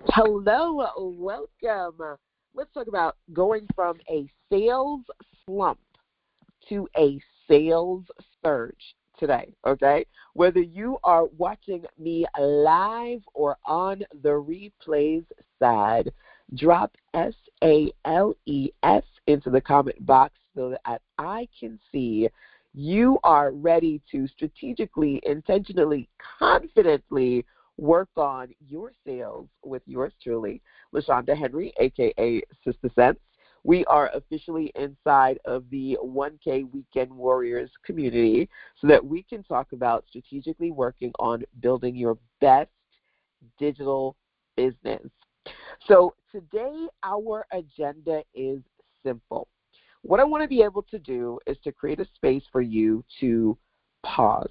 Hello, welcome. Let's talk about going from a sales slump to a sales surge today, okay? Whether you are watching me live or on the replays side, drop SALES into the comment box so that I can see you are ready to strategically, intentionally, confidently work on your sales with yours truly, LaShonda Henry, aka Sister Sense. We are officially inside of the 1K Weekend Warriors community so that we can talk about strategically working on building your best digital business. So today our agenda is simple. What I want to be able to do is to create a space for you to pause.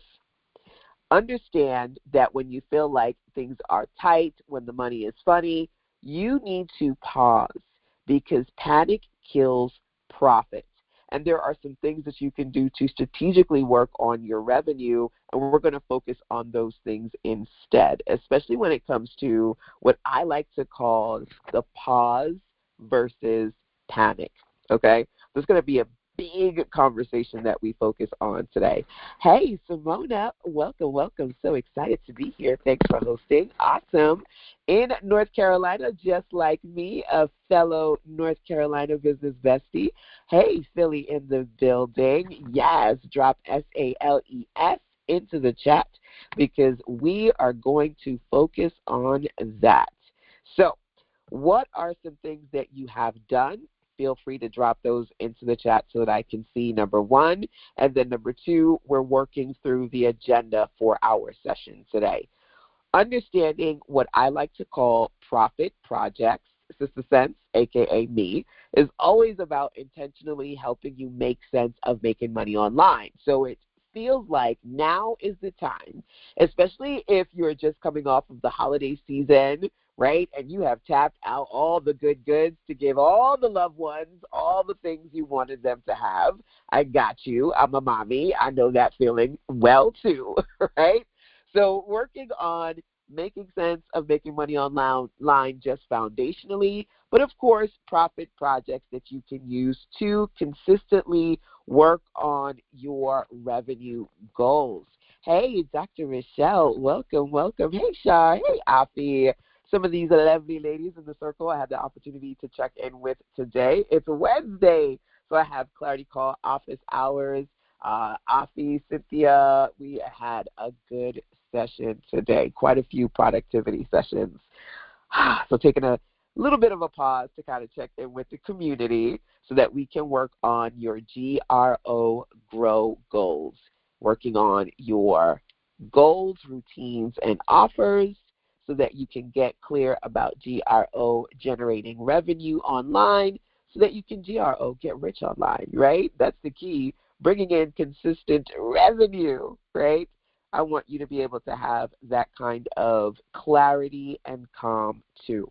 Understand that when you feel like things are tight, when the money is funny, you need to pause because panic kills profit. And there are some things that you can do to strategically work on your revenue, and we're going to focus on those things instead, especially when it comes to what I like to call the pause versus panic. Okay? There's going to be a big conversation that we focus on today. Hey, Simona, welcome, welcome. So excited to be here. Thanks for hosting. Awesome. In North Carolina, just like me, a fellow North Carolina business bestie. Hey, Philly in the building. Yes, drop SALES into the chat because we are going to focus on that. So, what are some things that you have done? Feel free to drop those into the chat so that I can see, number one. And then number two, we're working through the agenda for our session today. Understanding what I like to call profit projects, Sister Sense, aka me, is always about intentionally helping you make sense of making money online. So it feels like now is the time, especially if you're just coming off of the holiday season, right? And you have tapped out all the good goods to give all the loved ones all the things you wanted them to have. I got you. I'm a mommy. I know that feeling well too, right? So working on making sense of making money online just foundationally, but of course, profit projects that you can use to consistently work on your revenue goals. Hey, Dr. Michelle, welcome, welcome. Hey, Shar. Hey, Afi. Some of these lovely ladies in the circle I had the opportunity to check in with today. It's Wednesday, so I have Clarity Call office hours. Afi, Cynthia, we had a good session today, quite a few productivity sessions. So taking a little bit of a pause to kind of check in with the community so that we can work on your GRO grow goals, working on your goals, routines, and offers so that you can get clear about GRO generating revenue online so that you can GRO get rich online, right? That's the key, bringing in consistent revenue, right? I want you to be able to have that kind of clarity and calm too.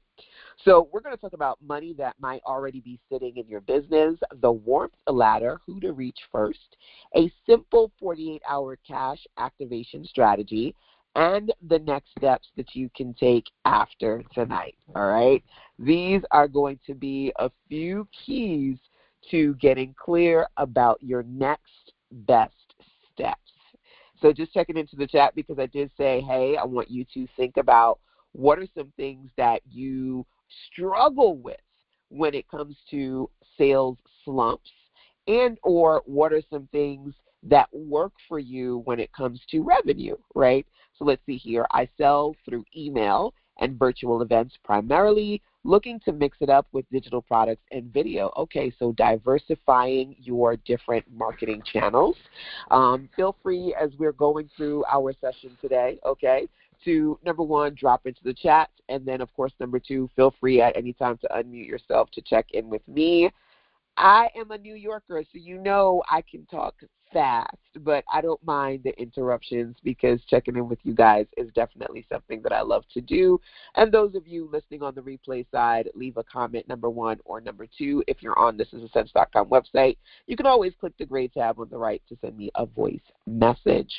So we're going to talk about money that might already be sitting in your business, the warmth ladder, who to reach first, a simple 48-hour cash activation strategy, and the next steps that you can take after tonight, all right? These are going to be a few keys to getting clear about your next best steps. So just checking into the chat because I did say, hey, I want you to think about what are some things that you struggle with when it comes to sales slumps, and or what are some things that work for you when it comes to revenue, right? So let's see here. I sell through email and virtual events primarily, looking to mix it up with digital products and video. Okay, so diversifying your different marketing channels. Feel free as we're going through our session today, okay, to number one, drop into the chat, and then of course number two, feel free at any time to unmute yourself to check in with me. I am a New Yorker, so you know I can talk fast, but I don't mind the interruptions because checking in with you guys is definitely something that I love to do. And those of you listening on the replay side, leave a comment, number one or number two. If you're on thisisasense.com website, you can always click the gray tab on the right to send me a voice message.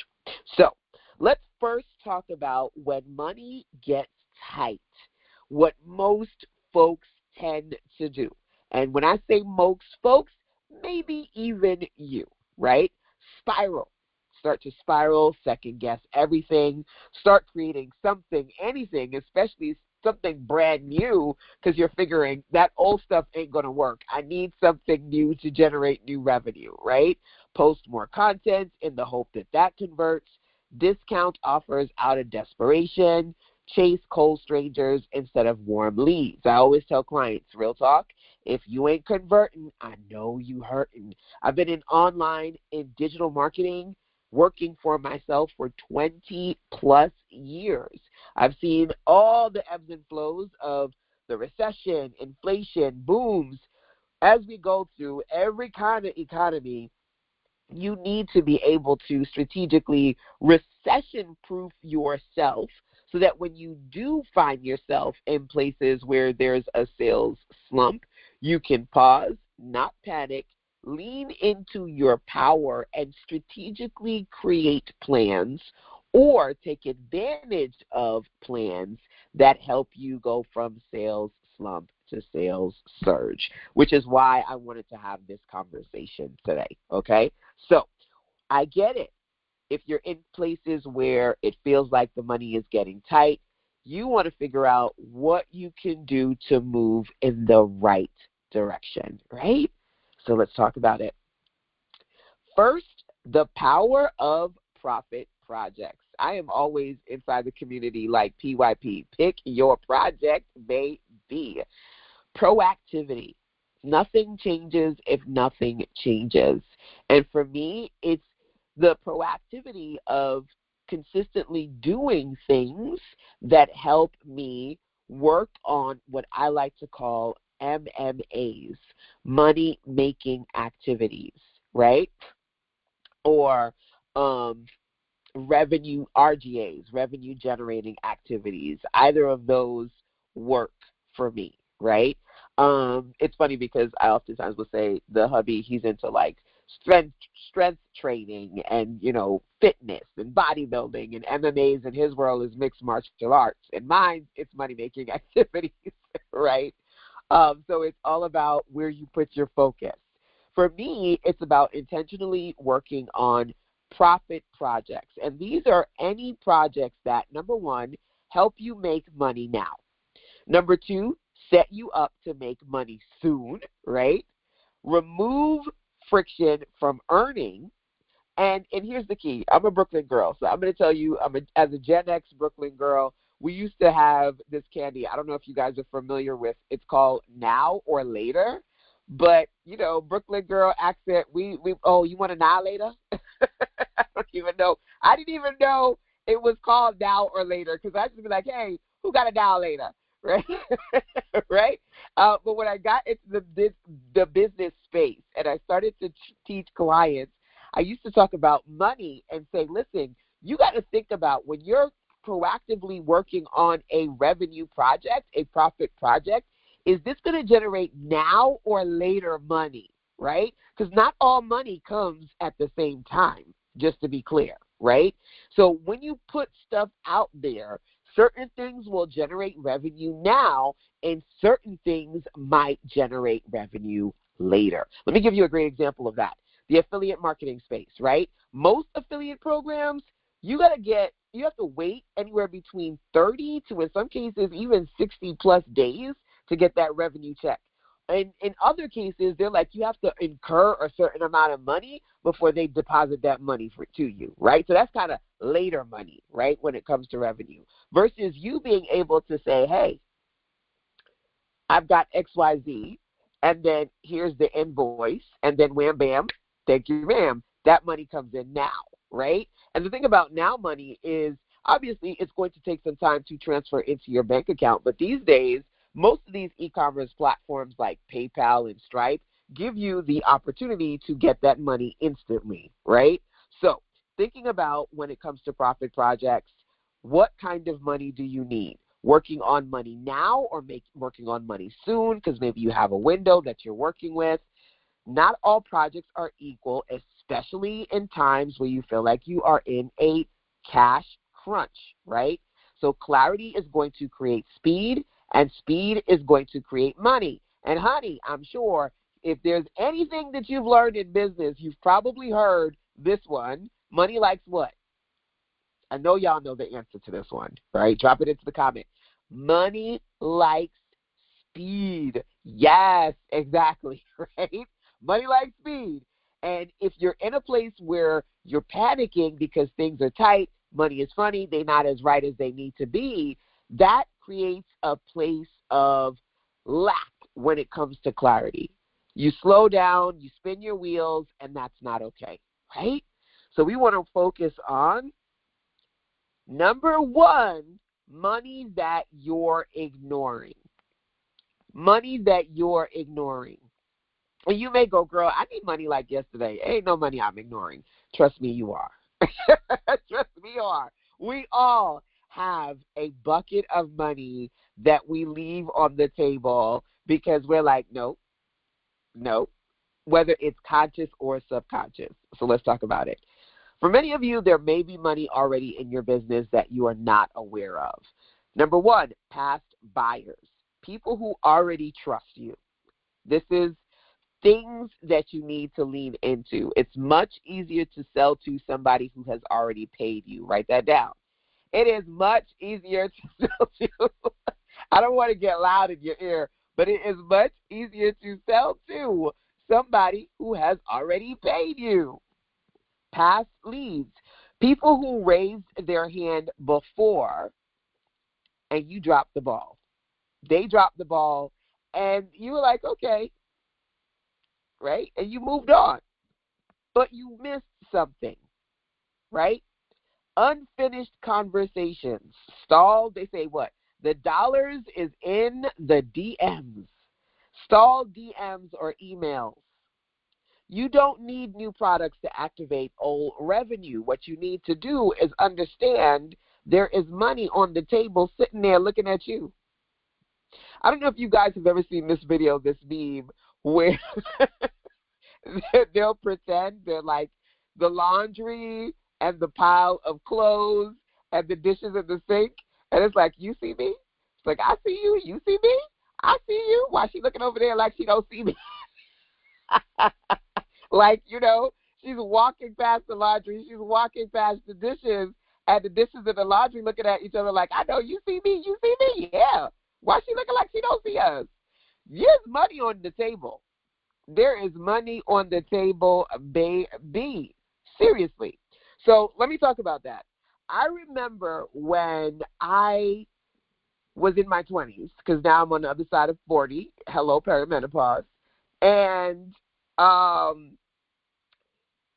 So let's first talk about when money gets tight. what most folks tend to do. And when I say most folks, maybe even you, right? Spiral. Start to spiral, second guess everything, start creating something, anything, especially something brand new, because you're figuring that old stuff ain't going to work. I need something new to generate new revenue, right? Post more content in the hope that that converts, discount offers out of desperation, chase cold strangers instead of warm leads. I always tell clients, real talk, if you ain't converting, I know you hurting. I've been in online and digital marketing working for myself for 20 plus years. I've seen all the ebbs and flows of the recession, inflation, booms. As we go through every kind of economy, you need to be able to strategically recession-proof yourself so that when you do find yourself in places where there's a sales slump, you can pause, not panic, lean into your power, and strategically create plans or take advantage of plans that help you go from sales slump to sales surge, which is why I wanted to have this conversation today, okay? So I get it. If you're in places where it feels like the money is getting tight, you want to figure out what you can do to move in the right direction, right? So let's talk about it. First, the power of profit projects. I am always inside the community like PYP. Pick your project, baby. Proactivity. Nothing changes if nothing changes. And for me, it's the proactivity of consistently doing things that help me work on what I like to call MMAs, money making activities, right? Or revenue RGAs, revenue generating activities. Either of those work for me, right? It's funny because I oftentimes will say the hubby, he's into like strength training and, fitness and bodybuilding, and MMAs in his world is mixed martial arts. In mine, it's money making activities, right? So it's all about where you put your focus. For me, it's about intentionally working on profit projects. And these are any projects that, number one, help you make money now. Number two, set you up to make money soon, right? Remove friction from earning. And here's the key. I'm a Brooklyn girl, so I'm going to tell you, as a Gen X Brooklyn girl, we used to have this candy. I don't know if you guys are familiar with. It's called Now or Later. But, Brooklyn girl accent, you want a now later? I don't even know. I didn't even know it was called Now or Later because I just be like, hey, who got a now later? Right? Right? But when I got into the business space and I started to teach clients, I used to talk about money and say, listen, you got to think about when you're proactively working on a revenue project, a profit project, is this going to generate now or later money, right? Because not all money comes at the same time, just to be clear, right? So when you put stuff out there, certain things will generate revenue now and certain things might generate revenue later. Let me give you a great example of that. The affiliate marketing space, right? Most affiliate programs, you have to wait anywhere between 30 to, in some cases, even 60 plus days to get that revenue check. And in other cases, they're like, you have to incur a certain amount of money before they deposit that money to you, right? So that's kind of later money, right, when it comes to revenue. Versus you being able to say, hey, I've got XYZ, and then here's the invoice, and then wham, bam, thank you, ma'am. That money comes in now, right? And the thing about now money is, obviously, it's going to take some time to transfer into your bank account, but these days, most of these e-commerce platforms like PayPal and Stripe give you the opportunity to get that money instantly, right? So thinking about when it comes to profit projects, what kind of money do you need? Working on money now or working on money soon because maybe you have a window that you're working with. Not all projects are equal, especially in times where you feel like you are in a cash crunch, right? So clarity is going to create speed And speed is going to create money. And honey, I'm sure if there's anything that you've learned in business, you've probably heard this one. Money likes what? I know y'all know the answer to this one, right? Drop it into the comment. Money likes speed. Yes, exactly, right? Money likes speed. And if you're in a place where you're panicking because things are tight, money is funny, they're not as right as they need to be, that creates a place of lack when it comes to clarity. You slow down, you spin your wheels, and that's not okay, right? So we want to focus on number one, money that you're ignoring. Money that you're ignoring. And you may go, girl, I need money like yesterday. Ain't no money I'm ignoring. Trust me, you are. Trust me, you are. We all have a bucket of money that we leave on the table because we're like, nope, nope, whether it's conscious or subconscious. So let's talk about it. For many of you, there may be money already in your business that you are not aware of. Number one, past buyers, people who already trust you. This is things that you need to lean into. It's much easier to sell to somebody who has already paid you. Write that down. It is much easier to sell to. I don't want to get loud in your ear, but it is much easier to sell to somebody who has already paid you. Past leads, people who raised their hand before and you dropped the ball. They dropped the ball and you were like, okay, right? And you moved on. But you missed something, right? Unfinished conversations. Stalled, they say what? The dollars is in the DMs. Stalled DMs or emails. You don't need new products to activate old revenue. What you need to do is understand there is money on the table sitting there looking at you. I don't know if you guys have ever seen this video, this meme, where they'll pretend they're like the laundry and the pile of clothes and the dishes in the sink. And it's like, you see me? It's like, I see you. You see me? I see you. Why she looking over there like she don't see me? Like, you know, she's walking past the laundry. She's walking past the dishes, and the dishes and the laundry looking at each other like, I know you see me. You see me? Yeah. Why she looking like she don't see us? There's money on the table. There is money on the table, baby. Seriously. So let me talk about that. I remember when I was in my 20s, because now I'm on the other side of 40. Hello, perimenopause. And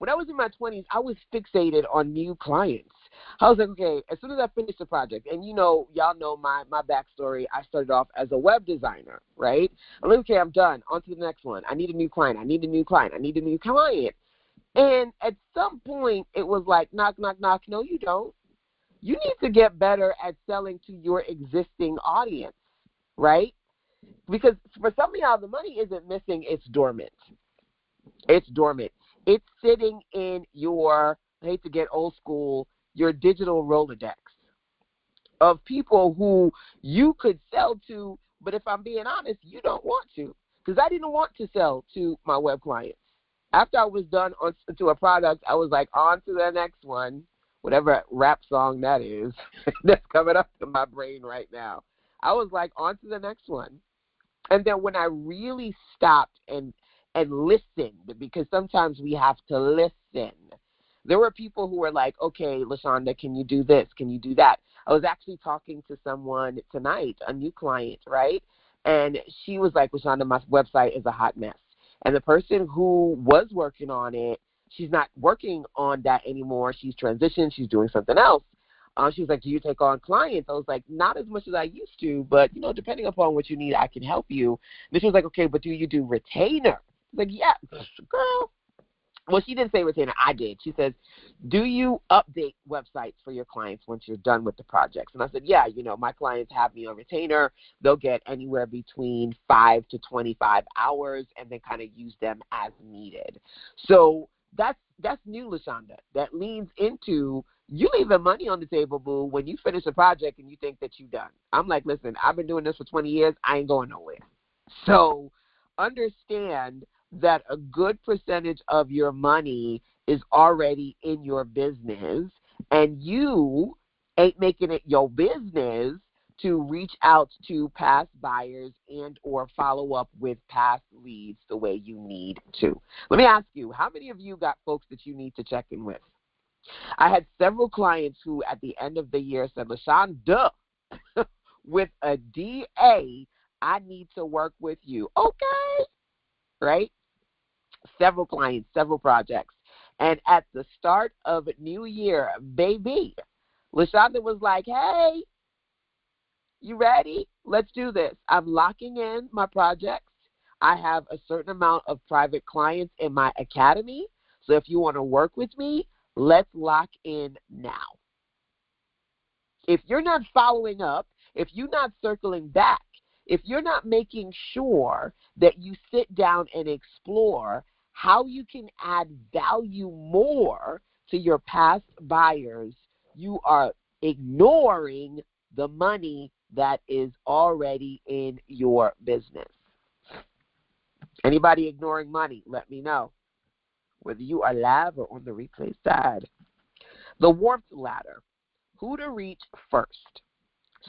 when I was in my 20s, I was fixated on new clients. I was like, okay, as soon as I finish the project, and you know, y'all know my backstory, I started off as a web designer, right? I'm like, okay, I'm done. On to the next one. I need a new client. I need a new client. I need a new client. And at some point, it was like, knock, knock, knock. No, you don't. You need to get better at selling to your existing audience, right? Because for some of y'all, the money isn't missing. It's dormant. It's dormant. It's sitting in your, I hate to get old school, your digital Rolodex of people who you could sell to, but if I'm being honest, you don't want to. Because I didn't want to sell to my web clients. After I was done to a product, I was like, on to the next one, whatever rap song that is that's coming up to my brain right now. I was like, on to the next one. And then when I really stopped and listened, because sometimes we have to listen, there were people who were like, okay, LaShonda, can you do this? Can you do that? I was actually talking to someone tonight, a new client, right? And she was like, LaShonda, my website is a hot mess. And the person who was working on it, she's not working on that anymore. She's transitioned. She's doing something else. She was like, do you take on clients? I was like, not as much as I used to, but, you know, depending upon what you need, I can help you. And she was like, okay, but do you do retainer? I was like, yeah, girl. Well, she didn't say retainer. I did. She says, do you update websites for your clients once you're done with the projects? And I said, yeah, you know, my clients have me on retainer. They'll get anywhere between 5 to 25 hours and then kind of use them as needed. So that's new, LaShonda. That leans into You leaving money on the table, boo, when you finish a project and you think that you're done. I'm like, listen, I've been doing this for 20 years. I ain't going nowhere. So understand that a good percentage of your money is already in your business, and you ain't making it your business to reach out to past buyers and or follow up with past leads the way you need to. Let me ask you, how many of you got folks that you need to check in with? I had several clients who at the end of the year said, LaShonda, with a DA, I need to work with you. Okay, right? Several clients, several projects. And at the start of New Year, baby, LaShonda was like, hey, you ready? Let's do this. I'm locking in my projects. I have a certain amount of private clients in my academy. So if you want to work with me, let's lock in now. If you're not following up, if you're not circling back, if you're not making sure that you sit down and explore how you can add value more to your past buyers, you are ignoring the money that is already in your business. Anybody ignoring money, let me know, whether you are live or on the replay side. The warmth ladder. Who to reach first?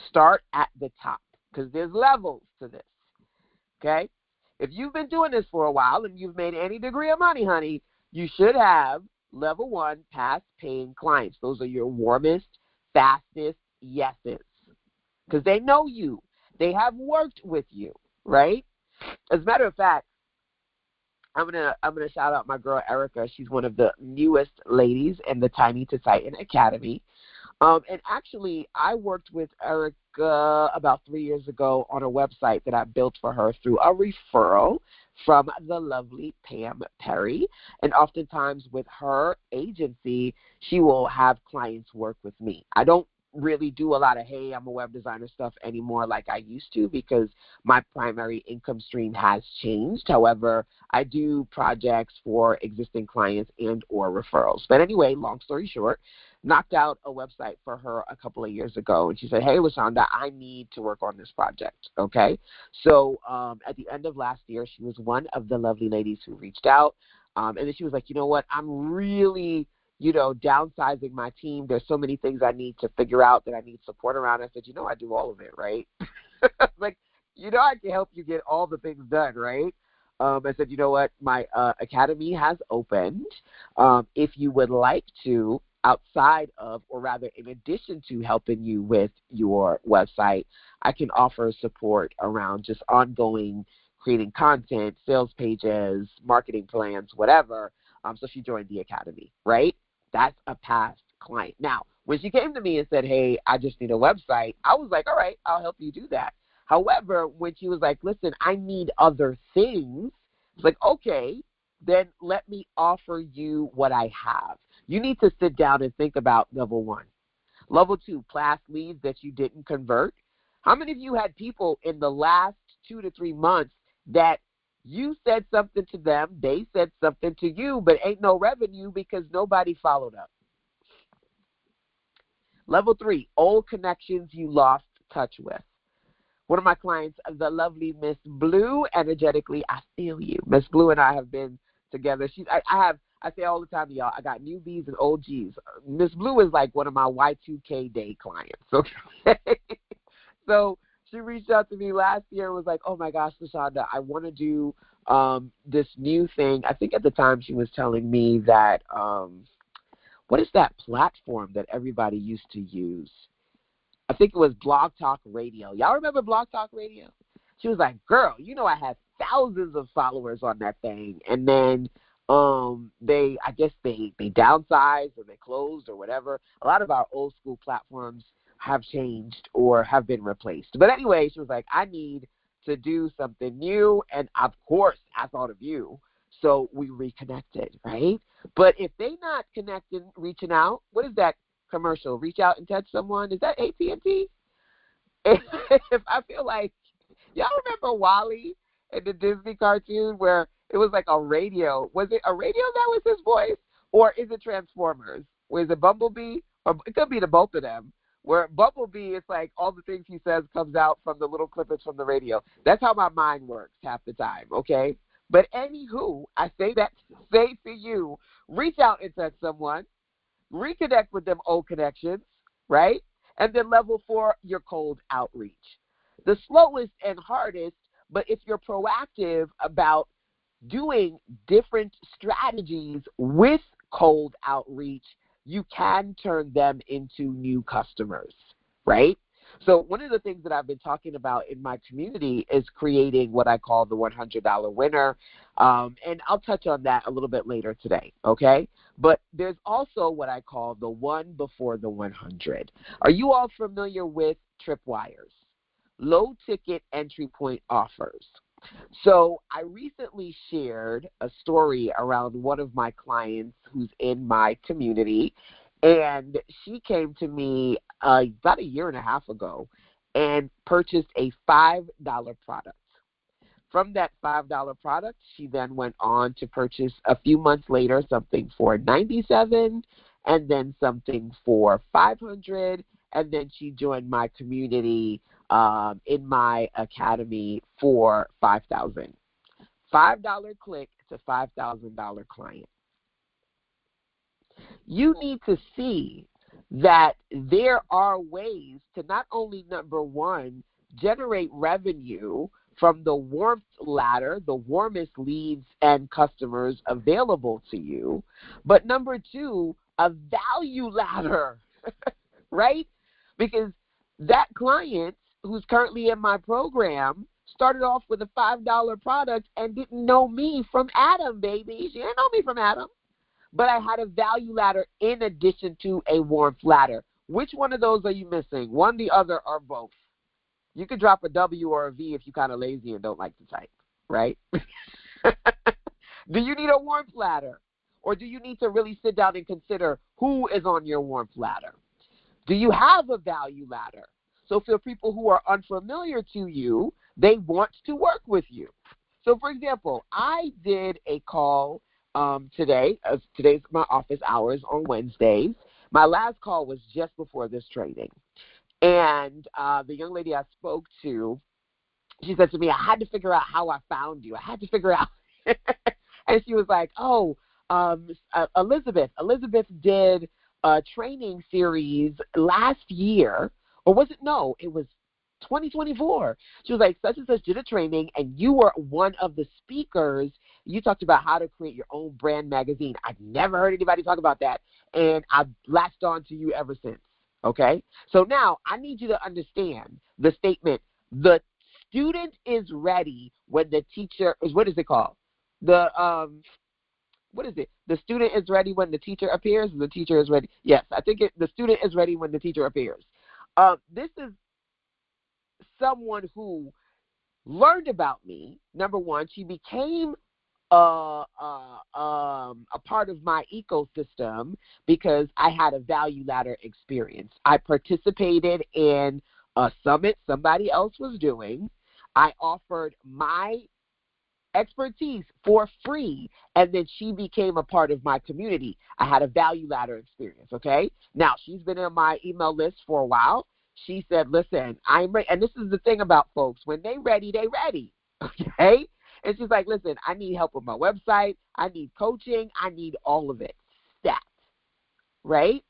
Start at the top, because there's levels to this, okay? If you've been doing this for a while and you've made any degree of money, honey, you should have level 1 past paying clients. Those are your warmest, fastest yeses, because they know you. They have worked with you, right? As a matter of fact, I'm gonna shout out my girl Erica. She's one of the newest ladies in the Tiny to Titan Academy. And actually, I worked with Erica about 3 years ago on a website that I built for her through a referral from the lovely Pam Perry. And oftentimes with her agency, she will have clients work with me. I don't really do a lot of, hey, I'm a web designer stuff anymore like I used to, because my primary income stream has changed. However, I do projects for existing clients and or referrals. But anyway, long story short, knocked out a website for her a couple of years ago, and she said, hey, LaShonda, I need to work on this project, okay? So at the end of last year, she was one of the lovely ladies who reached out, and then she was like, you know what, I'm really downsizing my team. There's so many things I need to figure out that I need support around. I said, I do all of it, right? Like, I can help you get all the things done, right? I said, you know what, my academy has opened. If you would like to, outside of, or rather in addition to helping you with your website, I can offer support around just ongoing creating content, sales pages, marketing plans, whatever. So she joined the academy, right? That's a past client. Now, when she came to me and said, hey, I just need a website, I was like, all right, I'll help you do that. However, when she was like, listen, I need other things, it's like, okay, then let me offer you what I have. You need to sit down and think about level 1. Level 2, class leads that you didn't convert. How many of you had people in the last 2 to 3 months that you said something to them, they said something to you, but ain't no revenue because nobody followed up? Level 3, old connections you lost touch with. One of my clients, the lovely Miss Blue, energetically, I feel you. Miss Blue and I have been together. I say all the time to y'all, I got newbies and OGs. Miss Blue is like one of my Y2K day clients, okay? So she reached out to me last year and was like, oh my gosh, LaShonda, I want to do this new thing. I think at the time she was telling me that, what is that platform that everybody used to use? I think it was Blog Talk Radio. Y'all remember Blog Talk Radio? She was like, girl, I had thousands of followers on that thing. And then I guess they downsized or they closed or whatever. A lot of our old school platforms have changed or have been replaced. But anyway, she was like, I need to do something new. And of course, I thought of you. So we reconnected, right? But if they not connecting, reaching out, what is that commercial? Reach out and touch someone? Is that AT&T? If I feel like, y'all remember Wally in the Disney cartoon where it was like a radio? Was it a radio that was his voice? Or is it Transformers? Was it Bumblebee? or it could be the both of them. Where Bumblebee, it's like all the things he says comes out from the little clippings from the radio. That's how my mind works half the time, okay? But anywho, I say that to say to you, reach out and touch someone, reconnect with them old connections, right? And then level 4, your cold outreach. The slowest and hardest, but if you're proactive about doing different strategies with cold outreach, you can turn them into new customers, right? So one of the things that I've been talking about in my community is creating what I call the $100 winner, and I'll touch on that a little bit later today, okay? But there's also what I call the one before the 100. Are you all familiar with tripwires? Low ticket entry point offers. So I recently shared a story around one of my clients who's in my community, and she came to me about a year and a half ago and purchased a $5 product. From that $5 product, she then went on to purchase a few months later something for $97, and then something for $500, and then she joined my community in my academy for $5,000. $5 click to $5,000 client. You need to see that there are ways to not only, number one, generate revenue from the warmth ladder, the warmest leads and customers available to you, but number two, a value ladder, right? Because that client who's currently in my program started off with a $5 product and didn't know me from Adam, baby. She didn't know me from Adam. But I had a value ladder in addition to a warmth ladder. Which one of those are you missing? One, the other, or both? You could drop a W or a V if you're kind of lazy and don't like to type, right? Do you need a warmth ladder? Or do you need to really sit down and consider who is on your warmth ladder? Do you have a value ladder? So for people who are unfamiliar to you, they want to work with you. So, for example, I did a call today. Today's my office hours on Wednesdays. My last call was just before this training. And the young lady I spoke to, she said to me, I had to figure out how I found you. I had to figure out. And she was like, oh, Elizabeth did a training series last year. Or was it? No, it was 2024. She was like, such and such did a training, and you were one of the speakers. You talked about how to create your own brand magazine. I've never heard anybody talk about that, and I've latched on to you ever since. Okay? So now I need you to understand the statement, the student is ready when the teacher is, what is it called? What is it? The student is ready when the teacher appears, and the teacher is ready. Yes, I think the student is ready when the teacher appears. This is someone who learned about me. Number one, she became a part of my ecosystem because I had a value ladder experience. I participated in a summit somebody else was doing. I offered my expertise for free, and then she became a part of my community. I had a value ladder experience, okay? Now, she's been on my email list for a while. She said, listen, I'm ready. And this is the thing about folks. When they ready, okay? And she's like, listen, I need help with my website. I need coaching. I need all of it. Stat, right?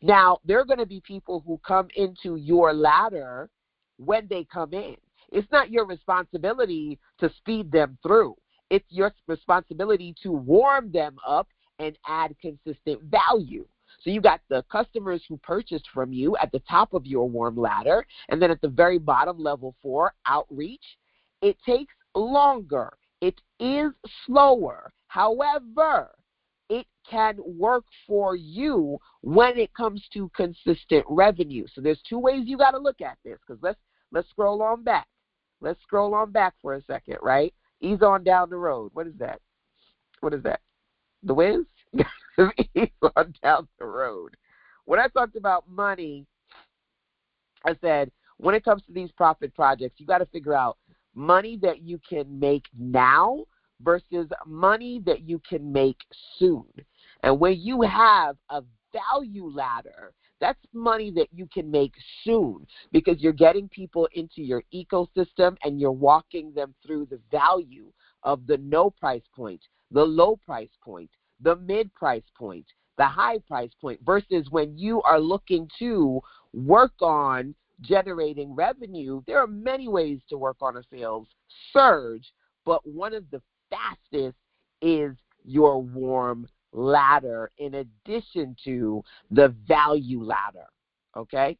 Now, there are going to be people who come into your ladder when they come in. It's not your responsibility to speed them through. It's your responsibility to warm them up and add consistent value. So you got the customers who purchased from you at the top of your warm ladder, and then at the very bottom, level 4, outreach. It takes longer. It is slower. However, it can work for you when it comes to consistent revenue. So there's two ways you got to look at this, because let's scroll on back. Let's scroll on back for a second, right? Ease on down the road. What is that? What is that? The Wiz? Ease on down the road. When I talked about money, I said, when it comes to these profit projects, you got to figure out money that you can make now versus money that you can make soon. And when you have a value ladder That's money that you can make soon because you're getting people into your ecosystem and you're walking them through the value of the no price point, the low price point, the mid price point, the high price point, versus when you are looking to work on generating revenue. There are many ways to work on a sales surge, but one of the fastest is your warm ladder in addition to the value ladder. Okay?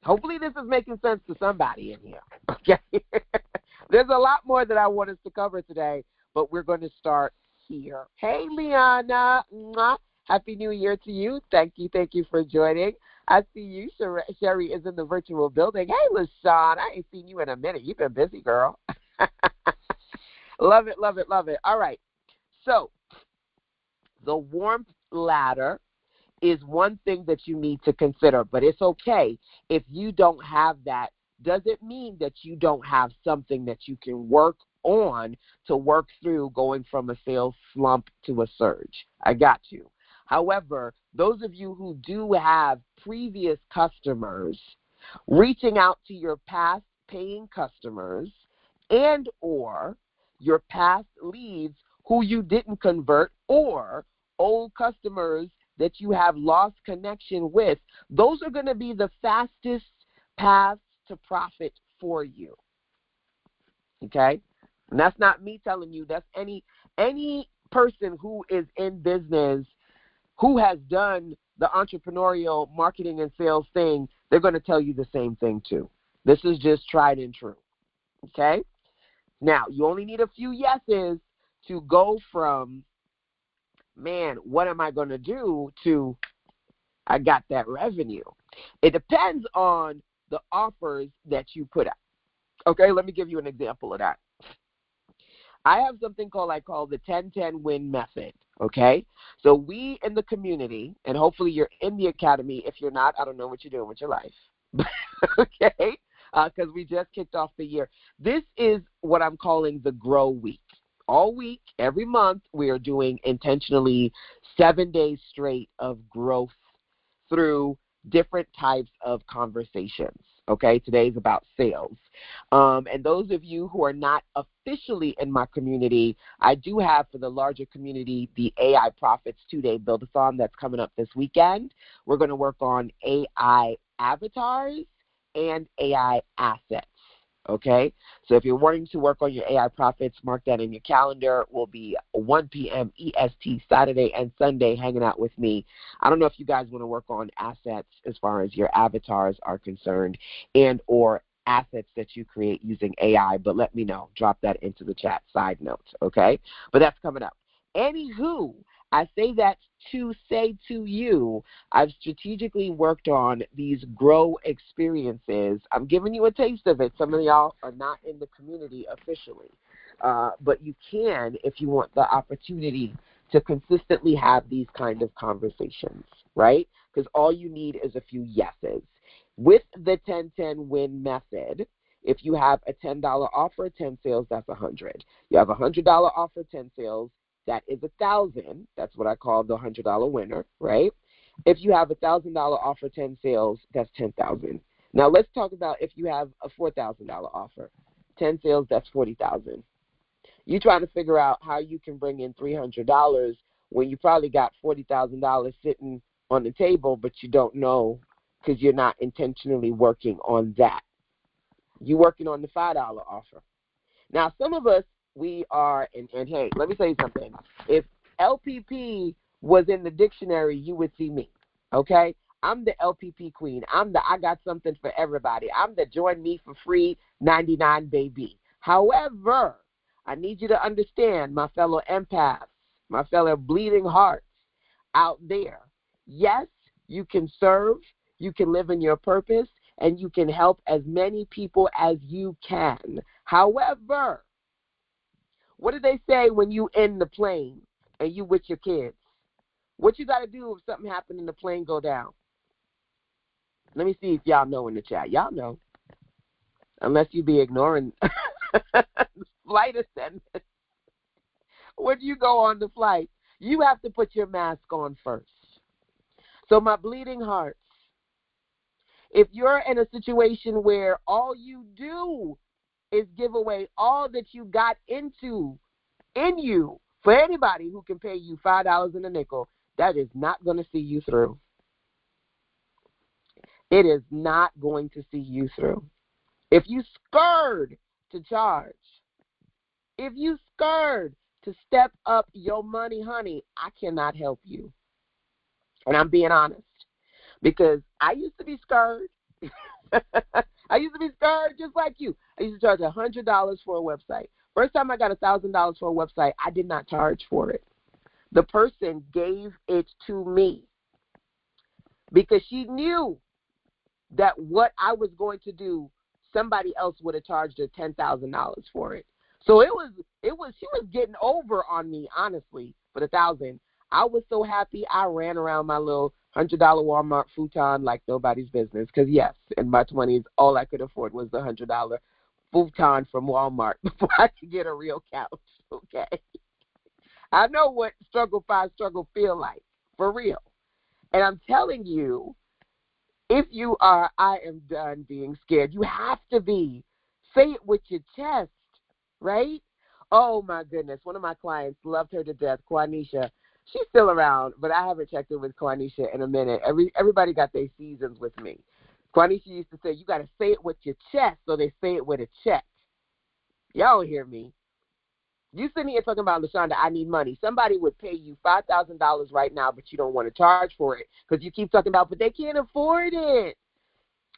Hopefully this is making sense to somebody in here. Okay? There's a lot more that I want us to cover today, but we're going to start here. Hey, Liana. Mwah. Happy New Year to you. Thank you for joining. I see you. Sherry is in the virtual building. Hey, LaShawn. I ain't seen you in a minute. You've been busy, girl. Love it, love it, love it. All right. So the warmth ladder is one thing that you need to consider, but it's okay if you don't have that. Doesn't mean that you don't have something that you can work on to work through going from a sales slump to a surge. I got you. However, those of you who do have previous customers, reaching out to your past paying customers and or your past leads who you didn't convert, or old customers that you have lost connection with, those are going to be the fastest paths to profit for you. Okay? And that's not me telling you. That's any person who is in business who has done the entrepreneurial marketing and sales thing. They're going to tell you the same thing too. This is just tried and true. Okay? Now, you only need a few yeses to go from, man, what am I going to do, to I got that revenue. It depends on the offers that you put out. Okay, let me give you an example of that. I have something I call the 10-10 win method. Okay, so we in the community, and hopefully you're in the academy. If you're not, I don't know what you're doing with your life. Okay, because we just kicked off the year. This is what I'm calling the Grow Week. All week, every month, we are doing intentionally 7 days straight of growth through different types of conversations. Okay, today's about sales. And those of you who are not officially in my community, I do have for the larger community the AI Profits 2-day build-a-thon that's coming up this weekend. We're going to work on AI avatars and AI assets. Okay, so if you're wanting to work on your AI profits, mark that in your calendar. We'll be 1 p.m. EST Saturday and Sunday hanging out with me. I don't know if you guys want to work on assets as far as your avatars are concerned and or assets that you create using AI, but let me know. Drop that into the chat, side note, okay? But that's coming up. Anywho, I say that to say to you, I've strategically worked on these grow experiences. I'm giving you a taste of it. Some of y'all are not in the community officially, but you can if you want the opportunity to consistently have these kind of conversations, right? Because all you need is a few yeses. With the 10-10 win method, if you have a $10 offer, 10 sales, that's 100. You have a $100 offer, 10 sales, that is 1,000. That's what I call the $100 winner, right? If you have a $1,000 offer, 10 sales, that's 10,000. Now let's talk about if you have a $4,000 offer, 10 sales, that's 40,000. You're trying to figure out how you can bring in $300 when you probably got $40,000 sitting on the table, but you don't know because you're not intentionally working on that. You're working on the $5 offer. Now, some of us, we are, and hey, let me tell you something. If LPP was in the dictionary, you would see me, okay? I'm the LPP queen. I'm the I got something for everybody. I'm the join me for free 99 baby. However, I need you to understand, my fellow empaths, my fellow bleeding hearts out there, yes, you can serve, you can live in your purpose, and you can help as many people as you can. However, what do they say when you in the plane and you with your kids? What you got to do if something happened and the plane go down? Let me see if y'all know in the chat. Y'all know. Unless you be ignoring flight attendants. When you go on the flight, you have to put your mask on first. So my bleeding hearts, If you're in a situation where all you do is give away all that you got in you for anybody who can pay you $5 and a nickel, that is not going to see you through. It is not going to see you through. If you scared to charge, if you scared to step up your money, honey, I cannot help you. And I'm being honest, because I used to be scared. I used to be scared just like you. I used to charge $100 for a website. First time I got $1,000 for a website, I did not charge for it. The person gave it to me because she knew that what I was going to do, somebody else would have charged her $10,000 for it. So she was getting over on me, honestly, for the $1,000. I was so happy. I ran around my little $100 Walmart futon like nobody's business. Because yes, in my 20s, all I could afford was the $100 futon from Walmart before I could get a real couch. Okay, I know what struggle feel like, for real. And I'm telling you, if you are, I am done being scared. You have to be. Say it with your chest, right? Oh, my goodness. One of my clients, loved her to death, Quanisha. She's still around, but I haven't checked in with Quanisha in a minute. Everybody got their seasons with me. Quanisha used to say, you got to say it with your chest, so they say it with a check. Y'all don't hear me. You sitting here talking about, LaShonda, I need money. Somebody would pay you $5,000 right now, but you don't want to charge for it because you keep talking about, but they can't afford it.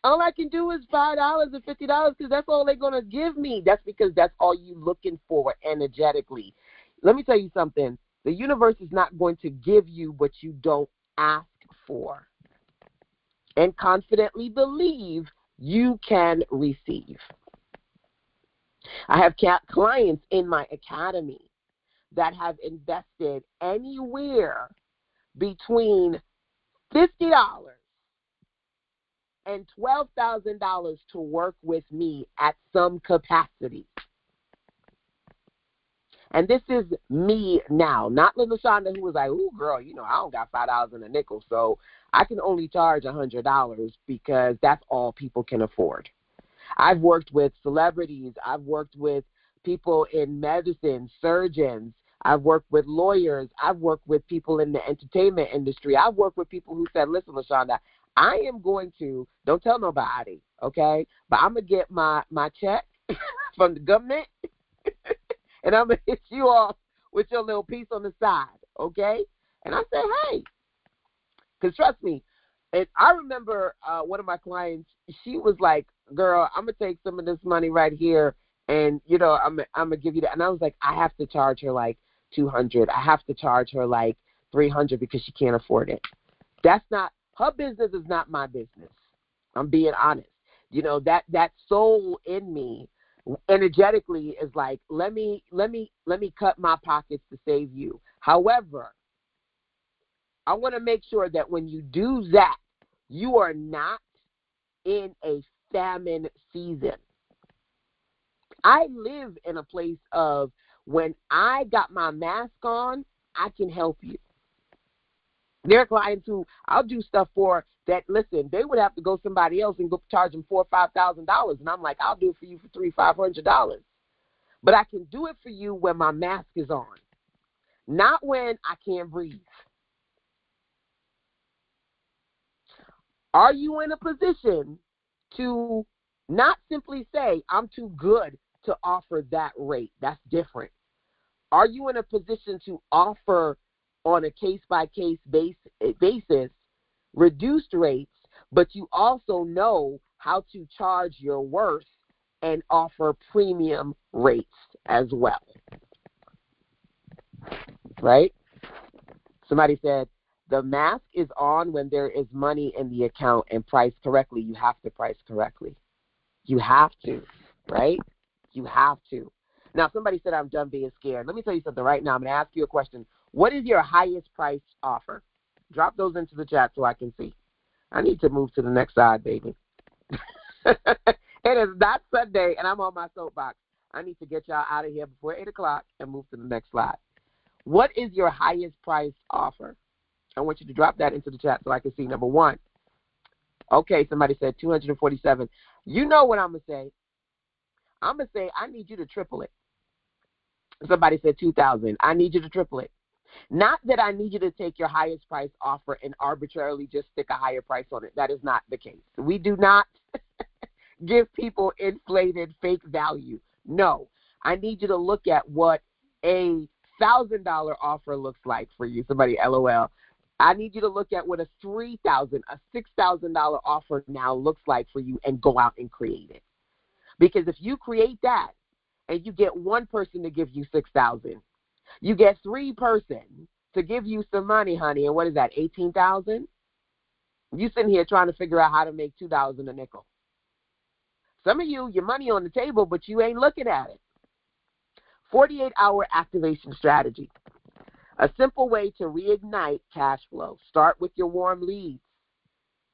All I can do is $5 or $50 because that's all they're going to give me. That's because that's all you're looking for energetically. Let me tell you something. The universe is not going to give you what you don't ask for. And confidently believe you can receive. I have clients in my academy that have invested anywhere between $50 and $12,000 to work with me at some capacity. And this is me now, not little Shonda who was like, ooh, girl, I don't got $5 and a nickel, so I can only charge $100 because that's all people can afford. I've worked with celebrities. I've worked with people in medicine, surgeons. I've worked with lawyers. I've worked with people in the entertainment industry. I've worked with people who said, listen, LaShonda, I am going to, don't tell nobody, okay, but I'm going to get my check from the government, and I'm going to hit you off with your little piece on the side, okay? And I said, hey, because trust me, and I remember one of my clients, she was like, girl, I'm going to take some of this money right here, and, I'm going to give you that. And I was like, I have to charge her like $200. I have to charge her like $300 because she can't afford it. That's not, her business is not my business. I'm being honest. That soul in me energetically is like, let me cut my pockets to save you. However, I want to make sure that when you do that, you are not in a famine season. I live in a place of when I got my mask on, I can help you. There are clients who I'll do stuff for that, listen, they would have to go somebody else and go charge them $4,000 or $5,000. And I'm like, I'll do it for you for $300-$500. But I can do it for you when my mask is on, not when I can't breathe. Are you in a position to not simply say, I'm too good to offer that rate? That's different. Are you in a position to offer on a case-by-case basis reduced rates, but you also know how to charge your worth and offer premium rates as well? Right? Somebody said, the mask is on when there is money in the account and priced correctly. You have to price correctly. You have to, right? You have to. Now, somebody said, I'm done being scared. Let me tell you something right now. I'm going to ask you a question. What is your highest price offer? Drop those into the chat so I can see. I need to move to the next side, baby. It is not Sunday, and I'm on my soapbox. I need to get y'all out of here before 8 o'clock and move to the next slide. What is your highest price offer? I want you to drop that into the chat so I can see. Number one, Okay, somebody said 247. You know what I'm going to say? I'm going to say I need you to triple it. Somebody said 2,000. I need you to triple it. Not that I need you to take your highest price offer and arbitrarily just stick a higher price on it. That is not the case. We do not give people inflated fake value. No. I need you to look at what a $1,000 offer looks like for you. Somebody, LOL. I need you to look at what a $3,000, a $6,000 offer now looks like for you and go out and create it. Because if you create that and you get one person to give you 6,000, you get three persons to give you some money, honey, and what is that, 18,000? You sitting here trying to figure out how to make $2 a nickel. Some of you, your money on the table, but you ain't looking at it. 48-hour activation strategy. A simple way to reignite cash flow. Start with your warm leads.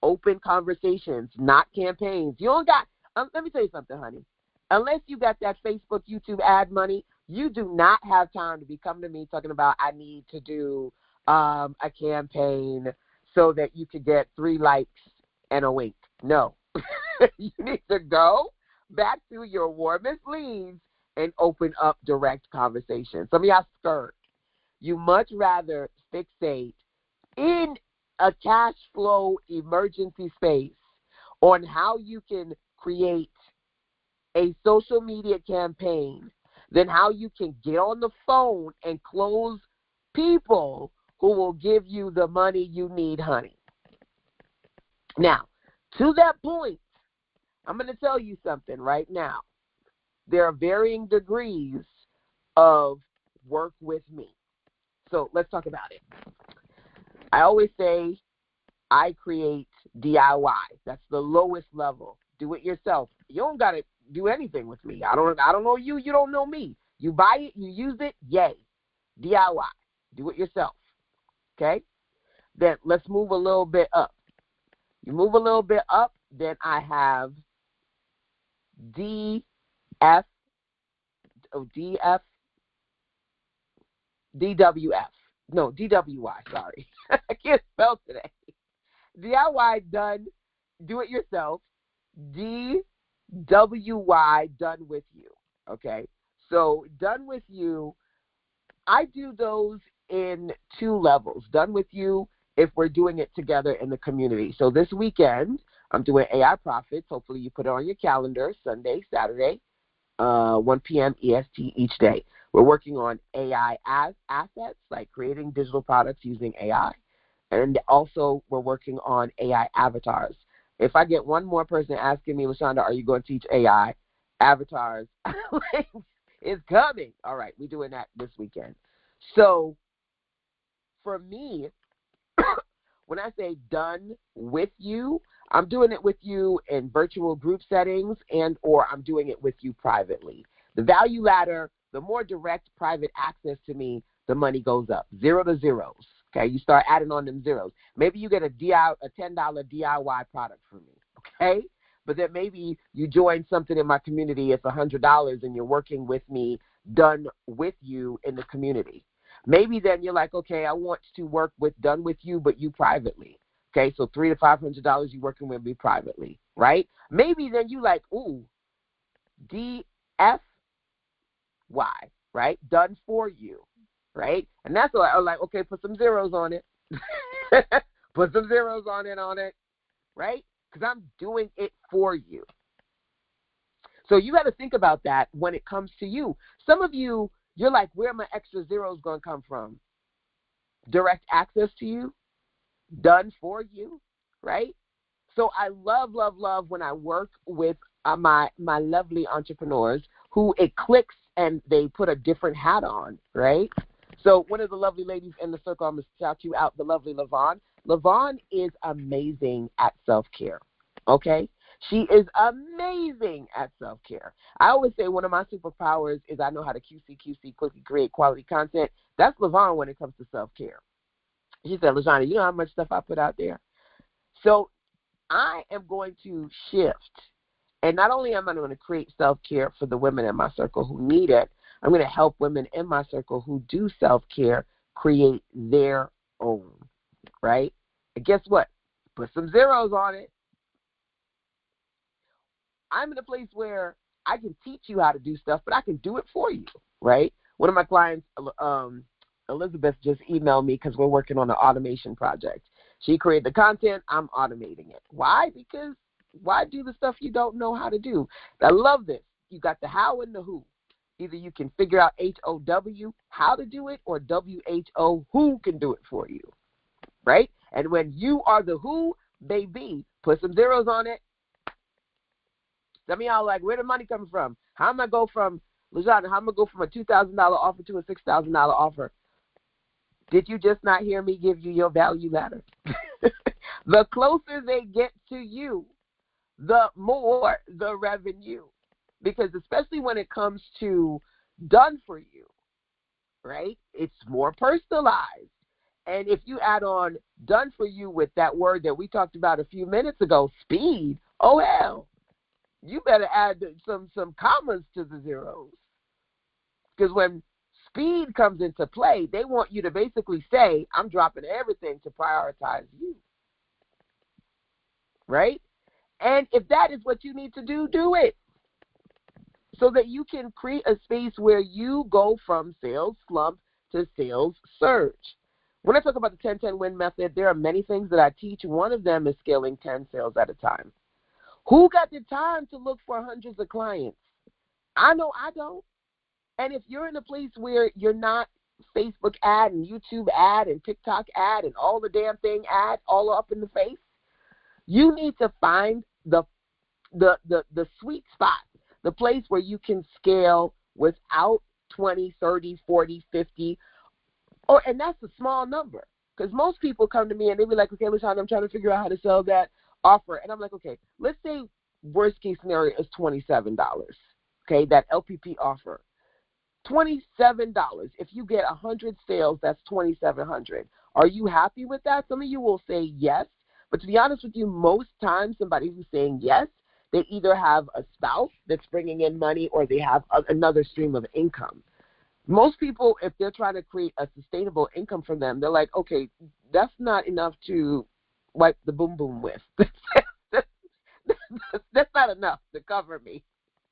Open conversations, not campaigns. You don't got, let me tell you something, honey. Unless you got that Facebook, YouTube ad money, you do not have time to be coming to me talking about I need to do a campaign so that you could get 3 likes and a wink. No. You need to go back to your warmest leads and open up direct conversations. Some of y'all scared. You much rather fixate in a cash flow emergency space on how you can create a social media campaign than how you can get on the phone and close people who will give you the money you need, honey. Now, to that point, I'm going to tell you something right now. There are varying degrees of work with me. So let's talk about it. I always say I create DIY. That's the lowest level. Do it yourself. You don't got to do anything with me. I don't know you. You don't know me. You buy it. You use it. Yay. DIY. Do it yourself. Okay? Then let's move a little bit up. You move a little bit up, then I have DWI, sorry. I can't spell today. DIY, done, do it yourself. DWY, done with you. Okay? So, done with you, I do those in 2 levels. Done with you if we're doing it together in the community. So this weekend, I'm doing AI Profits. Hopefully you put it on your calendar, Sunday, Saturday, 1 p.m. EST each day. We're working on AI assets, like creating digital products using AI. And also we're working on AI avatars. If I get one more person asking me, LaShonda, are you going to teach AI avatars? It's coming. All right, we're doing that this weekend. So for me, when I say done with you, I'm doing it with you in virtual group settings and or I'm doing it with you privately. The value ladder, the more direct private access to me, the money goes up. 0 to zeros. Okay, you start adding on them zeros. Maybe you get a $10 DIY product from me. Okay, but then maybe you join something in my community. It's $100 and you're working with me, done with you in the community. Maybe then you're like, okay, I want to work with done with you, but you privately. Okay, so $300 to $500 you working with me privately, right? Maybe then you like, ooh, DFY, right? Done for you, right? And that's why I'm like, okay, put some zeros on it. Put some zeros on it, right? Because I'm doing it for you. So you got to think about that when it comes to you. Some of you, you're like, where are my extra zeros going to come from? Direct access to you, done for you, right? So I love when I work with my lovely entrepreneurs who it clicks and they put a different hat on, right? So one of the lovely ladies in the circle, I'm going to shout you out, the lovely LaVon. LaVon is amazing at self-care, okay? She is amazing at self-care. I always say one of my superpowers is I know how to QC, quickly create quality content. That's LaVon when it comes to self-care. She said, LaShonda, you know how much stuff I put out there? So I am going to shift. And not only am I going to create self-care for the women in my circle who need it, I'm going to help women in my circle who do self-care create their own, right? And guess what? Put some zeros on it. I'm in a place where I can teach you how to do stuff, but I can do it for you, right? One of my clients, Elizabeth, just emailed me because we're working on an automation project. She created the content. I'm automating it. Why? Because why do the stuff you don't know how to do? I love this. You got the how and the who. Either you can figure out HOW, how to do it, or WHO, who can do it for you, right? And when you are the who, baby, put some zeros on it. Some of y'all like, where the money coming from? How am I go from, LaJohn, how am I go from a $2,000 offer to a $6,000 offer? Did you just not hear me give you your value ladder? The closer they get to you, the more the revenue. Because especially when it comes to done for you, right? It's more personalized. And if you add on done for you with that word that we talked about a few minutes ago, speed, oh hell, you better add some commas to the zeros. Because when speed comes into play, they want you to basically say, I'm dropping everything to prioritize you. Right? And if that is what you need to do, do it. So that you can create a space where you go from sales slump to sales surge. When I talk about the 10-10 win method, there are many things that I teach. One of them is scaling 10 sales at a time. Who got the time to look for hundreds of clients? I know I don't. And if you're in a place where you're not Facebook ad and YouTube ad and TikTok ad and all the damn thing ad all up in the face, you need to find the sweet spot, the place where you can scale without 20, 30, 40, 50, and that's a small number. Because most people come to me and they be like, okay, LaShawn, I'm trying to figure out how to sell that offer. And I'm like, okay, let's say worst case scenario is $27, okay, that LPP offer. $27. If you get 100 sales, that's $2,700. Are you happy with that? Some of you will say yes. But to be honest with you, most times somebody who's saying yes, they either have a spouse that's bringing in money or they have another stream of income. Most people, if they're trying to create a sustainable income for them, they're like, okay, that's not enough to wipe the boom boom with. That's not enough to cover me.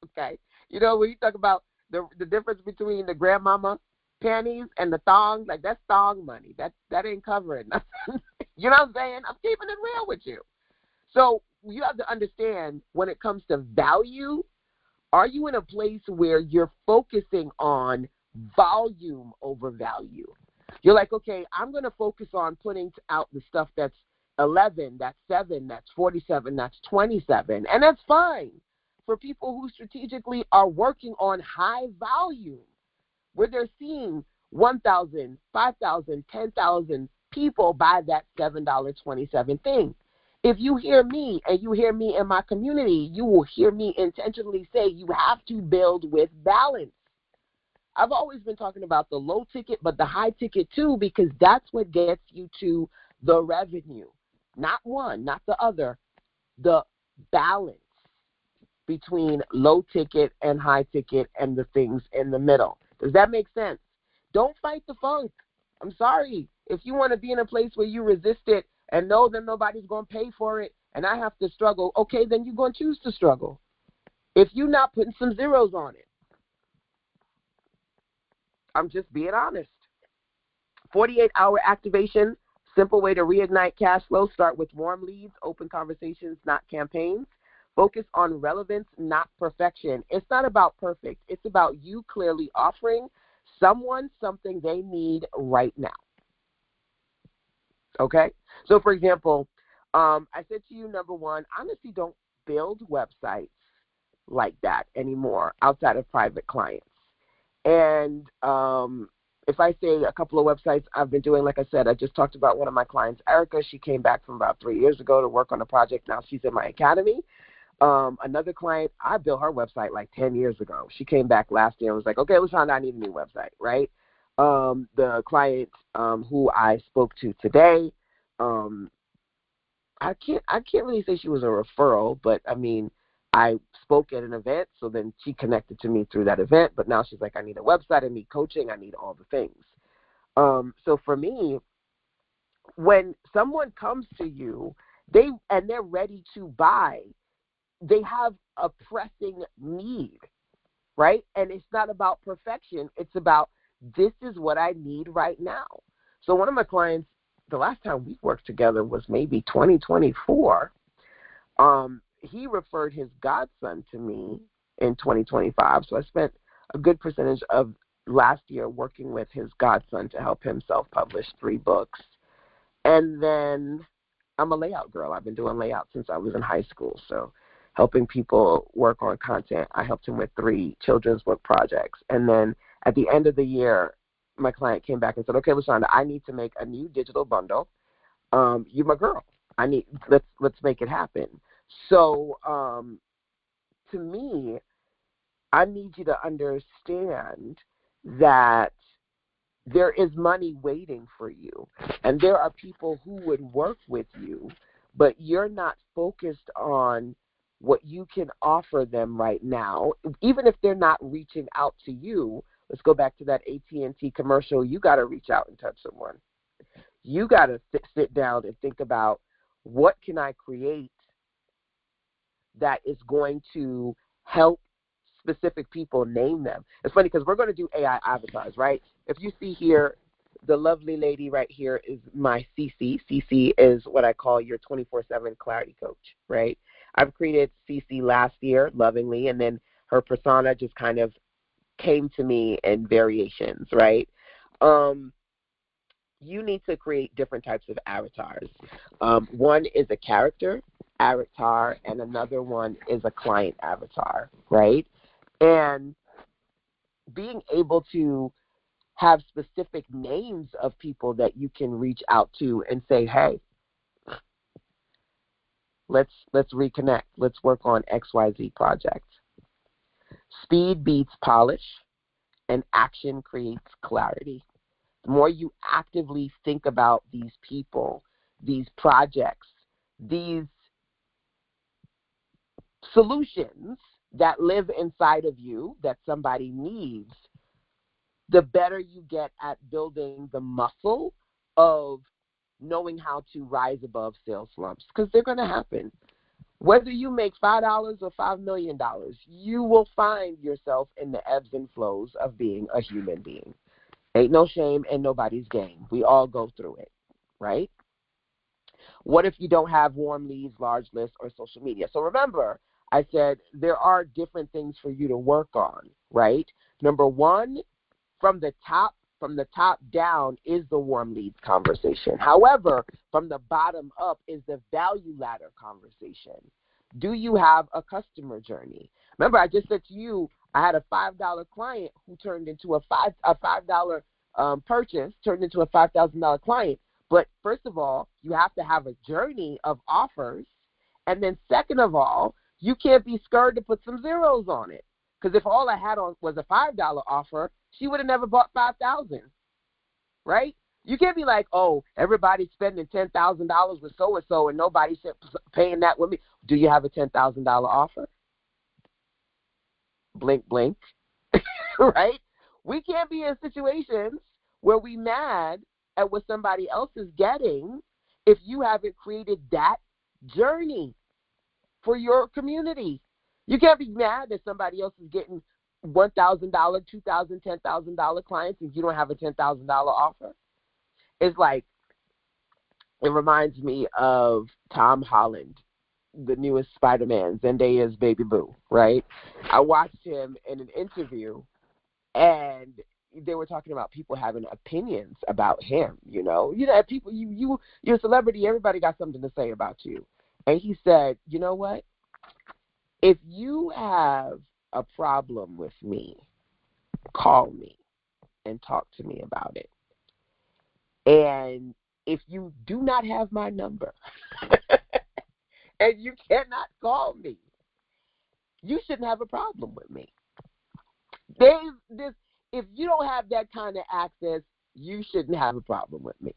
Okay? You know, when you talk about the difference between the grandmama panties and the thong, like that's thong money. That ain't covering nothing. You know what I'm saying? I'm keeping it real with you. So you have to understand when it comes to value, are you in a place where you're focusing on volume over value? You're like, okay, I'm going to focus on putting out the stuff that's 11, that's 7, that's 47, that's 27, and that's fine for people who strategically are working on high volume, where they're seeing 1,000, 5,000, 10,000 people buy that $7.27 thing. If you hear me and you hear me in my community, you will hear me intentionally say you have to build with balance. I've always been talking about the low ticket, but the high ticket too, because that's what gets you to the revenue. Not one, not the other, the balance between low ticket and high ticket and the things in the middle. Does that make sense? Don't fight the funk. I'm sorry. If you want to be in a place where you resist it and know that nobody's going to pay for it and I have to struggle, okay, then you're going to choose to struggle. If you're not putting some zeros on it. I'm just being honest. 48-hour activation, simple way to reignite cash flow. Start with warm leads, open conversations, not campaigns. Focus on relevance, not perfection. It's not about perfect. It's about you clearly offering someone something they need right now. Okay? So, for example, I said to you, number one, honestly, don't build websites like that anymore outside of private clients. And if I say a couple of websites I've been doing, like I said, I just talked about one of my clients, Erica. She came back from about 3 years ago to work on a project. Now she's in my academy. Another client, I built her website like 10 years ago. She came back last year and was like, okay, LaShawn, I need a new website, right? The client who I spoke to today, I can't really say she was a referral, but I mean, I spoke at an event, so then she connected to me through that event, but now she's like, I need a website, I need coaching, I need all the things. So for me, when someone comes to you, they're ready to buy, they have a pressing need, right? And it's not about perfection. It's about, this is what I need right now. So one of my clients, the last time we worked together was maybe 2024. He referred his godson to me in 2025. So I spent a good percentage of last year working with his godson to help him self-publish 3 books. And then I'm a layout girl. I've been doing layout since I was in high school. So helping people work on content. I helped him with 3 children's book projects. And then at the end of the year, my client came back and said, okay, LaShonda, I need to make a new digital bundle. You're my girl. Let's make it happen. So to me, I need you to understand that there is money waiting for you, and there are people who would work with you, but you're not focused on what you can offer them right now. Even if they're not reaching out to you, let's go back to that AT&T commercial. You got to reach out and touch someone. You got to sit down and think about, what can I create that is going to help specific people name them. It's funny because we're going to do AI avatars, right? If you see here, the lovely lady right here is my CC. CC is what I call your 24/7 clarity coach, right? I've created CC last year lovingly, and then her persona just kind of came to me in variations, right? You need to create different types of avatars. One is a character avatar, and another one is a client avatar, right? And being able to have specific names of people that you can reach out to and say, hey, let's reconnect. Let's work on XYZ project. Speed beats polish, and action creates clarity. The more you actively think about these people, these projects, these solutions that live inside of you that somebody needs, the better you get at building the muscle of knowing how to rise above sales slumps, because they're going to happen. Whether you make $5 or $5 million, you will find yourself in the ebbs and flows of being a human being. Ain't no shame in nobody's game. We all go through it, right? What if you don't have warm leads, large lists, or social media? So remember, I said there are different things for you to work on, right? Number one, from the top down is the warm leads conversation. However, from the bottom up is the value ladder conversation. Do you have a customer journey? Remember, I just said to you, I had a $5 client who turned into a $5 purchase, turned into a $5,000 client. But first of all, you have to have a journey of offers. And then second of all, you can't be scared to put some zeros on it. Because if all I had on was a $5 offer, she would have never bought $5,000, right? You can't be like, oh, everybody's spending $10,000 with so-and-so and nobody's paying that with me. Do you have a $10,000 offer? Blink, blink, right? We can't be in situations where we mad at what somebody else is getting if you haven't created that journey for your community. You can't be mad that somebody else is getting $1,000, $2,000, $10,000 clients and you don't have a $10,000 offer. It's like, it reminds me of Tom Holland, the newest Spider-Man, Zendaya's baby boo, right? I watched him in an interview, and they were talking about people having opinions about him, people, you're a celebrity, everybody got something to say about you. And he said, you know what? If you have a problem with me, call me and talk to me about it. And if you do not have my number and you cannot call me, you shouldn't have a problem with me. If you don't have that kind of access, you shouldn't have a problem with me.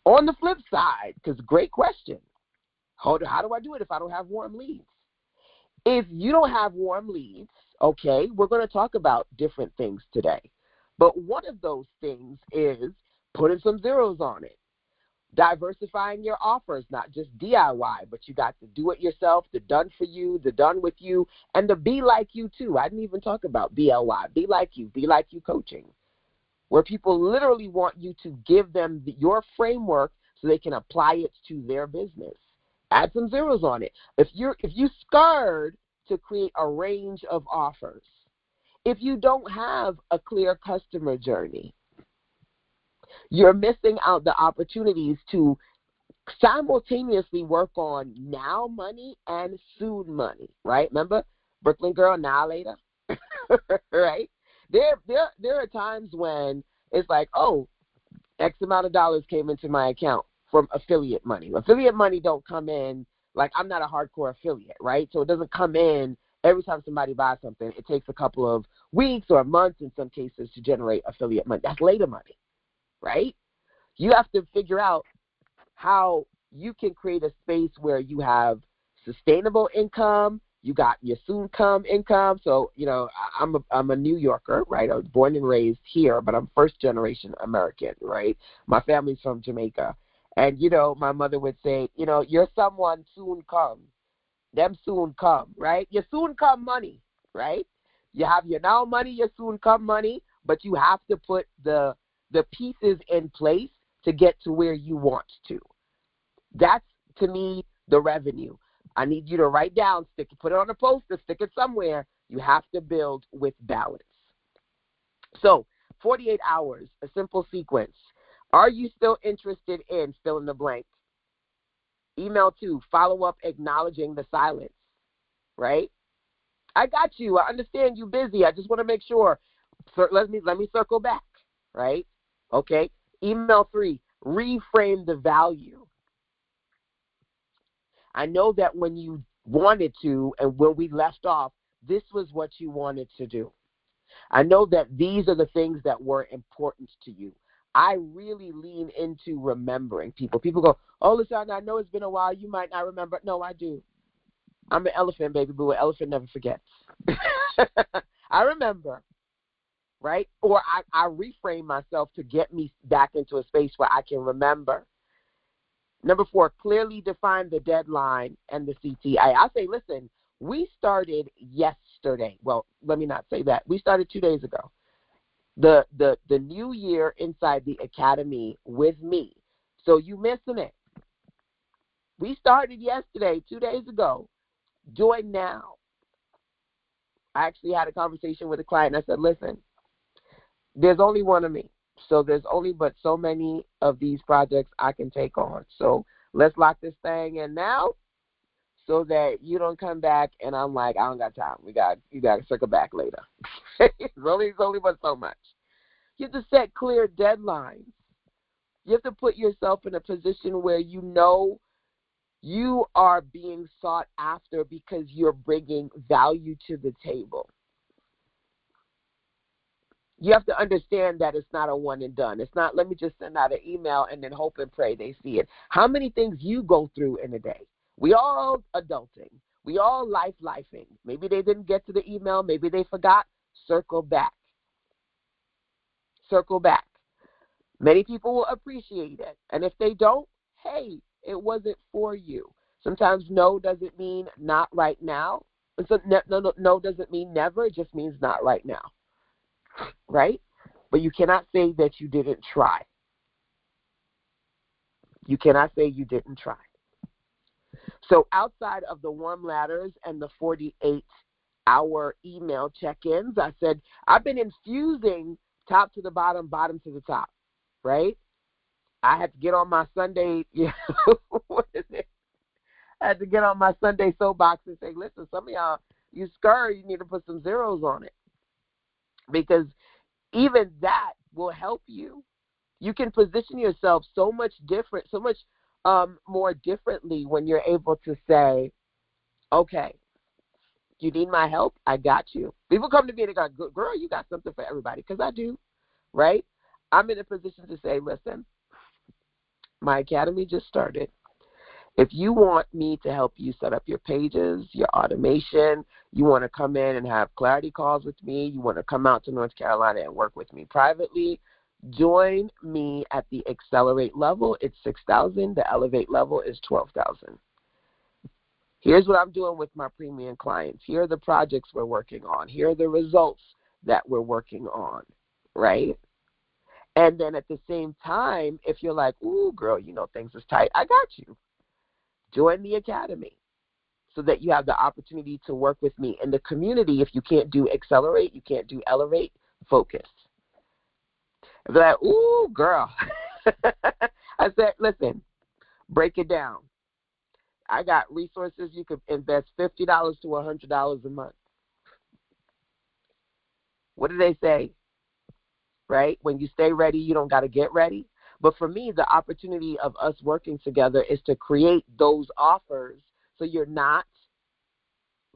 On the flip side, because great question, how do I do it if I don't have warm leads? If you don't have warm leads, okay, we're going to talk about different things today. But one of those things is putting some zeros on it. Diversifying your offers, not just DIY, but you got the do it yourself, the done for you, the done with you, and the be like you too. I didn't even talk about BLY, be like you coaching, where people literally want you to give them your framework so they can apply it to their business. Add some zeros on it. If you scared to create a range of offers, if you don't have a clear customer journey, you're missing out the opportunities to simultaneously work on now money and soon money, right? Remember, Brooklyn Girl, now later, right? There are times when it's like, oh, X amount of dollars came into my account from affiliate money. Affiliate money don't come in, like I'm not a hardcore affiliate, right? So it doesn't come in every time somebody buys something. It takes a couple of weeks or months in some cases to generate affiliate money. That's later money, right? You have to figure out how you can create a space where you have sustainable income. You got your soon come income. So, I'm a New Yorker, right? I was born and raised here, but I'm first generation American, right? My family's from Jamaica. And, my mother would say, you're someone soon come. Them soon come, right? Your soon come money, right? You have your now money, your soon come money, but you have to put the pieces in place to get to where you want to. That's, to me, the revenue. I need you to write down, put it on a poster, stick it somewhere. You have to build with balance. So, 48 hours, a simple sequence. Are you still interested in fill in the blank? Email 2, follow up acknowledging the silence, right? I got you. I understand you busy. I just want to make sure. So let me circle back, right? Okay. Email 3, reframe the value. I know that when you wanted to and when we left off, this was what you wanted to do. I know that these are the things that were important to you. I really lean into remembering people. People go, oh, listen, I know it's been a while. You might not remember. No, I do. I'm an elephant, baby boo. An elephant never forgets. I remember, right? Or I reframe myself to get me back into a space where I can remember. Number 4, clearly define the deadline and the CTA. I say, listen, we started yesterday. Well, let me not say that. We started 2 days ago. The new year inside the academy with me. So you missing it. We started yesterday, 2 days ago. Join now. I actually had a conversation with a client. And I said, listen, there's only one of me. So there's only but so many of these projects I can take on. So let's lock this thing in now so that you don't come back and I'm like, I don't got time. You got to circle back later. It's only but so much. You have to set clear deadlines. You have to put yourself in a position where you know you are being sought after because you're bringing value to the table. You have to understand that it's not a one and done. It's not, let me just send out an email and then hope and pray they see it. How many things you go through in a day? We all adulting. We all lifing. Maybe they didn't get to the email. Maybe they forgot. Circle back. Circle back. Many people will appreciate it. And if they don't, hey, it wasn't for you. Sometimes no doesn't mean not right now. So no doesn't mean never. It just means not right now. Right? But you cannot say that you didn't try. You cannot say you didn't try. So outside of the warm ladders and the 48-hour email check-ins, I said, I've been infusing top to the bottom, bottom to the top, right? I had to get on my Sunday, what is it? I had to get on my Sunday soapbox and say, listen, some of y'all, you need to put some zeros on it. Because even that will help you. You can position yourself so much different, so much more differently when you're able to say, okay, you need my help? I got you. People come to me and they go, girl, you got something for everybody. Because I do, right? I'm in a position to say, listen, my academy just started. If you want me to help you set up your pages, your automation, you want to come in and have clarity calls with me, you want to come out to North Carolina and work with me privately, Join me at the Accelerate level. It's $6,000. The Elevate level is $12,000. Here's what I'm doing with my premium clients. Here are the projects we're working on. Here are the results that we're working on, right? And then at the same time, if you're like, ooh, girl, things is tight, I got you. Join the academy so that you have the opportunity to work with me in the community. If you can't do Accelerate, you can't do Elevate, focus. If you're like, ooh, girl. I said, listen, break it down. I got resources. You could invest $50 to $100 a month. What do they say? Right? When you stay ready, you don't got to get ready. But for me, the opportunity of us working together is to create those offers so you're not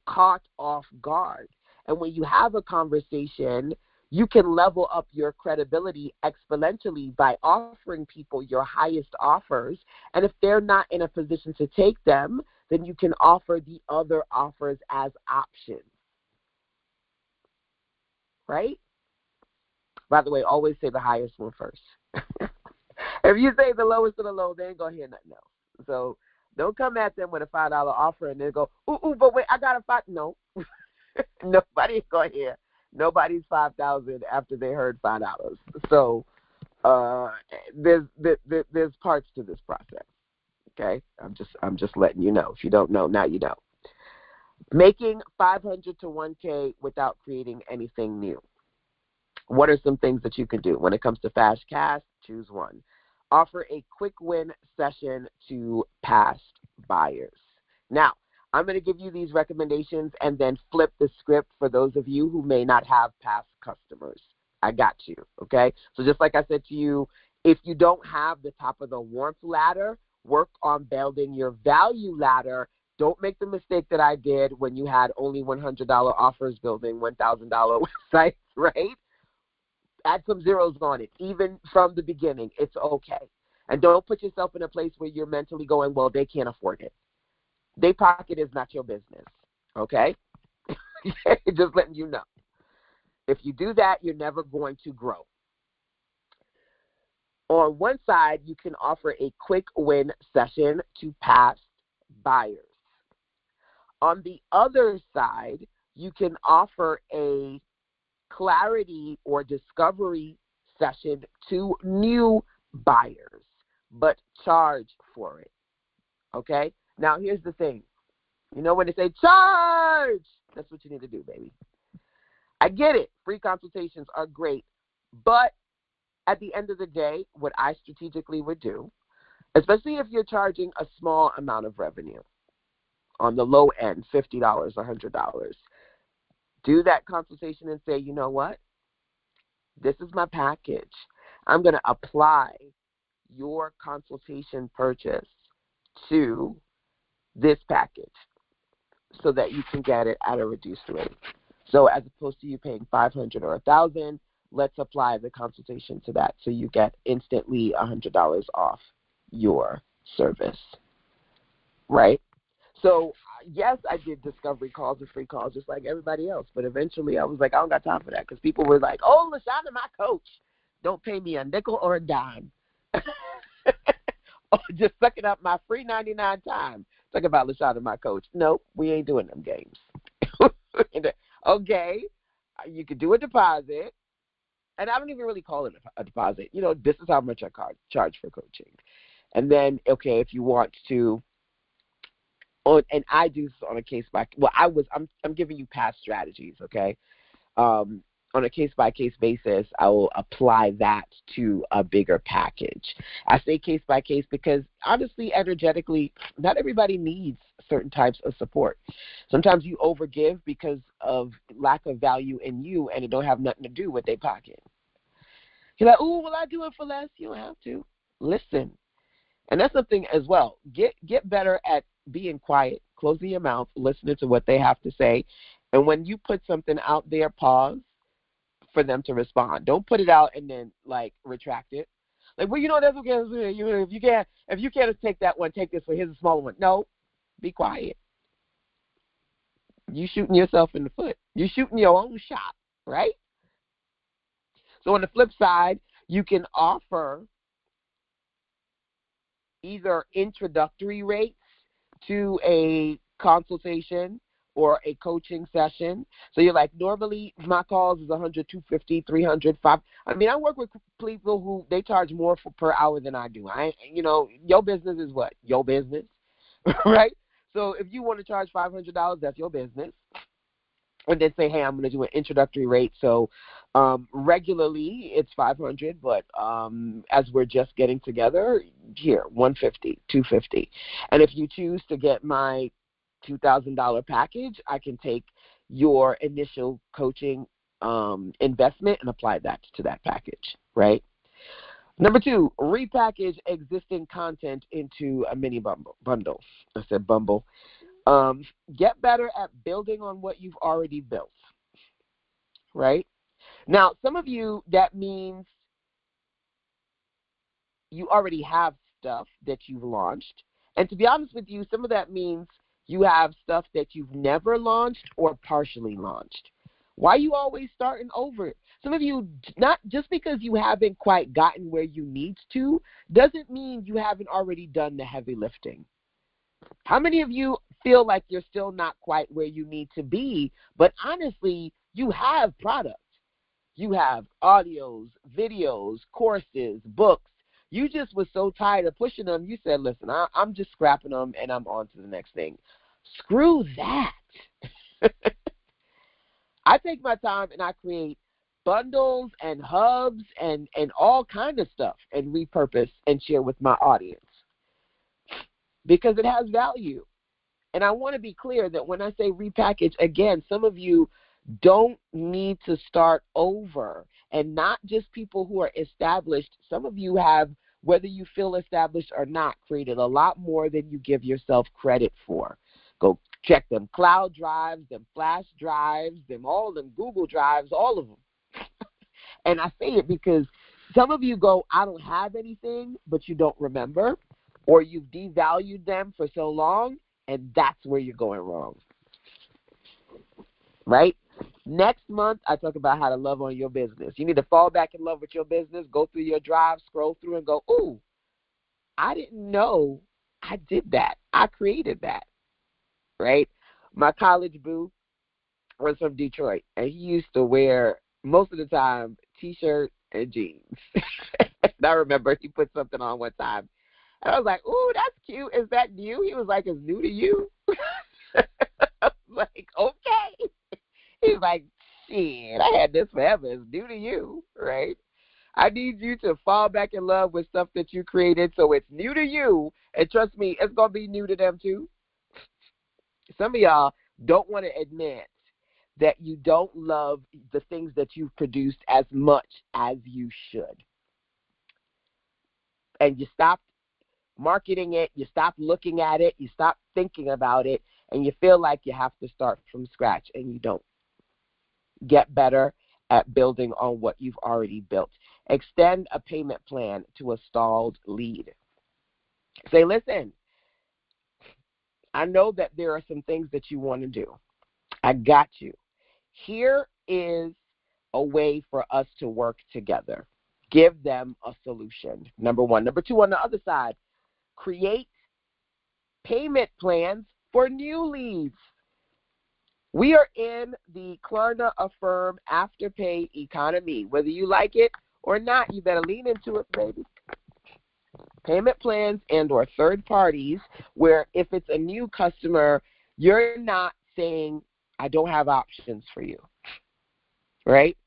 caught off guard. And when you have a conversation, you can level up your credibility exponentially by offering people your highest offers. And if they're not in a position to take them, then you can offer the other offers as options. Right? By the way, always say the highest one first. If you say the lowest of the low, they ain't going to hear nothing else. So don't come at them with a $5 offer and then go, ooh, but wait, I got a $5. No. Nobody's going to hear nobody's $5,000 after they heard $5. So there's parts to this process. Okay? I'm just letting you know. If you don't know, now you know. Making $500 to $1K without creating anything new. What are some things that you can do? When it comes to fast cash, choose one. Offer a quick win session to past buyers. Now, I'm going to give you these recommendations and then flip the script for those of you who may not have past customers. I got you, okay? So just like I said to you, if you don't have the top of the warmth ladder, work on building your value ladder. Don't make the mistake that I did when you had only $100 offers building $1,000 websites, right? Add some zeros on it, even from the beginning. It's okay. And don't put yourself in a place where you're mentally going, well, they can't afford it. Their pocket is not your business, okay? Just letting you know. If you do that, you're never going to grow. On one side, you can offer a quick win session to past buyers. On the other side, you can offer a clarity or discovery session to new buyers, but charge for it, okay? Now, here's the thing. You know when they say charge, that's what you need to do, baby. I get it. Free consultations are great, but at the end of the day, what I strategically would do, especially if you're charging a small amount of revenue, on the low end, $50, $100, do that consultation and say, you know what? This is my package. I'm going to apply your consultation purchase to this package so that you can get it at a reduced rate. So as opposed to you paying $500 or $1,000, let's apply the consultation to that so you get instantly $100 off your service, right? So, yes, I did discovery calls and free calls just like everybody else, but eventually I was like, I don't got time for that because people were like, oh, LaShonda, my coach, don't pay me a nickel or a dime. Just sucking up my free 99 time. Talk about LaShonda, my coach. Nope, we ain't doing them games. Okay, you could do a deposit, and I don't even really call it a deposit. You know, this is how much I charge for coaching. And then, okay, if you want to, and I do this on a case by, well, I'm giving you past strategies, okay? On a case-by-case basis, I will apply that to a bigger package. I say case-by-case because, honestly, energetically, not everybody needs certain types of support. Sometimes you overgive because of lack of value in you, and it don't have nothing to do with their pocket. You're like, ooh, will I do it for less? You don't have to. Listen. And that's something as well. Get better at being quiet, closing your mouth, listening to what they have to say. And when you put something out there, pause for them to respond. Don't put it out and then like retract it. Like, well, you know, that's okay. If you can't take that one, take this one. Here's a smaller one. No, be quiet. You shooting yourself in the foot. You shooting your own shot, right? So on the flip side, You can offer either introductory rates to a consultation or a coaching session. So you're like, normally my calls is 100, 250, 300, 5. I mean, I work with people who they charge more per hour than I do. Your business is what? Your business, right? So if you want to charge $500, that's your business. And then say, hey, I'm going to do an introductory rate. So regularly it's 500, but as we're just getting together, here, 150, 250. And if you choose to get my $2,000 package, I can take your initial coaching investment and apply that to that package, right? Number 2, repackage existing content into a mini bundle. I said bumble. Get better at building on what you've already built, right? Now, some of you, that means you already have stuff that you've launched. And to be honest with you, some of that means you have stuff that you've never launched or partially launched. Why are you always starting over? Some of you, not just because you haven't quite gotten where you need to, doesn't mean you haven't already done the heavy lifting. How many of you feel like you're still not quite where you need to be, but honestly, you have products. You have audios, videos, courses, books. You just was so tired of pushing them, you said, listen, I'm just scrapping them and I'm on to the next thing. Screw that. I take my time and I create bundles and hubs and all kind of stuff and repurpose and share with my audience because it has value. And I want to be clear that when I say repackage, again, some of you don't need to start over, and not just people who are established. Some of you have, whether you feel established or not, created a lot more than you give yourself credit for. Go check them cloud drives, them flash drives, all them Google drives, all of them. And I say it because some of you go, I don't have anything, but you don't remember, or you've devalued them for so long, and that's where you're going wrong. Right? Next month, I talk about how to love on your business. You need to fall back in love with your business, go through your drive, scroll through, and go, ooh, I didn't know I did that. I created that. Right? My college boo was from Detroit, and he used to wear, most of the time, T-shirt and jeans. And I remember he put something on one time, and I was like, ooh, that's cute. Is that new? He was like, it's new to you? I was like, okay. He's like, shit, I had this forever. It's new to you, right? I need you to fall back in love with stuff that you created so it's new to you. And trust me, it's going to be new to them too. Some of y'all don't want to admit that you don't love the things that you've produced as much as you should. And you stopped marketing it, you stop looking at it, you stop thinking about it, and you feel like you have to start from scratch, and you don't. Get better at building on what you've already built. Extend a payment plan to a stalled lead. Say, listen, I know that there are some things that you want to do. I got you. Here is a way for us to work together. Give them a solution, number one. Number two, on the other side, create payment plans for new leads. We are in the Klarna Affirm Afterpay economy. Whether you like it or not, you better lean into it, baby. Payment plans and or third parties where if it's a new customer, you're not saying, I don't have options for you, right?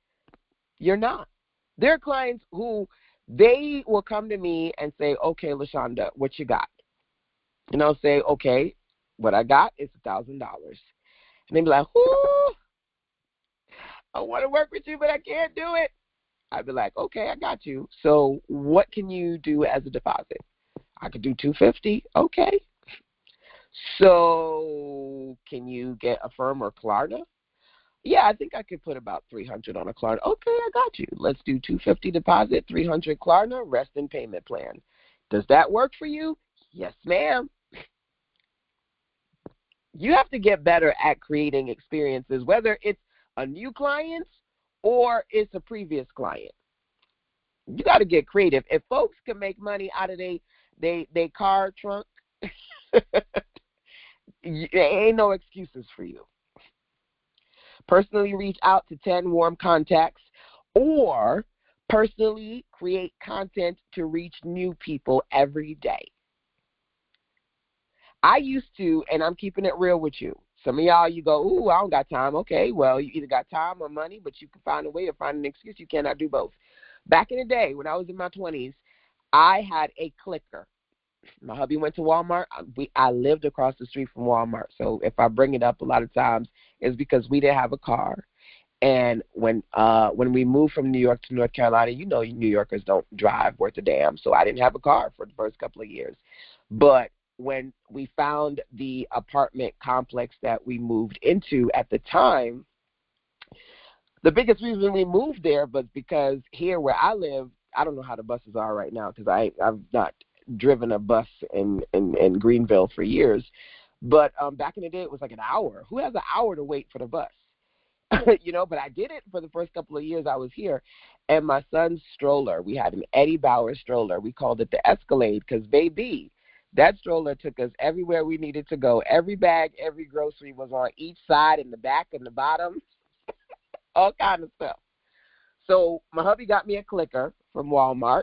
You're not. There are clients who they will come to me and say, okay, LaShonda, what you got? And I'll say, okay, what I got is $1,000. And they'd be like, ooh, I want to work with you, but I can't do it. I'd be like, okay, I got you. So what can you do as a deposit? I could do $250. Okay. So can you get Affirm or Klarna? Yeah, I think I could put about $300 on a Klarna. Okay, I got you. Let's do $250 deposit, $300 Klarna, rest in payment plan. Does that work for you? Yes, ma'am. You have to get better at creating experiences, whether it's a new client or it's a previous client. You got to get creative. If folks can make money out of they car trunk, there ain't no excuses for you. Personally reach out to 10 warm contacts, or personally create content to reach new people every day. I used to, and I'm keeping it real with you. Some of y'all, you go, ooh, I don't got time. Okay, well, you either got time or money, but you can find a way or find an excuse. You cannot do both. Back in the day, when I was in my 20s, I had a clicker. My hubby went to Walmart. I lived across the street from Walmart. So if I bring it up a lot of times, it's because we didn't have a car. And when we moved from New York to North Carolina, you know New Yorkers don't drive worth a damn. So I didn't have a car for the first couple of years. But when we found the apartment complex that we moved into at the time, the biggest reason we moved there was because here where I live, I don't know how the buses are right now because I've not driven a bus in Greenville for years. But back in the day, it was like an hour. Who has an hour to wait for the bus? But I did it for the first couple of years I was here. And my son's stroller, we had an Eddie Bauer stroller. We called it the Escalade because, baby, that stroller took us everywhere we needed to go. Every bag, every grocery was on each side, in the back and the bottom, all kind of stuff. So my hubby got me a clicker from Walmart,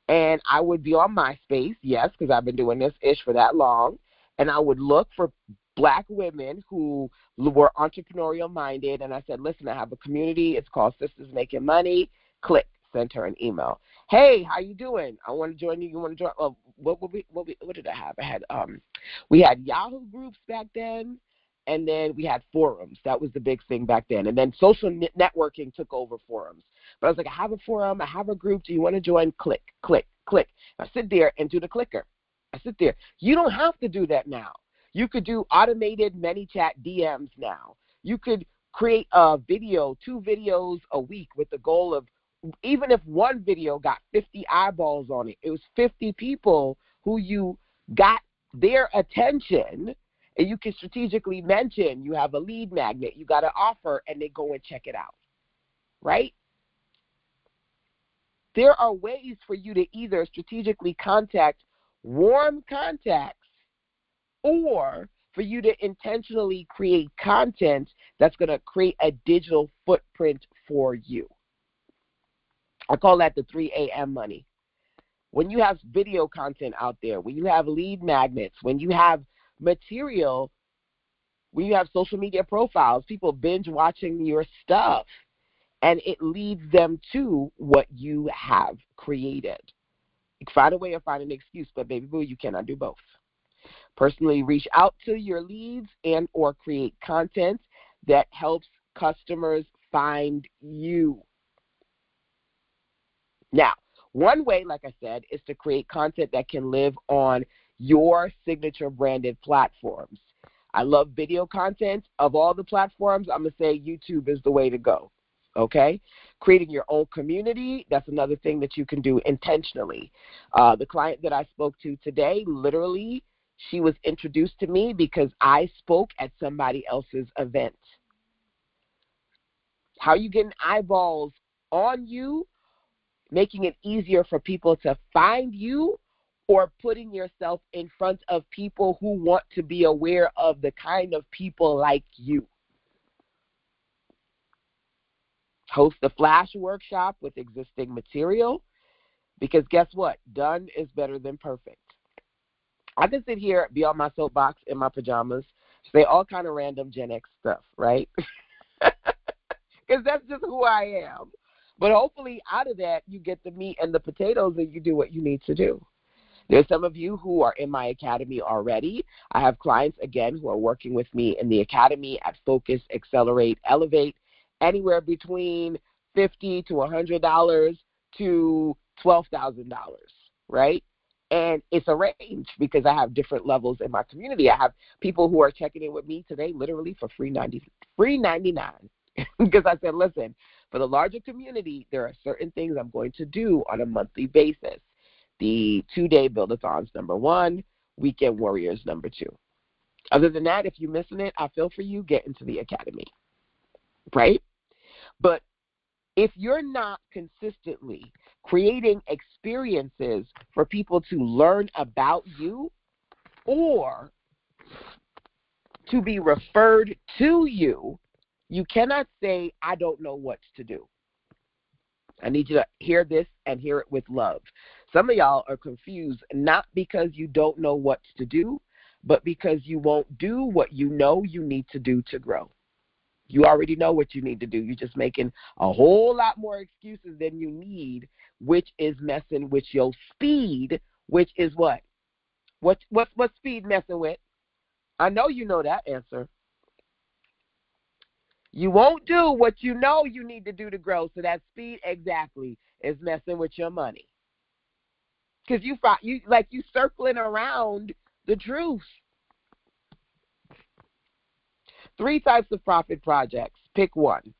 and I would be on MySpace, yes, because I've been doing this ish for that long, and I would look for Black women who were entrepreneurial minded, and I said, listen, I have a community. It's called Sisters Making Money. Click, send her an email. Hey, how you doing? I want to join you. You want to join? What did I have? I had we had Yahoo groups back then, and then we had forums. That was the big thing back then. And then social networking took over forums. But I was like, I have a forum. I have a group. Do you want to join? Click, click, click. I sit there and do the clicker. I sit there. You don't have to do that now. You could do automated ManyChat DMs now. You could create a video, 2 videos a week with the goal of, even if one video got 50 eyeballs on it, it was 50 people who you got their attention, and you can strategically mention you have a lead magnet, you got an offer, and they go and check it out, right? There are ways for you to either strategically contact warm contacts, or for you to intentionally create content that's going to create a digital footprint for you. I call that the 3 a.m. money. When you have video content out there, when you have lead magnets, when you have material, when you have social media profiles, people binge watching your stuff, and it leads them to what you have created. You can find a way or find an excuse, but baby boo, you cannot do both. Personally reach out to your leads and or create content that helps customers find you. Now, one way, like I said, is to create content that can live on your signature branded platforms. I love video content. Of all the platforms, I'm going to say YouTube is the way to go. Okay? Creating your own community, that's another thing that you can do intentionally. The client that I spoke to today, literally, she was introduced to me because I spoke at somebody else's event. How you getting eyeballs on you, making it easier for people to find you, or putting yourself in front of people who want to be aware of the kind of people like you. Host a flash workshop with existing material, because guess what? Done is better than perfect. I can sit here, be on my soapbox in my pajamas, say all kind of random Gen X stuff, right? Because that's just who I am. But hopefully out of that, you get the meat and the potatoes and you do what you need to do. There's some of you who are in my academy already. I have clients, again, who are working with me in the academy at Focus, Accelerate, Elevate, anywhere between $50 to $100 to $12,000, right? And it's a range because I have different levels in my community. I have people who are checking in with me today literally for free $99. Because I said, listen, for the larger community, there are certain things I'm going to do on a monthly basis. The 2-day build-a-thons, number 1, weekend warriors, number 2. Other than that, if you're missing it, I feel for you, get into the academy, right? But if you're not consistently creating experiences for people to learn about you or to be referred to you, you cannot say, I don't know what to do. I need you to hear this and hear it with love. Some of y'all are confused, not because you don't know what to do, but because you won't do what you know you need to do to grow. You already know what you need to do. You're just making a whole lot more excuses than you need, which is messing with your speed, which is what? What speed messing with? I know you know that answer. You won't do what you know you need to do to grow. So that speed exactly is messing with your money. Because you circling around the truth. 3 types of profit projects. Pick one.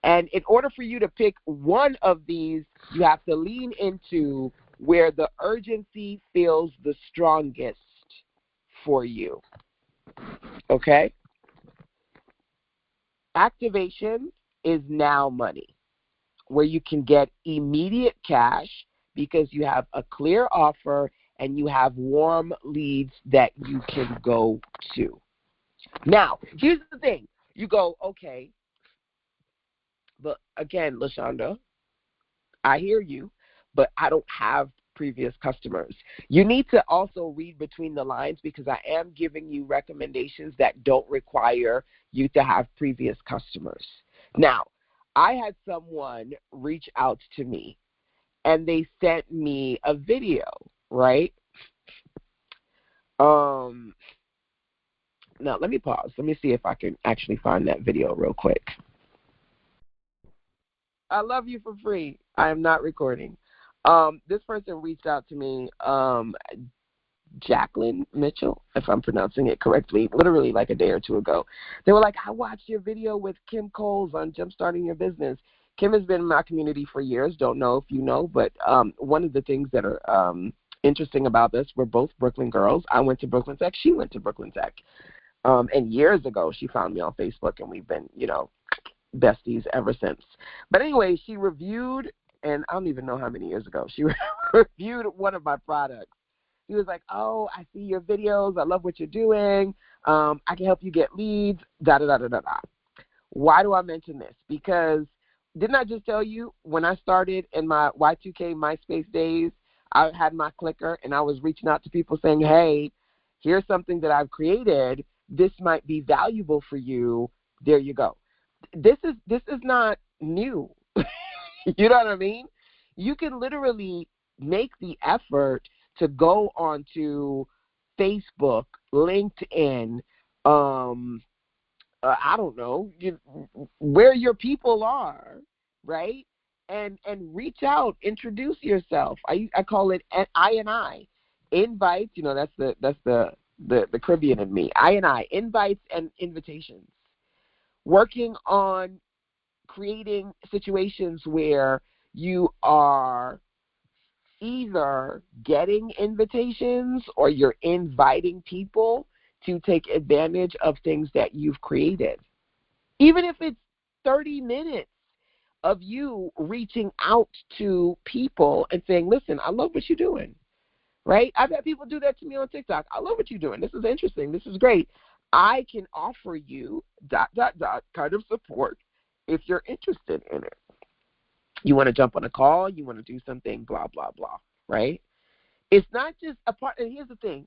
And in order for you to pick one of these, you have to lean into where the urgency feels the strongest for you. Okay? Activation is now money, where you can get immediate cash because you have a clear offer and you have warm leads that you can go to. Now, here's the thing. You go, okay, but again, LaShonda, I hear you, but I don't have previous customers. You need to also read between the lines because I am giving you recommendations that don't require you to have previous customers. Now, I had someone reach out to me and they sent me a video, right? Now, let me pause. Let me see if I can actually find that video real quick. I love you for free. I am not recording. This person reached out to me, Jacqueline Mitchell, if I'm pronouncing it correctly, literally like a day or two ago. They were like, I watched your video with Kim Coles on Jumpstarting Your Business. Kim has been in my community for years. Don't know if you know, but one of the things that are interesting about this, we're both Brooklyn girls. I went to Brooklyn Tech. She went to Brooklyn Tech. And years ago, she found me on Facebook, and we've been, besties ever since. But anyway, she reviewed, and I don't even know how many years ago, she reviewed one of my products. He was like, oh, I see your videos. I love what you're doing. I can help you get leads, da-da-da-da-da-da. Why do I mention this? Because didn't I just tell you when I started in my Y2K MySpace days, I had my clicker, and I was reaching out to people saying, hey, here's something that I've created. This might be valuable for you. There you go. This is not new. You know what I mean? You can literally make the effort to go onto Facebook, LinkedIn, I don't know, where your people are, right? And reach out, introduce yourself. I call it I invites. That's the Caribbean in me. I invites and invitations. Working on creating situations where you are either getting invitations or you're inviting people to take advantage of things that you've created. Even if it's 30 minutes of you reaching out to people and saying, listen, I love what you're doing, right? I've had people do that to me on TikTok. I love what you're doing. This is interesting. This is great. I can offer you ... kind of support if you're interested in it. You want to jump on a call, you want to do something, blah, blah, blah, right? It's not just a part, and here's the thing,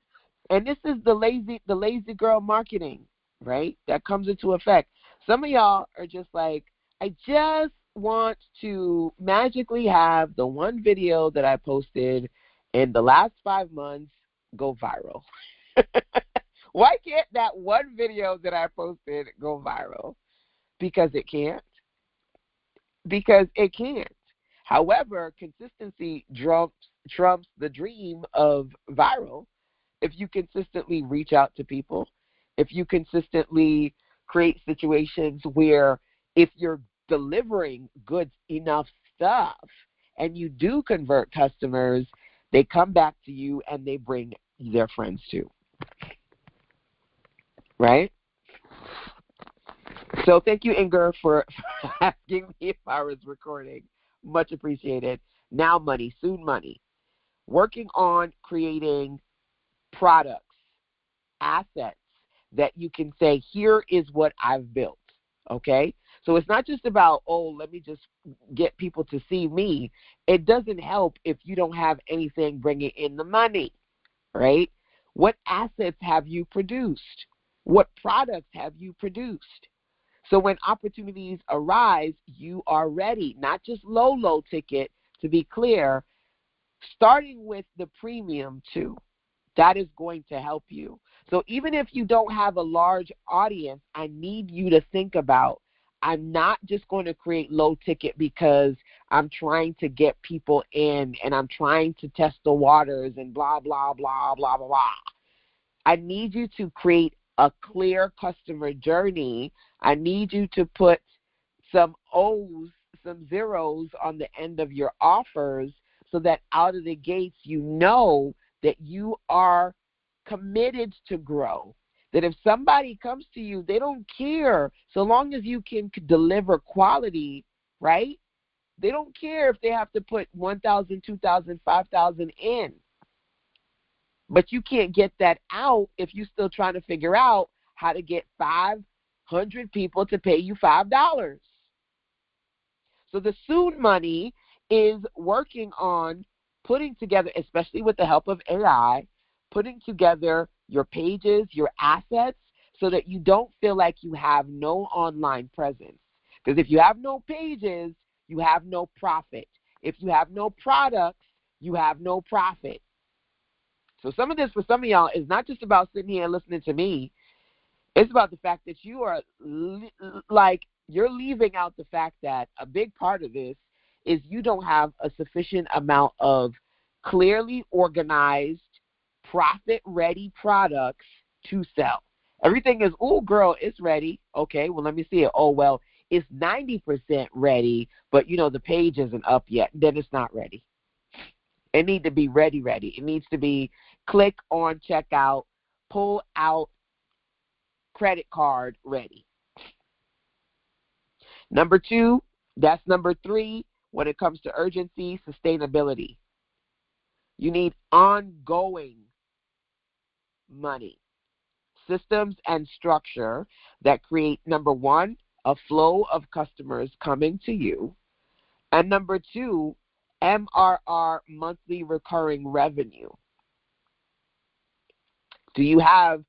and this is the lazy girl marketing, right, that comes into effect. Some of y'all are just like, I just want to magically have the one video that I posted in the last 5 months go viral. Why can't that one video that I posted go viral? Because it can't. Because it can't. However, consistency trumps the dream of viral. If you consistently reach out to people, if you consistently create situations where if you're delivering good enough stuff and you do convert customers, they come back to you and they bring their friends too. Right? So thank you, Inger, for asking me if I was recording. Much appreciated. Now money, soon money. Working on creating products, assets that you can say, here is what I've built. Okay? So it's not just about, oh, let me just get people to see me. It doesn't help if you don't have anything bringing in the money, right? What assets have you produced? What products have you produced? So when opportunities arise, you are ready, not just low ticket, to be clear, starting with the premium too. That is going to help you. So even if you don't have a large audience, I need you to think about, I'm not just going to create low ticket because I'm trying to get people in and I'm trying to test the waters and blah, blah, blah, blah, blah, blah. I need you to create a clear customer journey. I need you to put some O's, some zeros on the end of your offers so that out of the gates you know that you are committed to grow. That if somebody comes to you, they don't care so long as you can deliver quality, right? They don't care if they have to put 1,000, 2,000, 5,000 in. But you can't get that out if you're still trying to figure out how to get 500 people to pay you $5. So the soon money is working on putting together, especially with the help of AI, putting together your pages, your assets, so that you don't feel like you have no online presence. Because if you have no pages, you have no profit. If you have no products, you have no profit. So some of this for some of y'all is not just about sitting here and listening to me. It's about the fact that you are you're leaving out the fact that a big part of this is you don't have a sufficient amount of clearly organized, profit-ready products to sell. Everything is, oh, girl, it's ready. Okay, well, let me see it. Oh, well, it's 90% ready, but, the page isn't up yet. Then it's not ready. It needs to be ready. It needs to be click on checkout, pull out credit card ready. Number 2, that's number 3 when it comes to urgency, sustainability. You need ongoing money, systems and structure that create, number 1, a flow of customers coming to you, and number 2, MRR, monthly recurring revenue. Do you have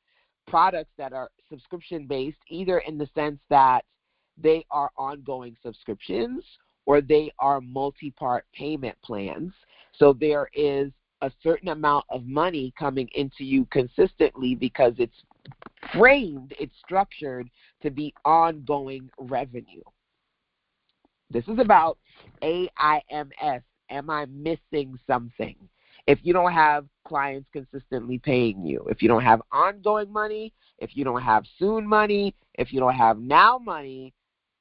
products that are subscription-based, either in the sense that they are ongoing subscriptions or they are multi-part payment plans? So there is a certain amount of money coming into you consistently because it's framed, it's structured to be ongoing revenue. This is about AIMS. Am I missing something? If you don't have clients consistently paying you, if you don't have ongoing money, if you don't have soon money, if you don't have now money,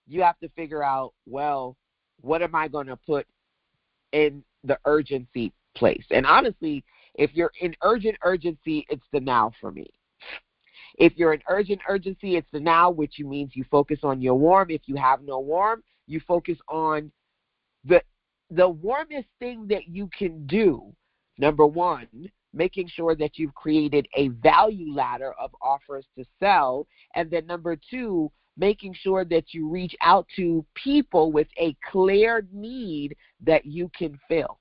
you have to figure out, well, what am I going to put in the urgency place? And honestly, if you're in urgency, it's the now for me. If you're in urgency, it's the now, which means you focus on your warm. If you have no warm, you focus on the warmest thing that you can do. Number 1, making sure that you've created a value ladder of offers to sell. And then number 2, making sure that you reach out to people with a clear need that you can fill.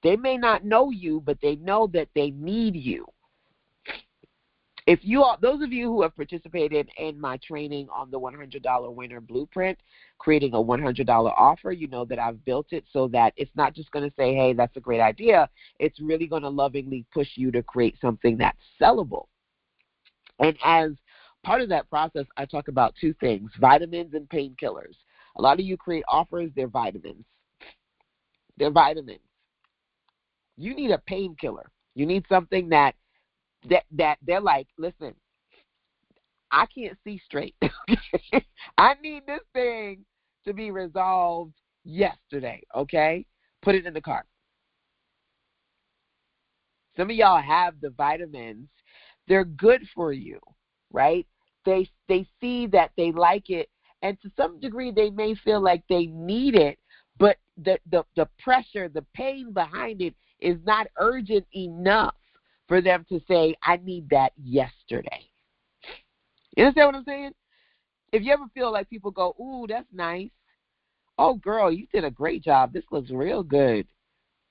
They may not know you, but they know that they need you. If you all, those of you who have participated in my training on the $100 winner blueprint, creating a $100 offer, you know that I've built it so that it's not just going to say, hey, that's a great idea. It's really going to lovingly push you to create something that's sellable. And as part of that process, I talk about 2 things, vitamins and painkillers. A lot of you create offers, they're vitamins. They're vitamins. You need a painkiller. You need something that they're like, listen, I can't see straight. I need this thing to be resolved yesterday, okay? Put it in the cart. Some of y'all have the vitamins. They're good for you, right? They see that they like it, and to some degree they may feel like they need it, but the pressure, the pain behind it is not urgent enough for them to say, I need that yesterday. You understand what I'm saying? If you ever feel like people go, ooh, that's nice. Oh, girl, you did a great job. This looks real good.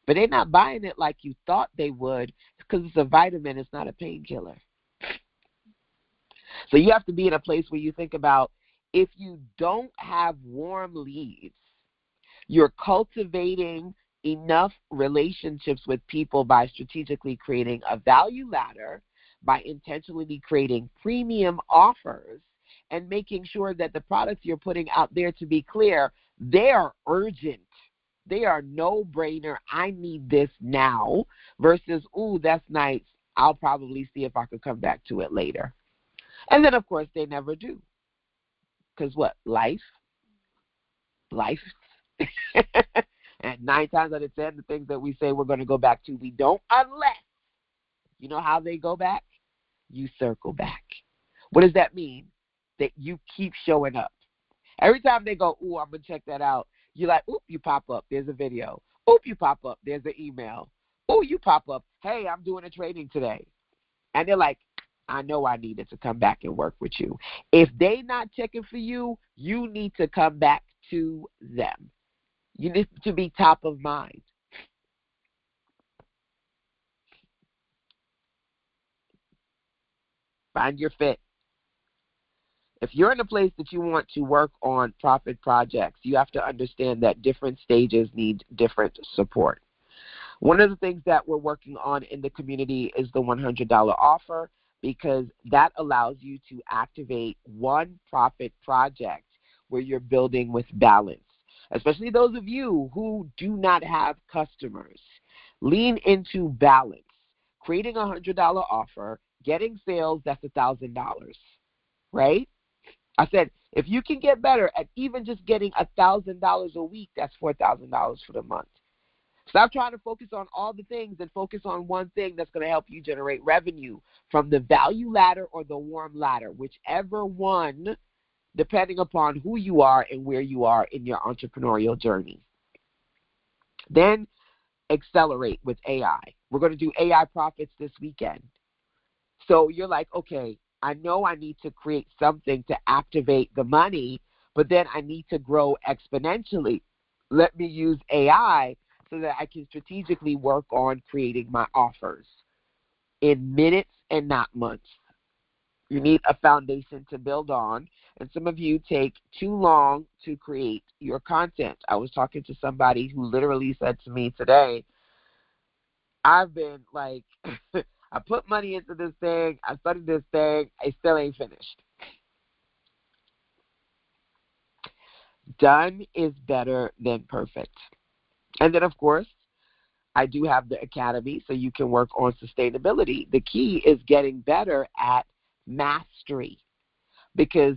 But they're not buying it like you thought they would because it's a vitamin. It's not a painkiller. So you have to be in a place where you think about, if you don't have warm leads, you're cultivating enough relationships with people by strategically creating a value ladder, by intentionally creating premium offers, and making sure that the products you're putting out there, to be clear, they are urgent. They are no-brainer. I need this now, versus, ooh, that's nice. I'll probably see if I could come back to it later. And then, of course, they never do. Because what? Life. And 9 times out of 10, the things that we say we're going to go back to, we don't, unless, you know how they go back? You circle back. What does that mean? That you keep showing up. Every time they go, ooh, I'm going to check that out, you're like, oop, you pop up, there's a video. Oop, you pop up, there's an email. Ooh, you pop up, hey, I'm doing a training today. And they're like, I know I needed to come back and work with you. If they not checking for you, you need to come back to them. You need to be top of mind. Find your fit. If you're in a place that you want to work on profit projects, you have to understand that different stages need different support. One of the things that we're working on in the community is the $100 offer, because that allows you to activate one profit project where you're building with balance, especially those of you who do not have customers. Lean into balance, creating a $100 offer, getting sales, that's $1,000, right? I said, if you can get better at even just getting $1,000 a week, that's $4,000 for the month. Stop trying to focus on all the things and focus on one thing that's going to help you generate revenue from the value ladder or the warm ladder, whichever one, depending upon who you are and where you are in your entrepreneurial journey. Then accelerate with AI. We're going to do AI profits this weekend. So you're like, okay, I know I need to create something to activate the money, but then I need to grow exponentially. Let me use AI so that I can strategically work on creating my offers in minutes and not months. You need a foundation to build on, and some of you take too long to create your content. I was talking to somebody who literally said to me today, I've been like, I put money into this thing, I studied this thing, I still ain't finished. Done is better than perfect. And then, of course, I do have the academy, so you can work on sustainability. The key is getting better at mastery, because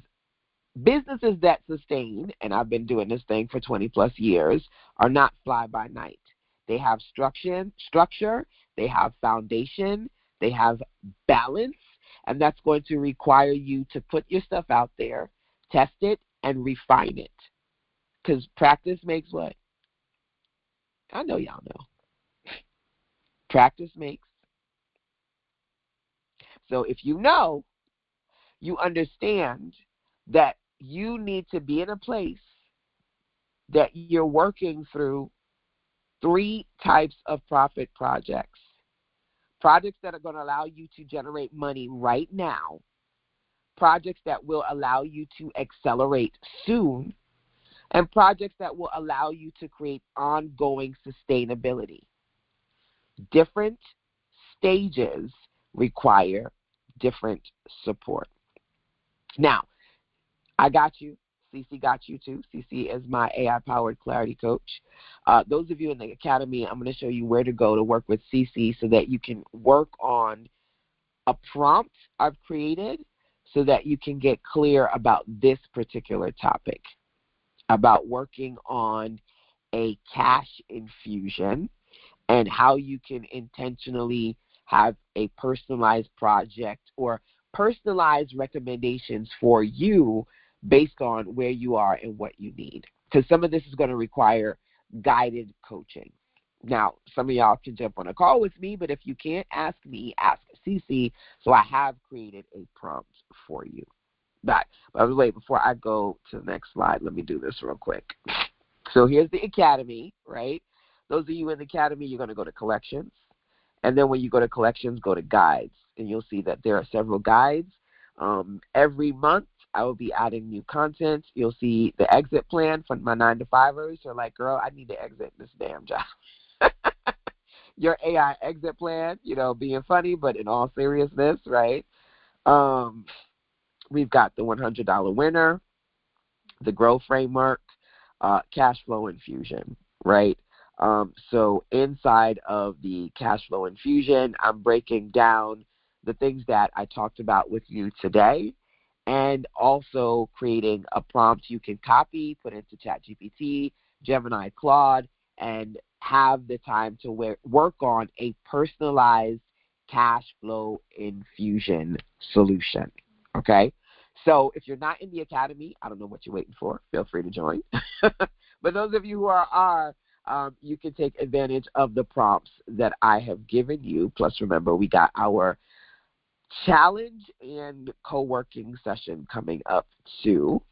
businesses that sustain, and I've been doing this thing for 20 plus years, are not fly by night. They have structure, they have foundation, they have balance, and that's going to require you to put your stuff out there, test it, and refine it. Because practice makes what? I know y'all know. Practice makes. So if you know, you understand that you need to be in a place that you're working through 3 types of profit projects. Projects that are going to allow you to generate money right now. Projects that will allow you to accelerate soon. And projects that will allow you to create ongoing sustainability. Different stages require different support. Now, I got you. CC got you too. CC is my AI-powered clarity coach. Those of you in the academy, I'm going to show you where to go to work with CC so that you can work on a prompt I've created so that you can get clear about this particular topic, about working on a cash infusion and how you can intentionally have a personalized project or personalized recommendations for you based on where you are and what you need. Because some of this is going to require guided coaching. Now, some of y'all can jump on a call with me, but if you can't, ask me, ask CC. So I have created a prompt for you. But by the way, before I go to the next slide, let me do this real quick. So here's the academy, right? Those of you in the academy, you're going to go to collections. And then when you go to collections, go to guides. And you'll see that there are several guides. Every month, I will be adding new content. You'll see the exit plan for my 9-to-5ers. They're like, girl, I need to exit this damn job. Your AI exit plan, being funny, but in all seriousness, right? We've got the $100 winner, the growth framework, cash flow infusion, right? So inside of the cash flow infusion, I'm breaking down the things that I talked about with you today, and also creating a prompt you can copy, put into ChatGPT, Gemini, Claude, and have the time to work on a personalized cash flow infusion solution, okay? So if you're not in the academy, I don't know what you're waiting for. Feel free to join. But those of you who are, you can take advantage of the prompts that I have given you. Plus, remember, we got our challenge and co-working session coming up too.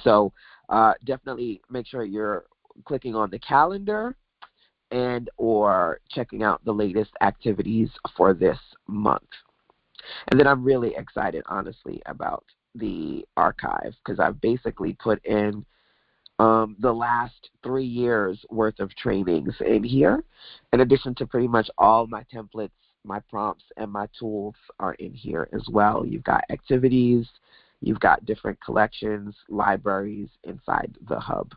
So definitely make sure you're clicking on the calendar and or checking out the latest activities for this month. And then I'm really excited, honestly, about the archive, because I've basically put in the last 3 years worth of trainings in here. In addition to pretty much all my templates, my prompts, and my tools are in here as well. You've got activities, you've got different collections, libraries inside the hub.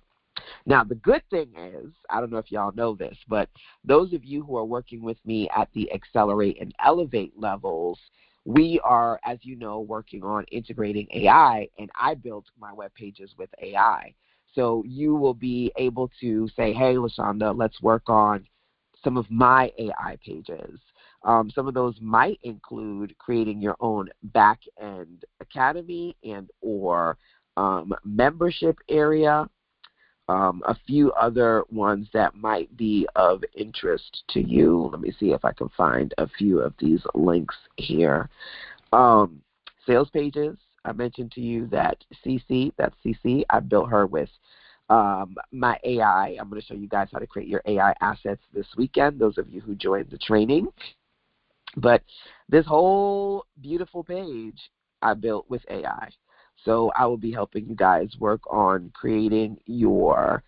Now, the good thing is, I don't know if y'all know this, but those of you who are working with me at the Accelerate and Elevate levels, we are, as you know, working on integrating AI, and I built my web pages with AI. So you will be able to say, hey, LaShonda, let's work on some of my AI pages. Some of those might include creating your own back-end academy and or membership area. A few other ones that might be of interest to you. Let me see if I can find a few of these links here. Sales pages. I mentioned to you that CC, that's CC, I built her with my AI. I'm going to show you guys how to create your AI assets this weekend, those of you who joined the training. But this whole beautiful page I built with AI. So I will be helping you guys work on creating your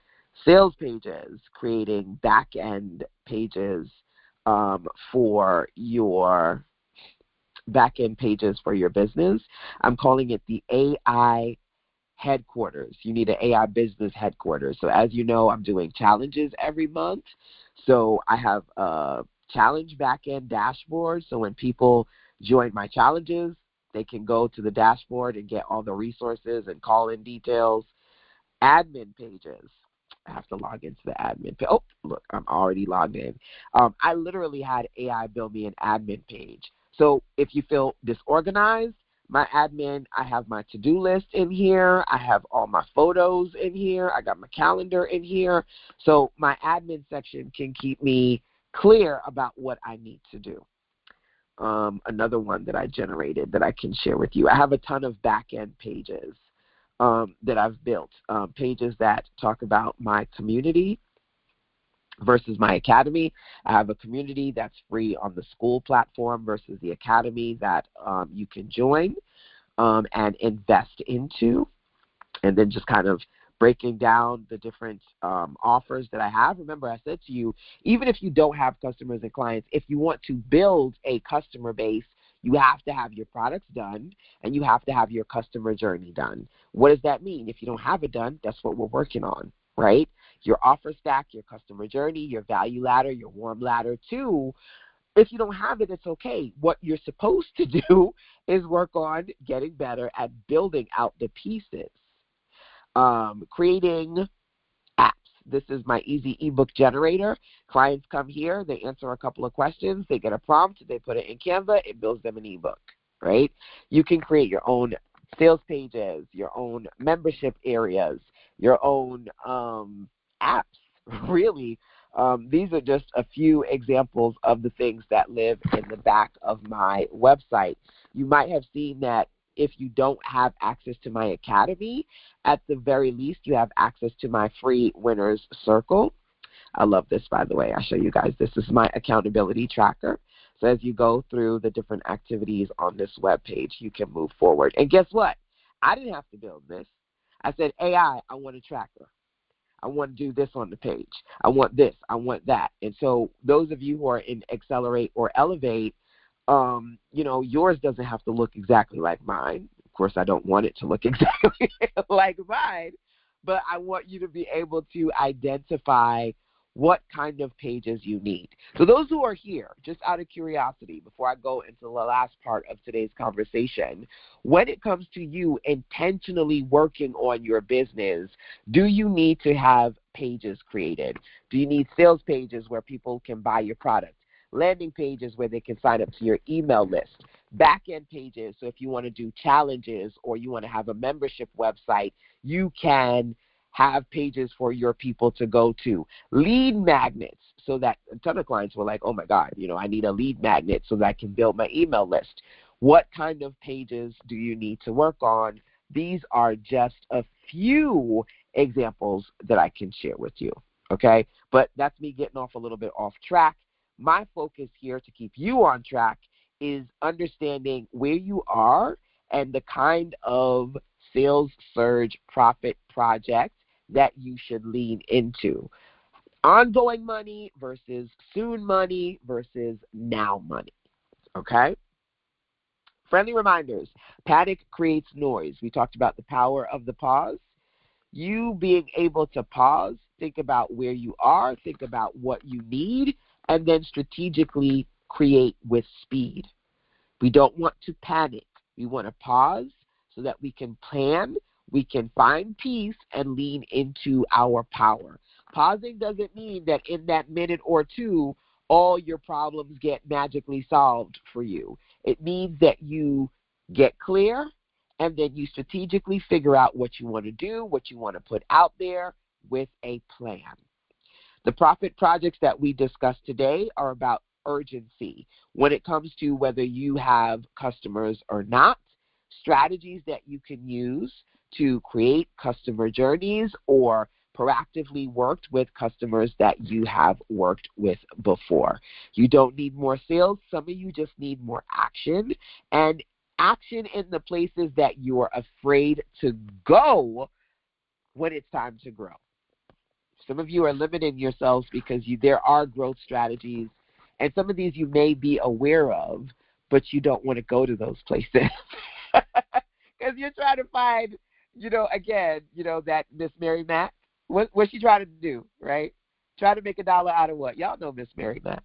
sales pages, creating back-end pages for your back-end pages for your business. I'm calling it the AI headquarters. You need an AI business headquarters. So as you know, I'm doing challenges every month. So I have a challenge back-end dashboard. So when people join my challenges, they can go to the dashboard and get all the resources and call-in details. Admin pages. I have to log into the admin page. Oh, look, I'm already logged in. I literally had AI build me an admin page. So if you feel disorganized, my admin, I have my to-do list in here. I have all my photos in here. I got my calendar in here. So my admin section can keep me clear about what I need to do. Another one that I generated that I can share with you. I have a ton of back-end pages that I've built, pages that talk about my community versus my academy. I have a community that's free on the school platform versus the academy that you can join and invest into, and then just kind of breaking down the different offers that I have. Remember, I said to you, even if you don't have customers and clients, if you want to build a customer base, you have to have your products done, and you have to have your customer journey done. What does that mean? If you don't have it done, that's what we're working on, right? Your offer stack, your customer journey, your value ladder, your warm ladder too. If you don't have it, it's okay. What you're supposed to do is work on getting better at building out the pieces. Creating apps. This is my easy ebook generator. Clients come here, they answer a couple of questions, they get a prompt, they put it in Canva, it builds them an ebook, right? You can create your own sales pages, your own membership areas, your own apps, really. These are just a few examples of the things that live in the back of my website. You might have seen that if you don't have access to my academy, at the very least, you have access to my free winners circle. I love this, by the way. I'll show you guys. This is my accountability tracker. So as you go through the different activities on this web page, you can move forward. And guess what? I didn't have to build this. I said, AI, I want a tracker. I want to do this on the page. I want this. I want that. And so those of you who are in Accelerate or Elevate, yours doesn't have to look exactly like mine. Of course, I don't want it to look exactly like mine, but I want you to be able to identify what kind of pages you need. So those who are here, just out of curiosity, before I go into the last part of today's conversation, when it comes to you intentionally working on your business, do you need to have pages created? Do you need sales pages where people can buy your product? Landing pages where they can sign up to your email list? Back-end pages, so if you want to do challenges or you want to have a membership website, you can have pages for your people to go to. Lead magnets, so that a ton of clients were like, oh my God, I need a lead magnet so that I can build my email list. What kind of pages do you need to work on? These are just a few examples that I can share with you, okay? But that's me getting off a little bit off track. My focus here to keep you on track is understanding where you are and the kind of sales surge profit project that you should lean into. Ongoing money versus soon money versus now money, okay? Friendly reminders. Panic creates noise. We talked about the power of the pause. You being able to pause, think about where you are, think about what you need, and then strategically create with speed. We don't want to panic. We want to pause so that we can plan, we can find peace, and lean into our power. Pausing doesn't mean that in that minute or two, all your problems get magically solved for you. It means that you get clear, and then you strategically figure out what you want to do, what you want to put out there with a plan. The profit projects that we discussed today are about urgency when it comes to whether you have customers or not, strategies that you can use to create customer journeys or proactively worked with customers that you have worked with before. You don't need more sales. Some of you just need more action, and action in the places that you are afraid to go when it's time to grow. Some of you are limiting yourselves because there are growth strategies, and some of these you may be aware of, but you don't want to go to those places because you're trying to find, that Miss Mary Mack. What's she trying to do, right? Try to make $1 out of what? Y'all know Miss Mary Mack.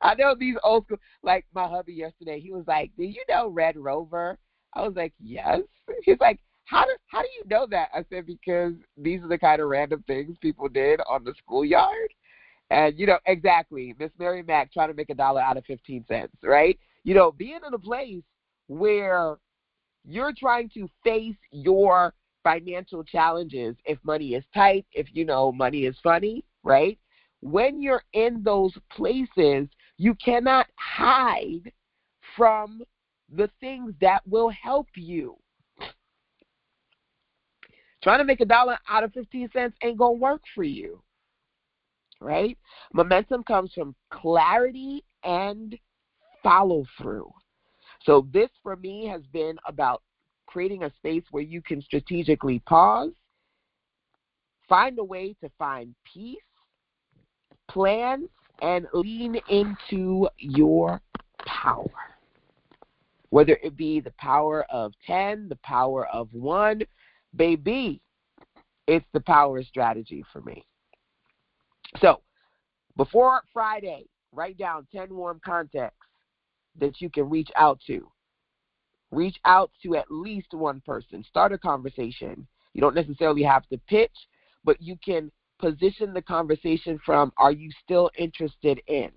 I know these old school, like my hubby yesterday, he was like, do you know Red Rover? I was like, yes. He's like, how do you know that? I said, because these are the kind of random things people did on the schoolyard. And, exactly, Miss Mary Mack trying to make $1 out of 15 cents, right? Being in a place where you're trying to face your financial challenges, if money is tight, if money is funny, right? When you're in those places, you cannot hide from the things that will help you. Trying to make $1 out of 15 cents ain't going to work for you, right? Momentum comes from clarity and follow through. So this, for me, has been about creating a space where you can strategically pause, find a way to find peace, plan, and lean into your power. Whether it be the power of 10, the power of 1, baby, it's the power strategy for me. So before Friday, write down 10 warm contacts that you can reach out to. Reach out to at least one person. Start a conversation. You don't necessarily have to pitch, but you can position the conversation from, are you still interested in?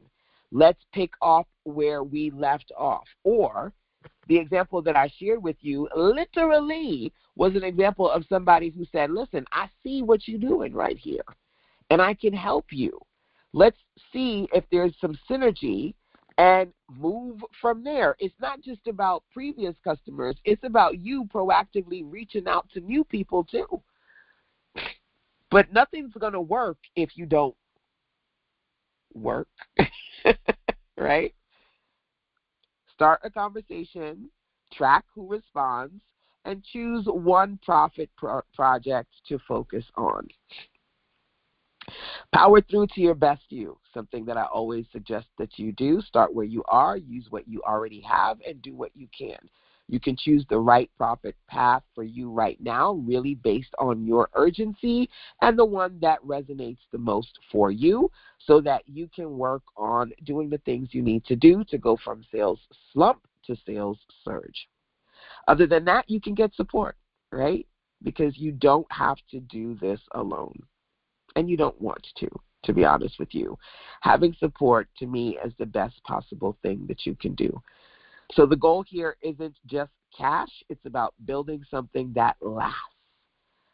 Let's pick off where we left off. Or The example that I shared with you literally was an example of somebody who said, listen, I see what you're doing right here, and I can help you. Let's see if there's some synergy and move from there. It's not just about previous customers. It's about you proactively reaching out to new people too. But nothing's going to work if you don't work, right? Start a conversation, track who responds, and choose one profit project to focus on. Power through to your best you, something that I always suggest that you do. Start where you are, use what you already have, and do what you can. You can choose the right profit path for you right now, really based on your urgency and the one that resonates the most for you, so that you can work on doing the things you need to do to go from sales slump to sales surge. Other than that, you can get support, right? Because you don't have to do this alone. And you don't want to be honest with you. Having support, to me, is the best possible thing that you can do. So the goal here isn't just cash. It's about building something that lasts.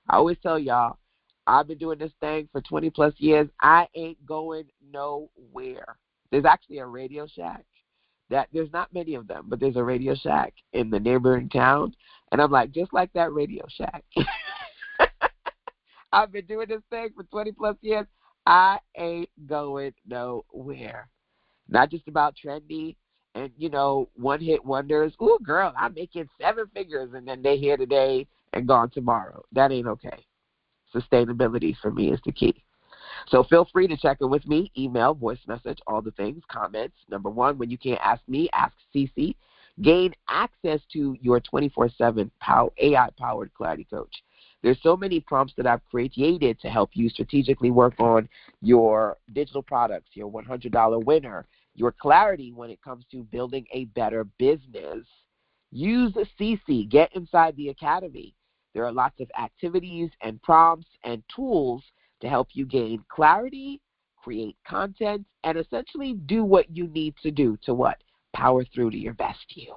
I always tell y'all, I've been doing this thing for 20 plus years. I ain't going nowhere. There's actually a Radio Shack. There's not many of them, but there's a Radio Shack in the neighboring town. And I'm like, just like that Radio Shack. I've been doing this thing for 20 plus years. I ain't going nowhere. Not just about trendy and, one-hit wonders. Ooh, girl, I'm making 7 figures, and then they're here today and gone tomorrow. That ain't okay. Sustainability for me is the key. So feel free to check in with me, email, voice message, all the things, comments. Number 1, when you can't ask me, ask Cece. Gain access to your 24/7 AI-powered clarity coach. There's so many prompts that I've created to help you strategically work on your digital products, your $100 winner, your clarity when it comes to building a better business. Use CC. Get inside the academy. There are lots of activities and prompts and tools to help you gain clarity, create content, and essentially do what you need to do to what? Power through to your best you.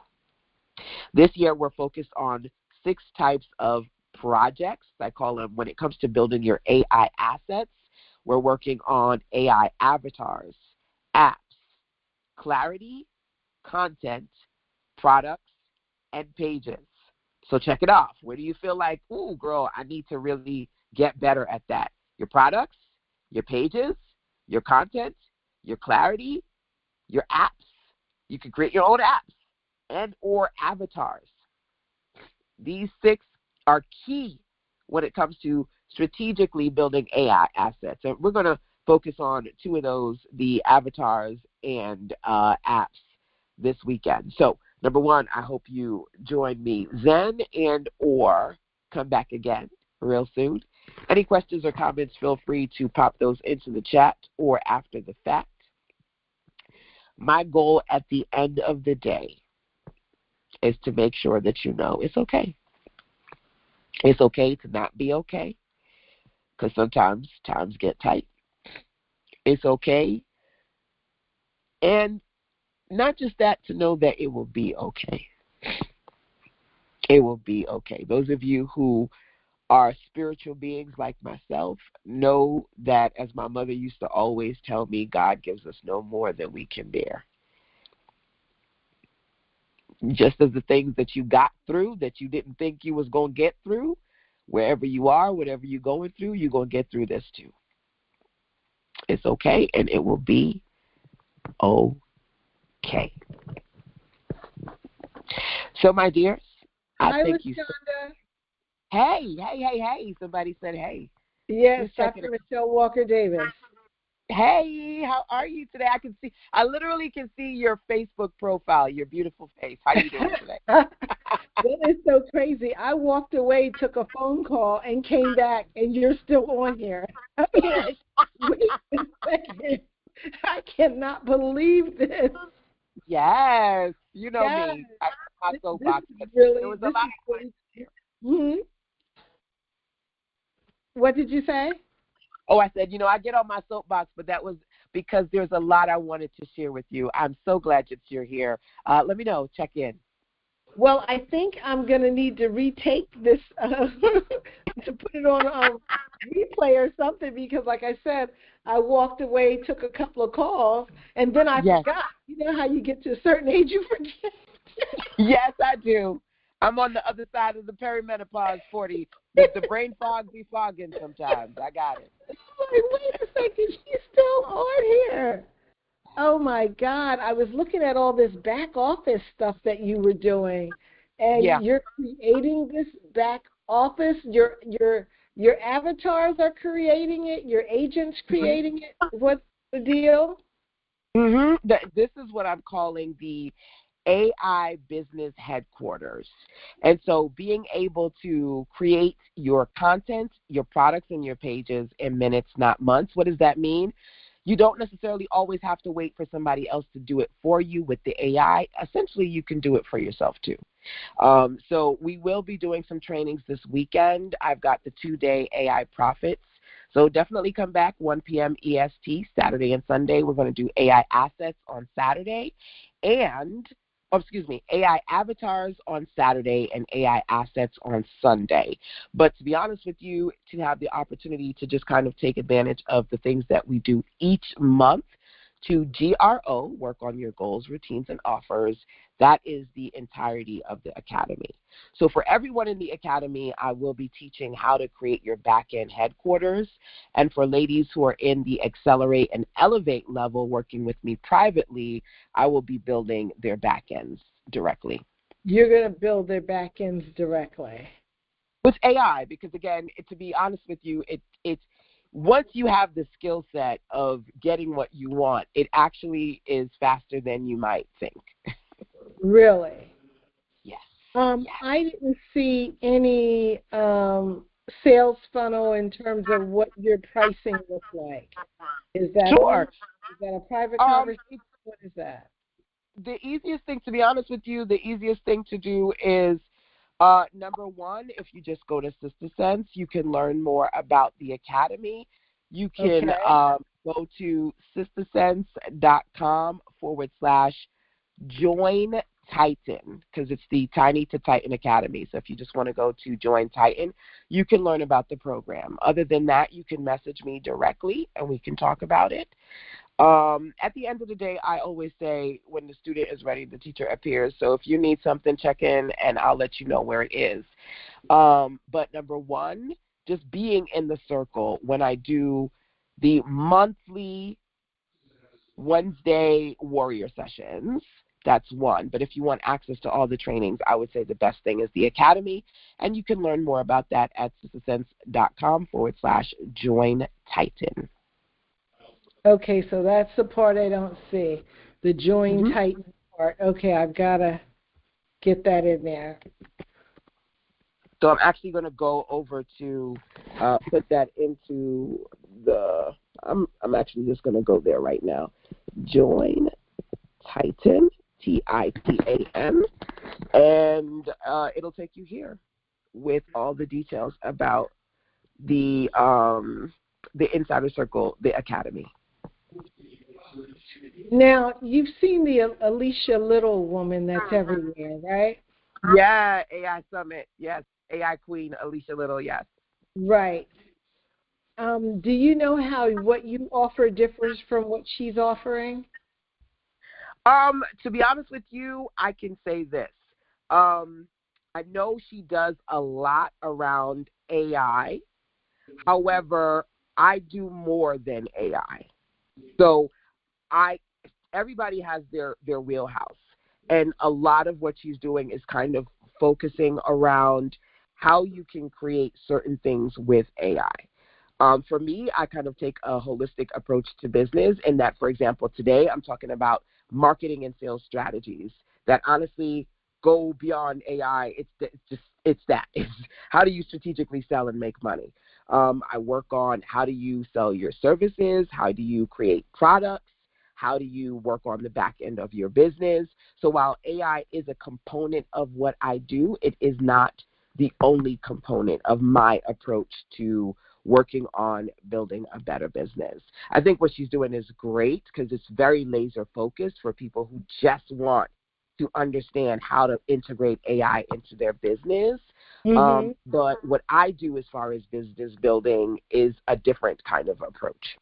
This year, we're focused on 6 types of projects. I call them, when it comes to building your AI assets, we're working on AI avatars, apps, clarity, content, products, and pages. So check it off. Where do you feel like, ooh, girl, I need to really get better at that? Your products, your pages, your content, your clarity, your apps. You can create your own apps and or avatars. These 6 are key when it comes to strategically building AI assets. And we're going to focus on 2 of those, the avatars and apps, this weekend. So, number 1, I hope you join me then and or come back again real soon. Any questions or comments, feel free to pop those into the chat or after the fact. My goal at the end of the day is to make sure that you know it's okay. It's okay to not be okay, because sometimes times get tight. It's okay. And not just that, to know that it will be okay. It will be okay. Those of you who are spiritual beings like myself know that, as my mother used to always tell me, God gives us no more than we can bear. Just as the things that you got through that you didn't think you was going to get through, wherever you are, whatever you're going through, you're going to get through this too. It's okay, and it will be okay. So, my dears, I thank you. Hey. Somebody said hey. Yes, Dr. Michelle Walker Davis. Hey, how are you today? I literally can see your Facebook profile, your beautiful face. How are you doing today? That is so crazy. I walked away, took a phone call, and came back, and you're still on here. Wait a second. I cannot believe this. Yes. You know me. My soapbox. Really, there was a lot of What did you say? Oh, I said, I get on my soapbox, but that was because there's a lot I wanted to share with you. I'm so glad that you're here. Let me know. Check in. Well, I think I'm going to need to retake this to put it on replay or something because, like I said, I walked away, took a couple of calls, and then I Yes. forgot. You know how you get to a certain age, you forget. Yes, I do. I'm on the other side of the perimenopause 40. The brain fog be fogging sometimes. I got it. Like, wait a second, she's still on here. Oh my God, I was looking at all this back office stuff that you were doing, and Yeah. you're creating this back office. Your avatars are creating it. Your agents creating it. What's the deal? This is what I'm calling the AI business headquarters. And so being able to create your content, your products, and your pages in minutes, not months. What does that mean? You don't necessarily always have to wait for somebody else to do it for you with the AI. Essentially, you can do it for yourself too. So we will be doing some trainings this weekend. I've got the 2-day AI Profits. So definitely come back 1 p.m. EST, Saturday and Sunday. We're going to do AI assets on Saturday and AI avatars on Saturday and AI assets on Sunday. But to be honest with you, to have the opportunity to just kind of take advantage of the things that we do each month to GRO, work on your goals, routines, and offers, that is the entirety of the academy. So for everyone in the academy, I will be teaching how to create your back-end headquarters. And for ladies who are in the accelerate and elevate level working with me privately, I will be building their back ends directly. You're going to build their back ends directly. With AI, because again, to be honest with you, it's once you have the skill set of getting what you want, it actually is faster than you might think. Really? Yes. I didn't see any sales funnel in terms of what your pricing looks like. Is that on? Sure. Is that a private Um, conversation? What is that? the easiest thing, to be honest with you, the easiest thing to do is number one, if you just go to Sister Sense, you can learn more about the academy. You can Okay. go to sistersense.com/join Titan, because it's the Tiny to Titan Academy. So if you just want to go to Join Titan, you can learn about the program. Other than that, you can message me directly and we can talk about it. At the end of the day, I always say when the student is ready, the teacher appears. So if you need something, check in and I'll let you know where it is. But number one, just being in the circle when I do the monthly Wednesday warrior sessions. That's one. But if you want access to all the trainings, I would say the best thing is the academy. And you can learn more about that at sistersense.com/join Titan. Okay, so that's the part I don't see. The join Mm-hmm. Titan part. Okay, I've got to get that in there. So I'm actually going to go over to put that into the. I'm actually just going to go there right now. Join Titan, Titan, and it'll take you here with all the details about the Insider Circle, the Academy. Now, you've seen the Alicia Little woman that's everywhere, right? Yeah, AI Summit. Yes, AI Queen Alicia Little. Yes. Right. Do you know how what you offer differs from what she's offering? To be honest with you, I can say this. Um, I know she does a lot around AI. However, I do more than AI. So I everybody has their wheelhouse. And a lot of what she's doing is kind of focusing around how you can create certain things with AI. For me, I kind of take a holistic approach to business in that, for example, today I'm talking about marketing and sales strategies that honestly go beyond AI. It's that. It's how do you strategically sell and make money. I work on how do you sell your services, how do you create products, how do you work on the back end of your business. So while AI is a component of what I do, it is not the only component of my approach to working on building a better business. I think what she's doing is great because it's very laser focused for people who just want to understand how to integrate AI into their business. Mhm. But what I do as far as business building is a different kind of approach.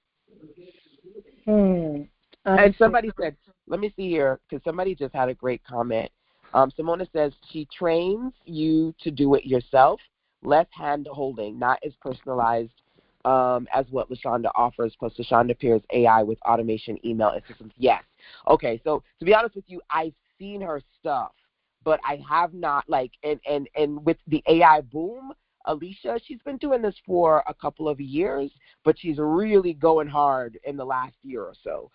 Hmm. I And see. somebody said, let me see here, because somebody just had a great comment. Simona says she trains you to do it yourself, less hand holding, not as personalized as what LaShonda offers. Plus, LaShonda pairs AI with automation, email, and systems. Yes. Okay. So to be honest with you, I've seen her stuff, but I have not and with the AI boom. Alicia, she's been doing this for a couple of years, but she's really going hard in the last year or so.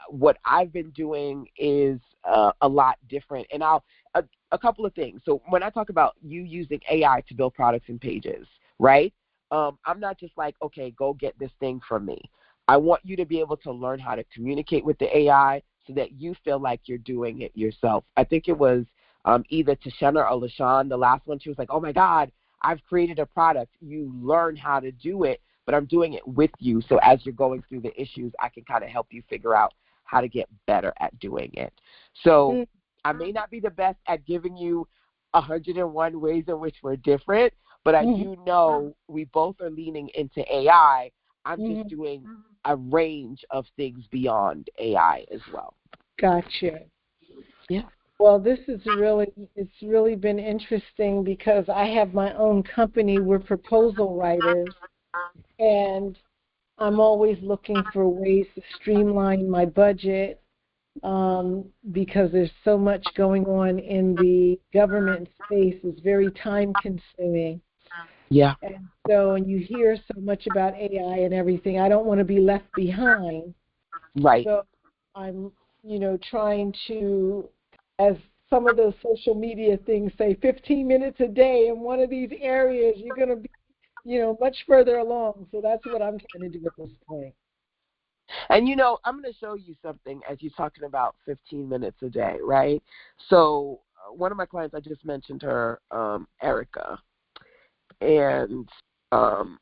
What I've been doing is a lot different, and a couple of things. So when I talk about you using AI to build products and pages, right? I'm not just like, okay, go get this thing from me. I want you to be able to learn how to communicate with the AI so that you feel like you're doing it yourself. I think it was either Tashana or LaShawn, the last one. She was like, oh my God, I've created a product. You learn how to do it, but I'm doing it with you. So as you're going through the issues, I can kind of help you figure out how to get better at doing it. So Mm. I may not be the best at giving you 101 ways in which we're different, but I Mhm. do know we both are leaning into AI. I'm just Mhm. doing a range of things beyond AI as well. Gotcha. Yeah. Well, it's really been interesting because I have my own company. We're proposal writers, and I'm always looking for ways to streamline my budget because there's so much going on in the government space. It's very time consuming. Yeah. And so, and you hear so much about AI and everything, I don't want to be left behind. Right. So I'm, trying to, as some of those social media things say, 15 minutes a day in one of these areas, you're going to be, much further along. So that's what I'm trying to do at this point. And I'm going to show you something as you're talking about 15 minutes a day, right? So one of my clients, I just mentioned her, Erica, and um,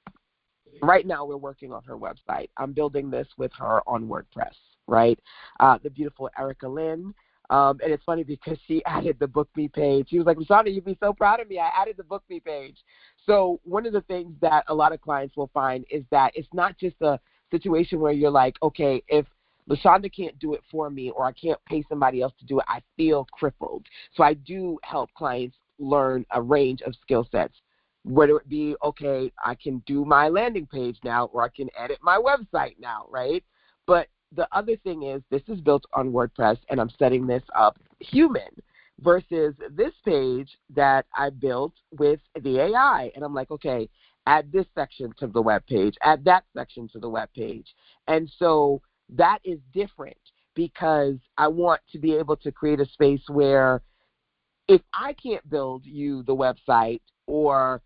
right now we're working on her website. I'm building this with her on WordPress, right? The beautiful Erica Lynn. And it's funny because she added the Book Me page. She was like, Rashonda, you'd be so proud of me. I added the Book Me page. So one of the things that a lot of clients will find is that it's not just a situation where you're like, okay, if LaShonda can't do it for me or I can't pay somebody else to do it, I feel crippled. So I do help clients learn a range of skill sets, whether it be, okay, I can do my landing page now or I can edit my website now, right? But the other thing is this is built on WordPress and I'm setting this up human versus this page that I built with the AI. And I'm like, okay, add this section to the web page, add that section to the web page. And so that is different because I want to be able to create a space where if I can't build you the website or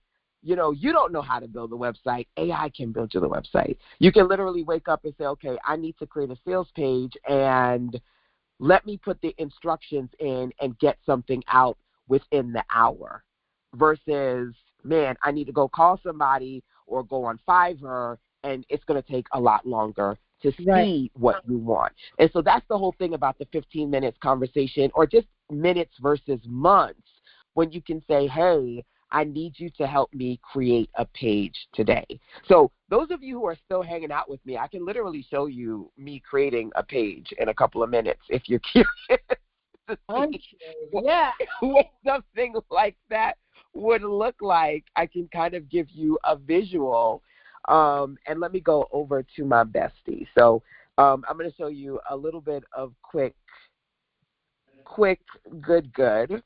you don't know how to build a website, AI can build you the website. You can literally wake up and say, okay, I need to create a sales page and let me put the instructions in and get something out within the hour versus, man, I need to go call somebody or go on Fiverr and it's going to take a lot longer to Right. see what you want. And so that's the whole thing about the 15 minutes conversation or just minutes versus months when you can say, hey, I need you to help me create a page today. So those of you who are still hanging out with me, I can literally show you me creating a page in a couple of minutes if you're curious to I'm see curious. what, Yeah. what something like that would look like. I can kind of give you a visual. And let me go over to my bestie. So I'm going to show you a little bit of quick, good.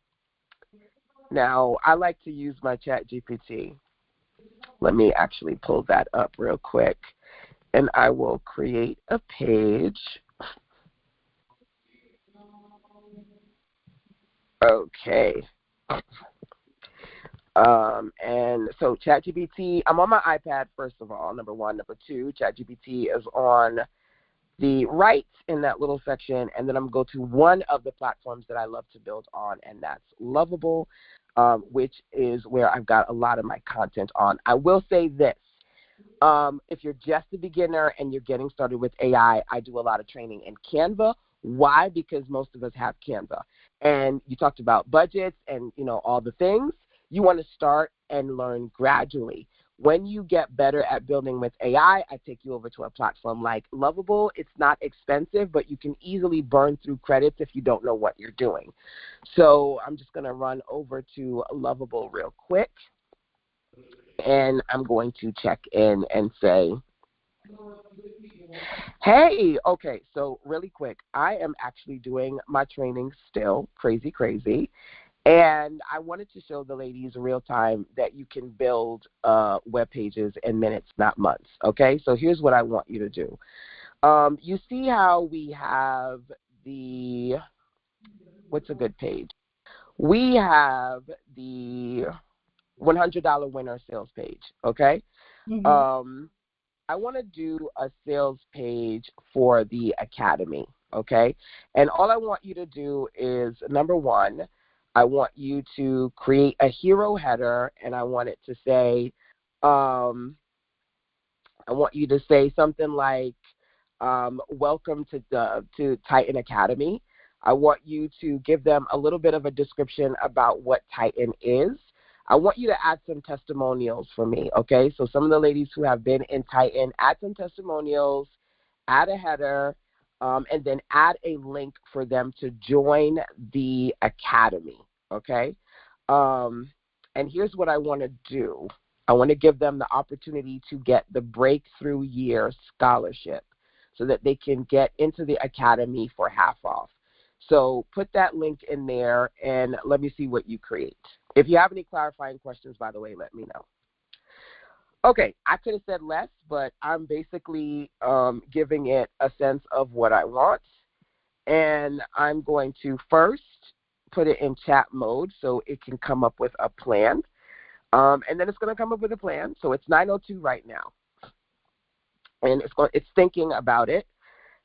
Now, I like to use my chat GPT. Let me actually pull that up real quick. And I will create a page. Okay. And so ChatGPT, I'm on my iPad, first of all, number one. Number two, ChatGPT is on the right in that little section, and then I'm going to go to one of the platforms that I love to build on, and that's Lovable, which is where I've got a lot of my content on. I will say this. If you're just a beginner and you're getting started with AI, I do a lot of training in Canva. Why? Because most of us have Canva. and you talked about budgets and, all the things. You want to start and learn gradually. When you get better at building with AI, I take you over to a platform like Lovable. It's not expensive, but you can easily burn through credits if you don't know what you're doing. So I'm just going to run over to Lovable real quick, and I'm going to check in and say, hey, okay, so really quick, I am actually doing my training still, crazy. And I wanted to show the ladies real time that you can build web pages in minutes, not months. Okay, so here's what I want you to do. You see how we have what's a good page? We have the $100 winner sales page. Okay. Mm-hmm. Um, I want to do a sales page for the academy, okay? And all I want you to do is, number one, I want you to create a hero header, and I want it to say, I want you to say something like, welcome to Titan Academy. I want you to give them a little bit of a description about what Titan is. I want you to add some testimonials for me, okay? So some of the ladies who have been in Titan, add some testimonials, add a header, and then add a link for them to join the academy, okay? Um, and here's what I want to do. I want to give them the opportunity to get the Breakthrough Year Scholarship so that they can get into the academy for half off. So put that link in there, and let me see what you create. If you have any clarifying questions, by the way, let me know. Okay, I could have said less, but I'm basically giving it a sense of what I want. And I'm going to first put it in chat mode so it can come up with a plan. And then it's going to come up with a plan. So it's 9:02 right now, and it's thinking about it.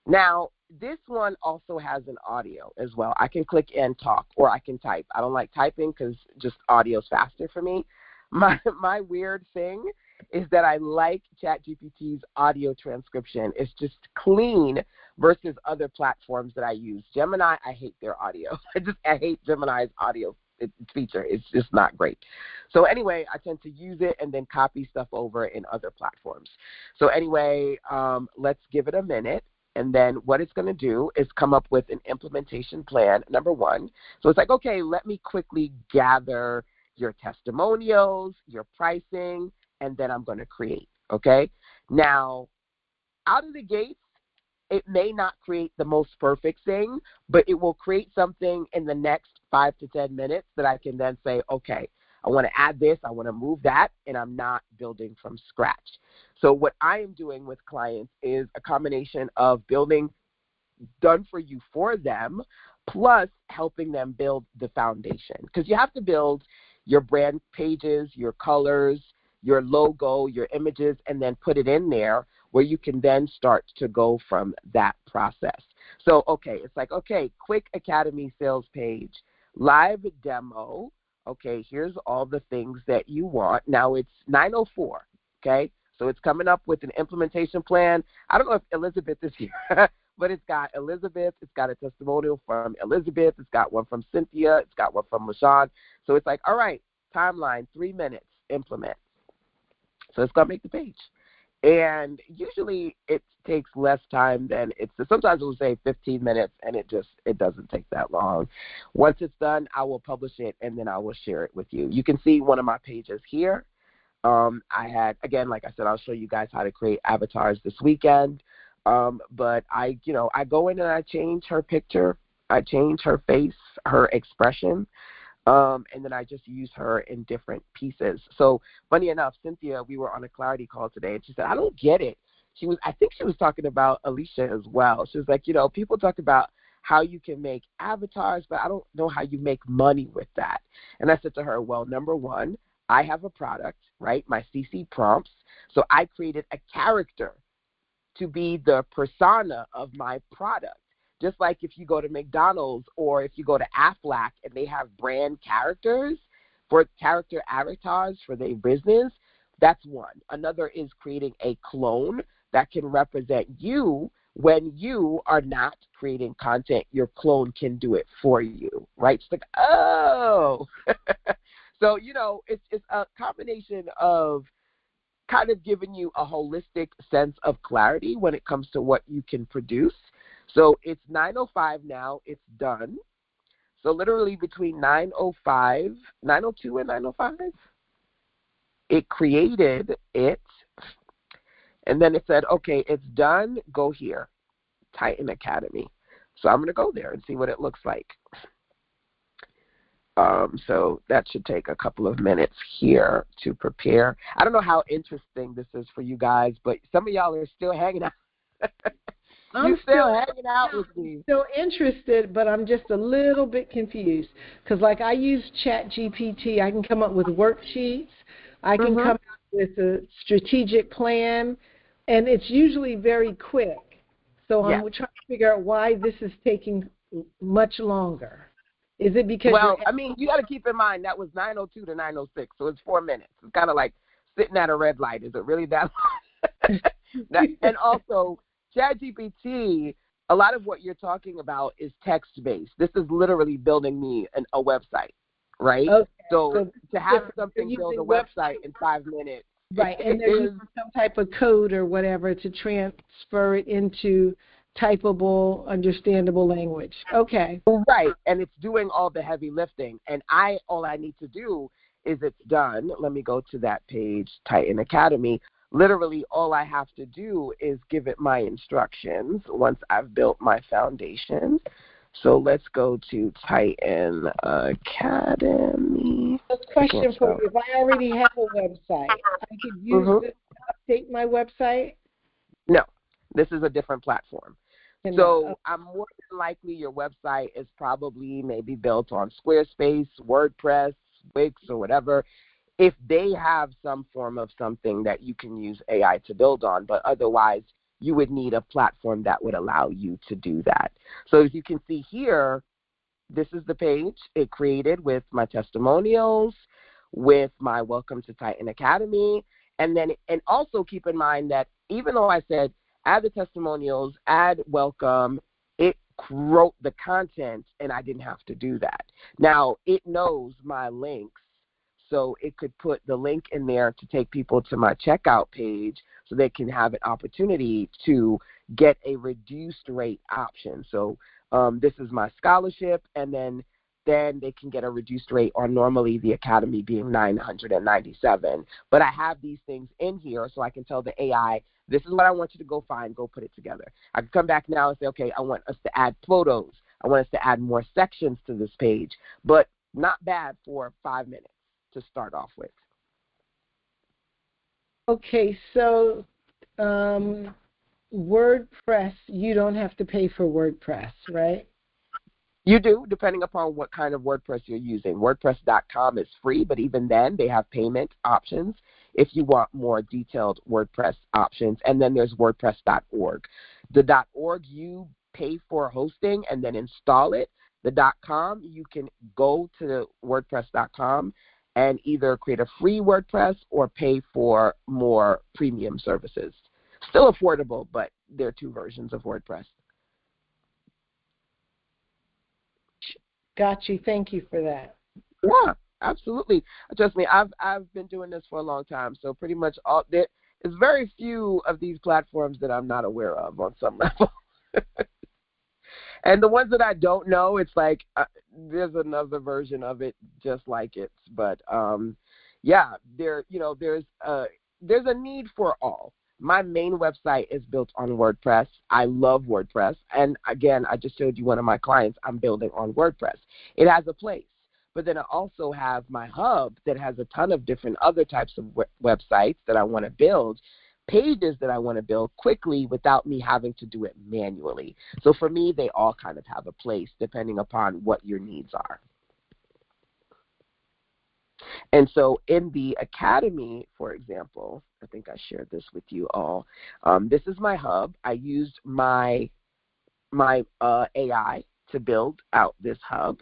Now, this one also has an audio as well. I can click and talk, or I can type. I don't like typing because just audio is faster for me. My weird thing is that I like ChatGPT's audio transcription. It's just clean versus other platforms that I use. Gemini, I hate their audio. I hate Gemini's audio feature. It's just not great. So anyway, I tend to use it and then copy stuff over in other platforms. So anyway, let's give it a minute. And then what it's going to do is come up with an implementation plan, number one. So it's like, okay, let me quickly gather your testimonials, your pricing, and then I'm going to create, okay? Now, out of the gates, it may not create the most perfect thing, but it will create something in the next 5 to 10 minutes that I can then say, okay, I want to add this, I want to move that, and I'm not building from scratch. So what I am doing with clients is a combination of building done for you for them, plus helping them build the foundation. Because you have to build your brand pages, your colors, your logo, your images, and then put it in there where you can then start to go from that process. So, okay, it's like, okay, quick academy sales page, live demo. Okay, here's all the things that you want. Now it's 9:04, okay? So it's coming up with an implementation plan. I don't know if Elizabeth is here, but it's got Elizabeth. It's got a testimonial from Elizabeth. It's got one from Cynthia. It's got one from LaShawn. So it's like, all right, timeline, 3 minutes, implement. So it's going to make the page. And usually it takes less time than sometimes it will say 15 minutes, and it doesn't take that long. Once it's done, I will publish it, and then I will share it with you. You can see one of my pages here. I had, again, like I said, I'll show you guys how to create avatars this weekend. But I go in and I change her picture. I change her face, her expression. And then I just use her in different pieces. So funny enough, Cynthia, we were on a clarity call today, and she said, I don't get it. I think she was talking about Alicia as well. She was like, people talk about how you can make avatars, but I don't know how you make money with that. And I said to her, well, number one, I have a product, right, my CC prompts. So I created a character to be the persona of my product. Just like if you go to McDonald's or if you go to Aflac and they have brand characters for character avatars for their business, that's one. Another is creating a clone that can represent you, When you are not creating content, your clone can do it for you, right? It's like, oh. So, it's a combination of kind of giving you a holistic sense of clarity when it comes to what you can produce. So it's 9:05 now. It's done. So literally between 9:05, 9:02 and 9:05, it created it. And then it said, okay, it's done. Go here, Titan Academy. So I'm going to go there and see what it looks like. So that should take a couple of minutes here to prepare. I don't know how interesting this is for you guys, but some of y'all are still hanging out. I'm still hanging out with me. Still interested, but I'm just a little bit confused. Because, like, I use ChatGPT. I can come up with worksheets. I can come up with a strategic plan, and it's usually very quick. So I'm trying to figure out why this is taking much longer. Is it because you got to keep in mind that was 9:02 to 9:06, so it's 4 minutes. It's kind of like sitting at a red light. Is it really that long? And also, ChatGPT, a lot of what you're talking about is text-based. This is literally building me a website, right? Okay. So to have something build a website in 5 minutes. Right, and they're using some type of code or whatever to transfer it into typable, understandable language. Okay. Right, and it's doing all the heavy lifting. And all I need to do is it's done. Let me go to that page, Titan Academy. Literally, all I have to do is give it my instructions once I've built my foundation. So let's go to Titan Academy. A question for you. If I already have a website, I could use this to update my website? No, this is a different platform. So I'm more than likely your website is probably maybe built on Squarespace, WordPress, Wix, or whatever. If they have some form of something that you can use AI to build on, but otherwise you would need a platform that would allow you to do that. So as you can see here, this is the page it created with my testimonials, with my Welcome to Titan Academy, and also keep in mind that even though I said add the testimonials, add welcome, it wrote the content, and I didn't have to do that. Now, it knows my links, so it could put the link in there to take people to my checkout page so they can have an opportunity to get a reduced rate option. So this is my scholarship, and then they can get a reduced rate on normally the academy being $997. But I have these things in here so I can tell the AI, this is what I want you to go find, go put it together. I can come back now and say, okay, I want us to add photos. I want us to add more sections to this page, but not bad for 5 minutes to start off with. Okay, so WordPress, you don't have to pay for WordPress, right? You do, depending upon what kind of WordPress you're using. WordPress.com is free, but even then they have payment options if you want more detailed WordPress options. And then there's WordPress.org. The .org, you pay for hosting and then install it. The .com, you can go to WordPress.com and either create a free WordPress or pay for more premium services. Still affordable, but there are two versions of WordPress. Got you. Thank you for that. Yeah, absolutely. Trust me, I've been doing this for a long time, so pretty much there's very few of these platforms that I'm not aware of on some level. And the ones that I don't know, it's like there's another version of it just like it. But yeah, there's a need for all. My main website is built on WordPress. I love WordPress. And again, I just showed you one of my clients I'm building on WordPress. It has a place. But then I also have my hub that has a ton of different other types of websites that I want to build, pages that I want to build quickly without me having to do it manually. So for me, they all kind of have a place depending upon what your needs are. And so in the academy, for example, I think I shared this with you all. This is my hub. I used my AI to build out this hub.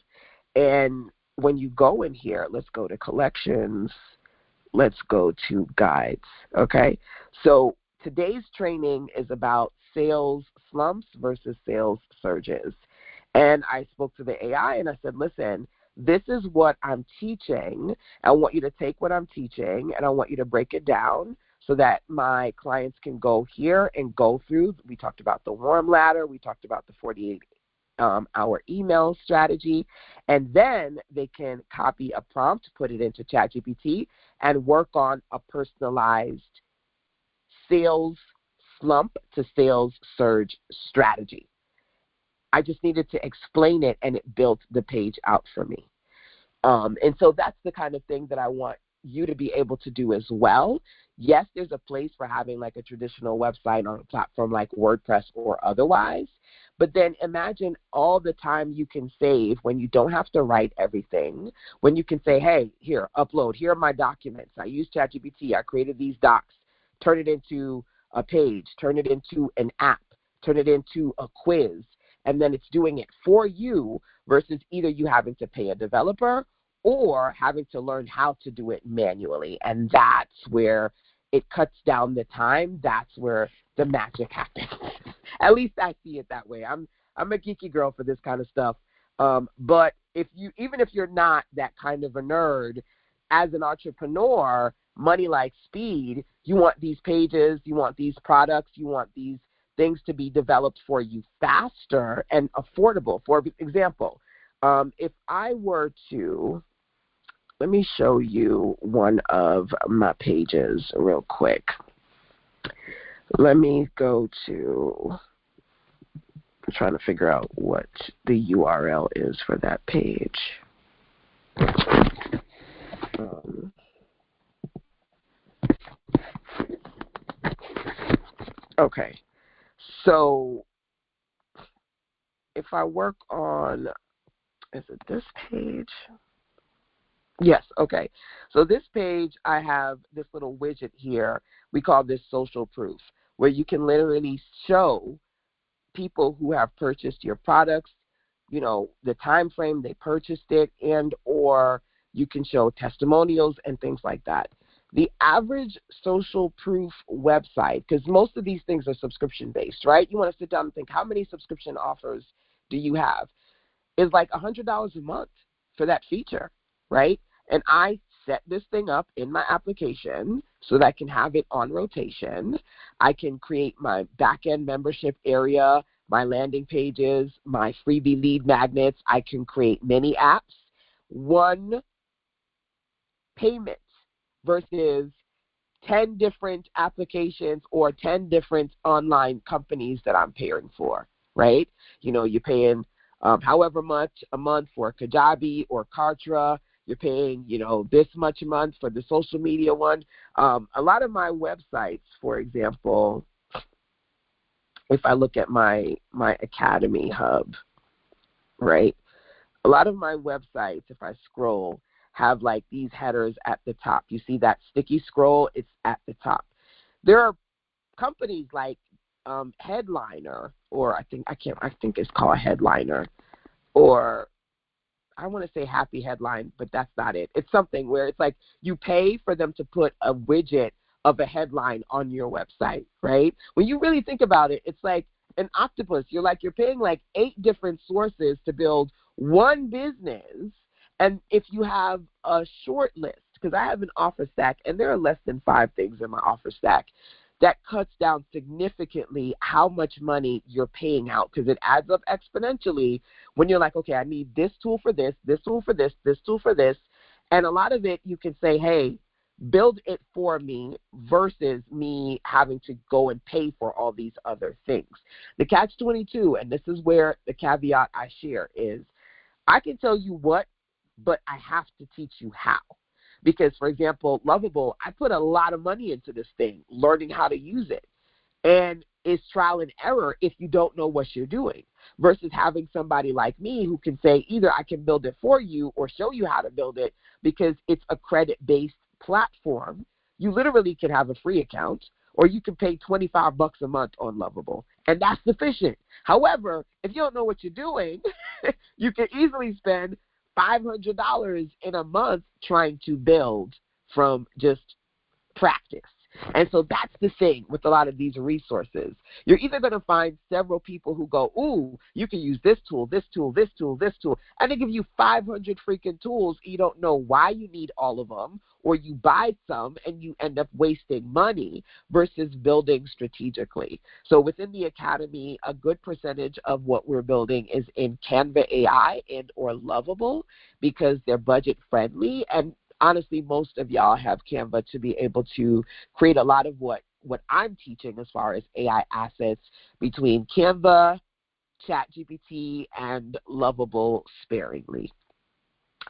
And when you go in here, let's go to collections. Let's go to guides. Okay. So today's training is about Sales slumps versus sales surges. And I spoke to the AI and I said, listen, this is what I'm teaching. I want you to take what I'm teaching and I want you to break it down so that my clients can go here and go through. We talked about the warm ladder. We talked about the 48 hour email strategy. And then they can copy a prompt, put it into ChatGPT, and work on a personalized sales slump to sales surge strategy. I just needed to explain it, and it built the page out for me. And so that's the kind of thing that I want you to be able to do as well. Yes, there's a place for having like a traditional website on a platform like WordPress or otherwise, but then imagine all the time you can save when you don't have to write everything, when you can say, hey, here, upload, here are my documents. I use ChatGPT, I created these docs, turn it into a page, turn it into an app, turn it into a quiz, and then it's doing it for you versus either you having to pay a developer or having to learn how to do it manually. And that's where it cuts down the time. That's where the magic happens. At least I see it that way. I'm a geeky girl for this kind of stuff. But even if you're not that kind of a nerd, as an entrepreneur, money like speed, you want these pages, you want these products, you want these things to be developed for you faster and affordable. For example, if I were to, let me show you one of my pages real quick. Let me go to, I'm trying to figure out what the URL is for that page. Okay, so if I work on, is it this page? Yes, okay. So this page, I have this little widget here. We call this social proof, where you can literally show people who have purchased your products, you know, the time frame they purchased it, and or you can show testimonials and things like that. The average social proof website, because most of these things are subscription based, right? You want to sit down and think, how many subscription offers do you have? Is like $100 a month for that feature, right? And I set this thing up in my application so that I can have it on rotation. I can create my back-end membership area, my landing pages, my freebie lead magnets. I can create mini apps. One payment versus 10 different applications or 10 different online companies that I'm paying for, right? You know, you're paying however much a month for Kajabi or Kartra. You're paying, you know, this much a month for the social media one. A lot of my websites, for example, if I look at my Academy hub, right? A lot of my websites, if I scroll, have like these headers at the top. You see that sticky scroll? It's at the top. There are companies like Headliner, or I think it's called Headliner, or I want to say Happy Headline, but that's not it. It's something where it's like you pay for them to put a widget of a headline on your website, right? When you really think about it, it's like an octopus. You're paying like 8 different sources to build one business. And if you have a short list, because I have an offer stack, and there are less than 5 things in my offer stack, that cuts down significantly how much money you're paying out, because it adds up exponentially when you're like, okay, I need this tool for this tool for this tool for this. And a lot of it you can say, hey, build it for me versus me having to go and pay for all these other things. The catch-22, and this is where the caveat I share is, I can tell you what, but I have to teach you how. Because, for example, Lovable, I put a lot of money into this thing, learning how to use it. And it's trial and error if you don't know what you're doing, versus having somebody like me who can say either I can build it for you or show you how to build it, because it's a credit-based platform. You literally can have a free account, or you can pay $25 a month on Lovable, and that's sufficient. However, if you don't know what you're doing, you can easily spend $500 in a month trying to build from just practice. And so that's the thing with a lot of these resources. You're either going to find several people who go, ooh, you can use this tool, this tool, this tool, this tool, and they give you 500 freaking tools. You don't know why you need all of them, or you buy some and you end up wasting money versus building strategically. So within the academy, a good percentage of what we're building is in Canva AI and or Lovable because they're budget friendly. And honestly, most of y'all have Canva to be able to create a lot of what I'm teaching as far as AI assets between Canva, ChatGPT, and Lovable sparingly.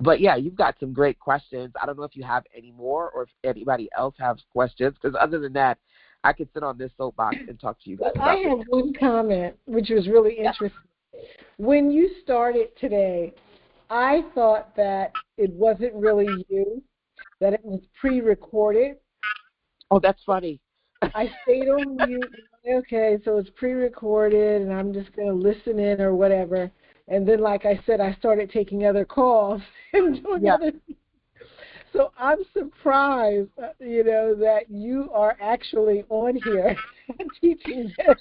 But yeah, you've got some great questions. I don't know if you have any more or if anybody else has questions, because other than that, I could sit on this soapbox and talk to you guys I about this. have one comment, which was really interesting. When you started today, I thought that it wasn't really you, that it was pre-recorded. Oh, that's funny. I stayed on mute. Okay, so it's pre-recorded, and I'm just going to listen in or whatever. And then, like I said, I started taking other calls and doing other things. So I'm surprised, that you are actually on here teaching this.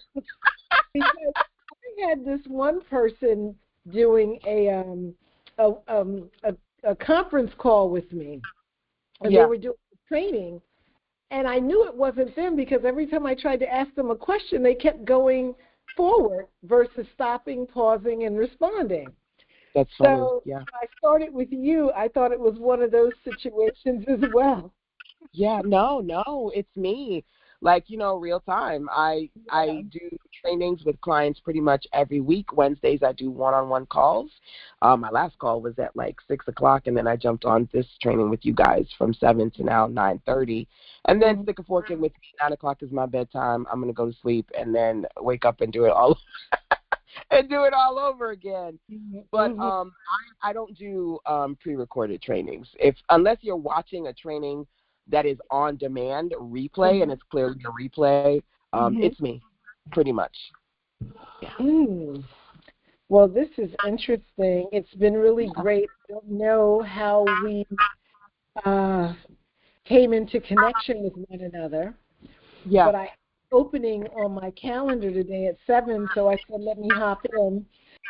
Because I had this one person doing a, a conference call with me, and they were doing training. And I knew it wasn't them because every time I tried to ask them a question, they kept going forward versus stopping, pausing, and responding. That's funny. So when I started with you, I thought it was one of those situations as well. Yeah, no, it's me. Like, real time. I do trainings with clients pretty much every week. Wednesdays I do one-on-one calls. My last call was at like 6 o'clock, and then I jumped on this training with you guys from 7 to now 9:30. And then stick a fork in with me. 9 o'clock is my bedtime. I'm gonna go to sleep and then wake up and do it all and do it all over again. But I don't do pre-recorded trainings. Unless you're watching a training that is on demand replay and it's clearly a replay, it's me, pretty much. Yeah. Well, this is interesting. It's been really great. I don't know how we came into connection with one another. Yeah. But I opening on my calendar today at 7, so I said, let me hop in.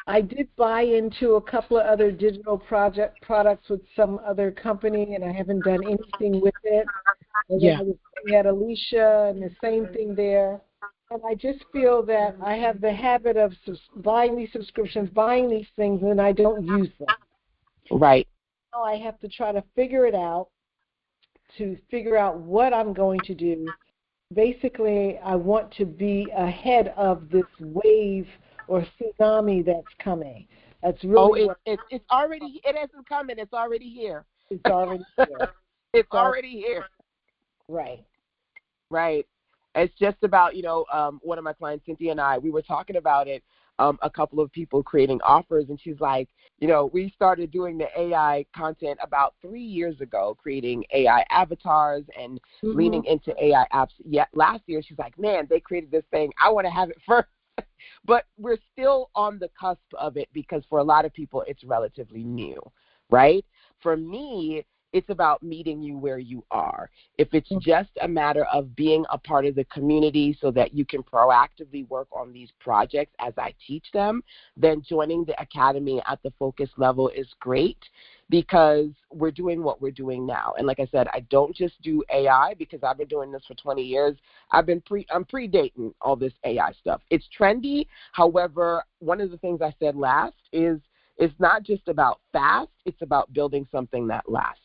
I did buy into a couple of other digital products with some other company, and I haven't done anything with it. And then I was looking at Alicia, and the same thing there. And I just feel that I have the habit of buying these subscriptions, buying these things, and I don't use them. Right. Now I have to try to figure it out, what I'm going to do. Basically, I want to be ahead of this wave or tsunami that's coming. That's really it's already, it hasn't come and it's already here. It's already here. It's already here. Right. Right. It's just about, one of my clients, Cynthia, and I, we were talking about it, a couple of people creating offers, and she's like, we started doing the AI content about 3 years ago, creating AI avatars and leaning into AI apps. Yet last year, she's like, man, they created this thing. I want to have it first. But we're still on the cusp of it because for a lot of people, it's relatively new, right? For me, it's about meeting you where you are. If it's just a matter of being a part of the community so that you can proactively work on these projects as I teach them, then joining the academy at the focus level is great because we're doing what we're doing now. And like I said, I don't just do AI because I've been doing this for 20 years. I'm predating all this AI stuff. It's trendy. However, one of the things I said last is it's not just about fast, it's about building something that lasts.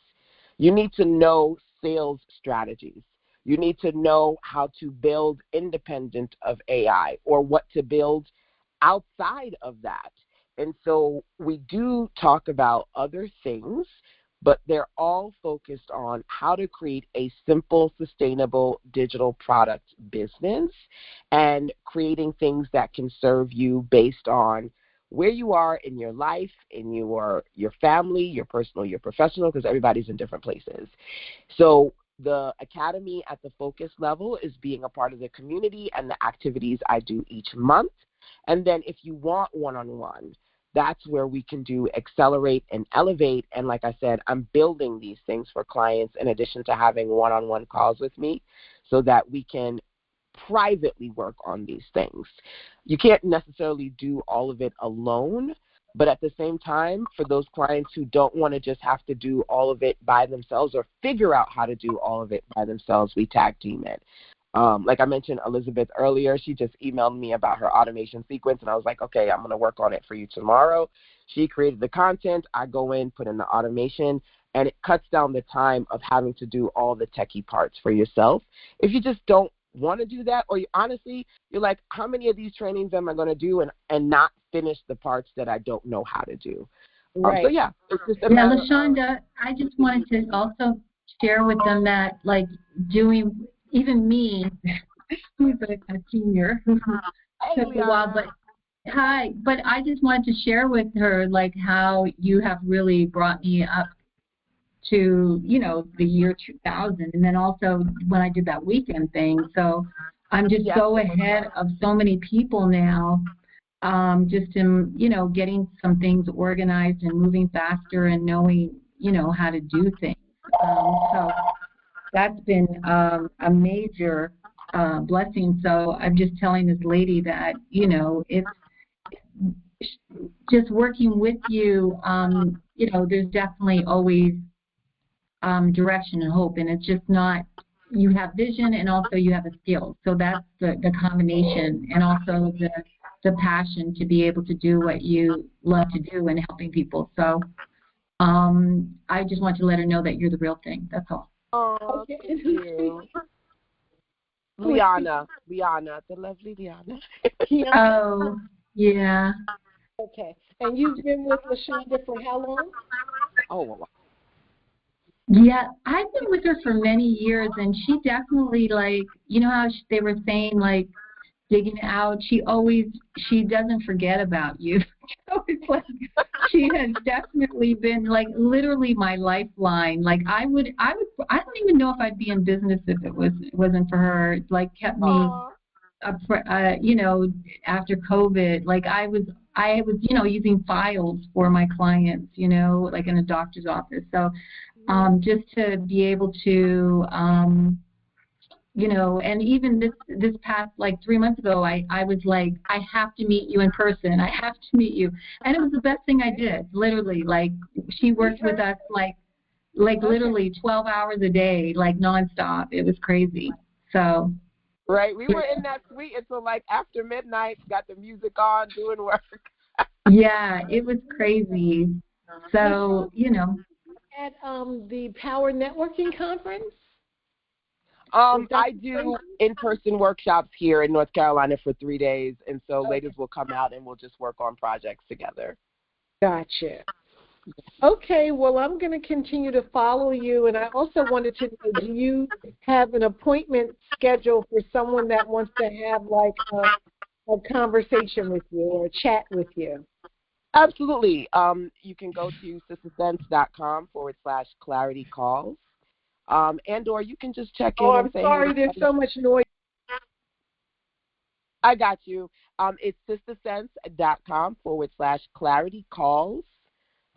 You need to know sales strategies. You need to know how to build independent of AI or what to build outside of that. And so we do talk about other things, but they're all focused on how to create a simple, sustainable digital product business and creating things that can serve you based on where you are in your life, in your family, your personal, your professional, because everybody's in different places. So the academy at the focus level is being a part of the community and the activities I do each month. And then if you want one-on-one, that's where we can do accelerate and elevate. And like I said, I'm building these things for clients in addition to having one-on-one calls with me. so that we can privately work on these things. You can't necessarily do all of it alone, but at the same time, for those clients who don't want to just have to do all of it by themselves or figure out how to do all of it by themselves, we tag team it. Like I mentioned Elizabeth earlier, she just emailed me about her automation sequence, and I was like, okay, I'm going to work on it for you tomorrow. She created the content. I go in, put in the automation, and it cuts down the time of having to do all the techie parts for yourself. If you just don't want to do that, or honestly, you're like, how many of these trainings am I going to do and not finish the parts that I don't know how to do? Right. So, yeah, it's just a Yeah, matter LaShonda, I just wanted to also share with them that, like, doing, even me, who's a senior, who took a while, but hi, but I just wanted to share with her, like, how you have really brought me up to, you know, the year 2000, and then also when I did that weekend thing. So I'm just so ahead of so many people now, just in, you know, getting some things organized and moving faster and knowing, you know, how to do things. So that's been a major blessing. So I'm just telling this lady that, you know, it's just working with you, you know, there's definitely always direction and hope, and it's just not, you have vision and also you have a skill. So that's the combination, and also the passion to be able to do what you love to do and helping people. So I just want to let her know that you're the real thing. That's all. Oh, thank you. Liana, the lovely Liana. Oh, yeah. Okay. And you've been with LaShonda for how long? Oh, wow. Yeah, I've been with her for many years, and she definitely, like, you know how they were saying, like, digging out, she doesn't forget about you. So it's like, she has definitely been, like, literally my lifeline. Like, I don't even know if I'd be in business if it wasn't for her. It, like, kept me you know, after COVID, like I was, you know, using files for my clients, you know, like in a doctor's office. So just to be able to, you know, and even this past, like 3 months ago, I was like, I have to meet you in person. I have to meet you. And it was the best thing I did, literally. Like, she worked with us like literally 12 hours a day, like nonstop. It was crazy. So. Right, we were in that suite until like after midnight, got the music on, doing work. Yeah, it was crazy. So, you know. At the Power Networking Conference? I do in-person workshops here in North Carolina for 3 days, and so ladies will come out and we'll just work on projects together. Gotcha. Okay, well, I'm going to continue to follow you, and I also wanted to know, do you have an appointment scheduled for someone that wants to have, like, a conversation with you or a chat with you? Absolutely. You can go to sistersense.com/clarity calls, and or you can just check in and say, I'm sorry, there's so much noise. I got you. It's sistersense.com/clarity calls.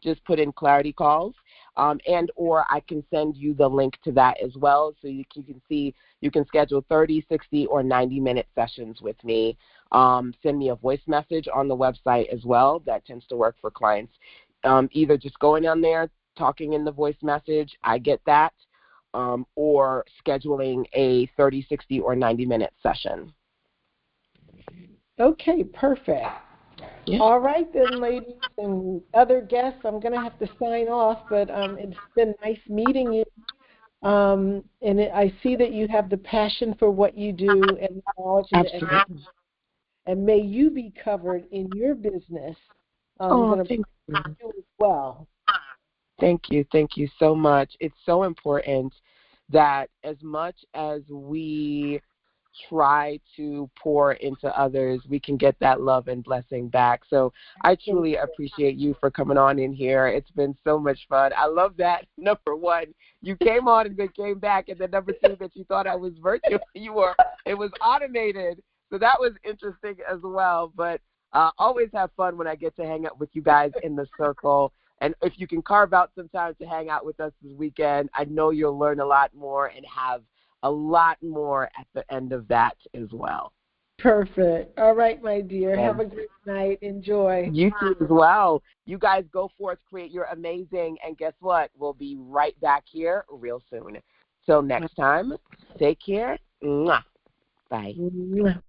Just put in clarity calls, and or I can send you the link to that as well, so you can see, you can schedule 30, 60, or 90-minute sessions with me. Send me a voice message on the website as well. That tends to work for clients. Either just going on there, talking in the voice message, I get that, or scheduling a 30, 60, or 90-minute session. Okay, perfect. Yeah. All right then, ladies and other guests, I'm going to have to sign off, but it's been nice meeting you. I see that you have the passion for what you do and the knowledge and the expertise. And may you be covered in your business. Thank you. As well. Thank you so much. It's so important that as much as we try to pour into others, we can get that love and blessing back. So I truly appreciate you for coming on in here. It's been so much fun. I love that, number one, you came on and then came back, and then number two, that you thought I was virtual. It was automated. So that was interesting as well. But always have fun when I get to hang out with you guys in the circle. And if you can carve out some time to hang out with us this weekend, I know you'll learn a lot more and have a lot more at the end of that as well. Perfect. All right, my dear. And Have a great night. Enjoy. you too as well. You guys go forth, create your amazing, and guess what? We'll be right back here real soon. Till next time, take care. Mwah. Bye. Mwah.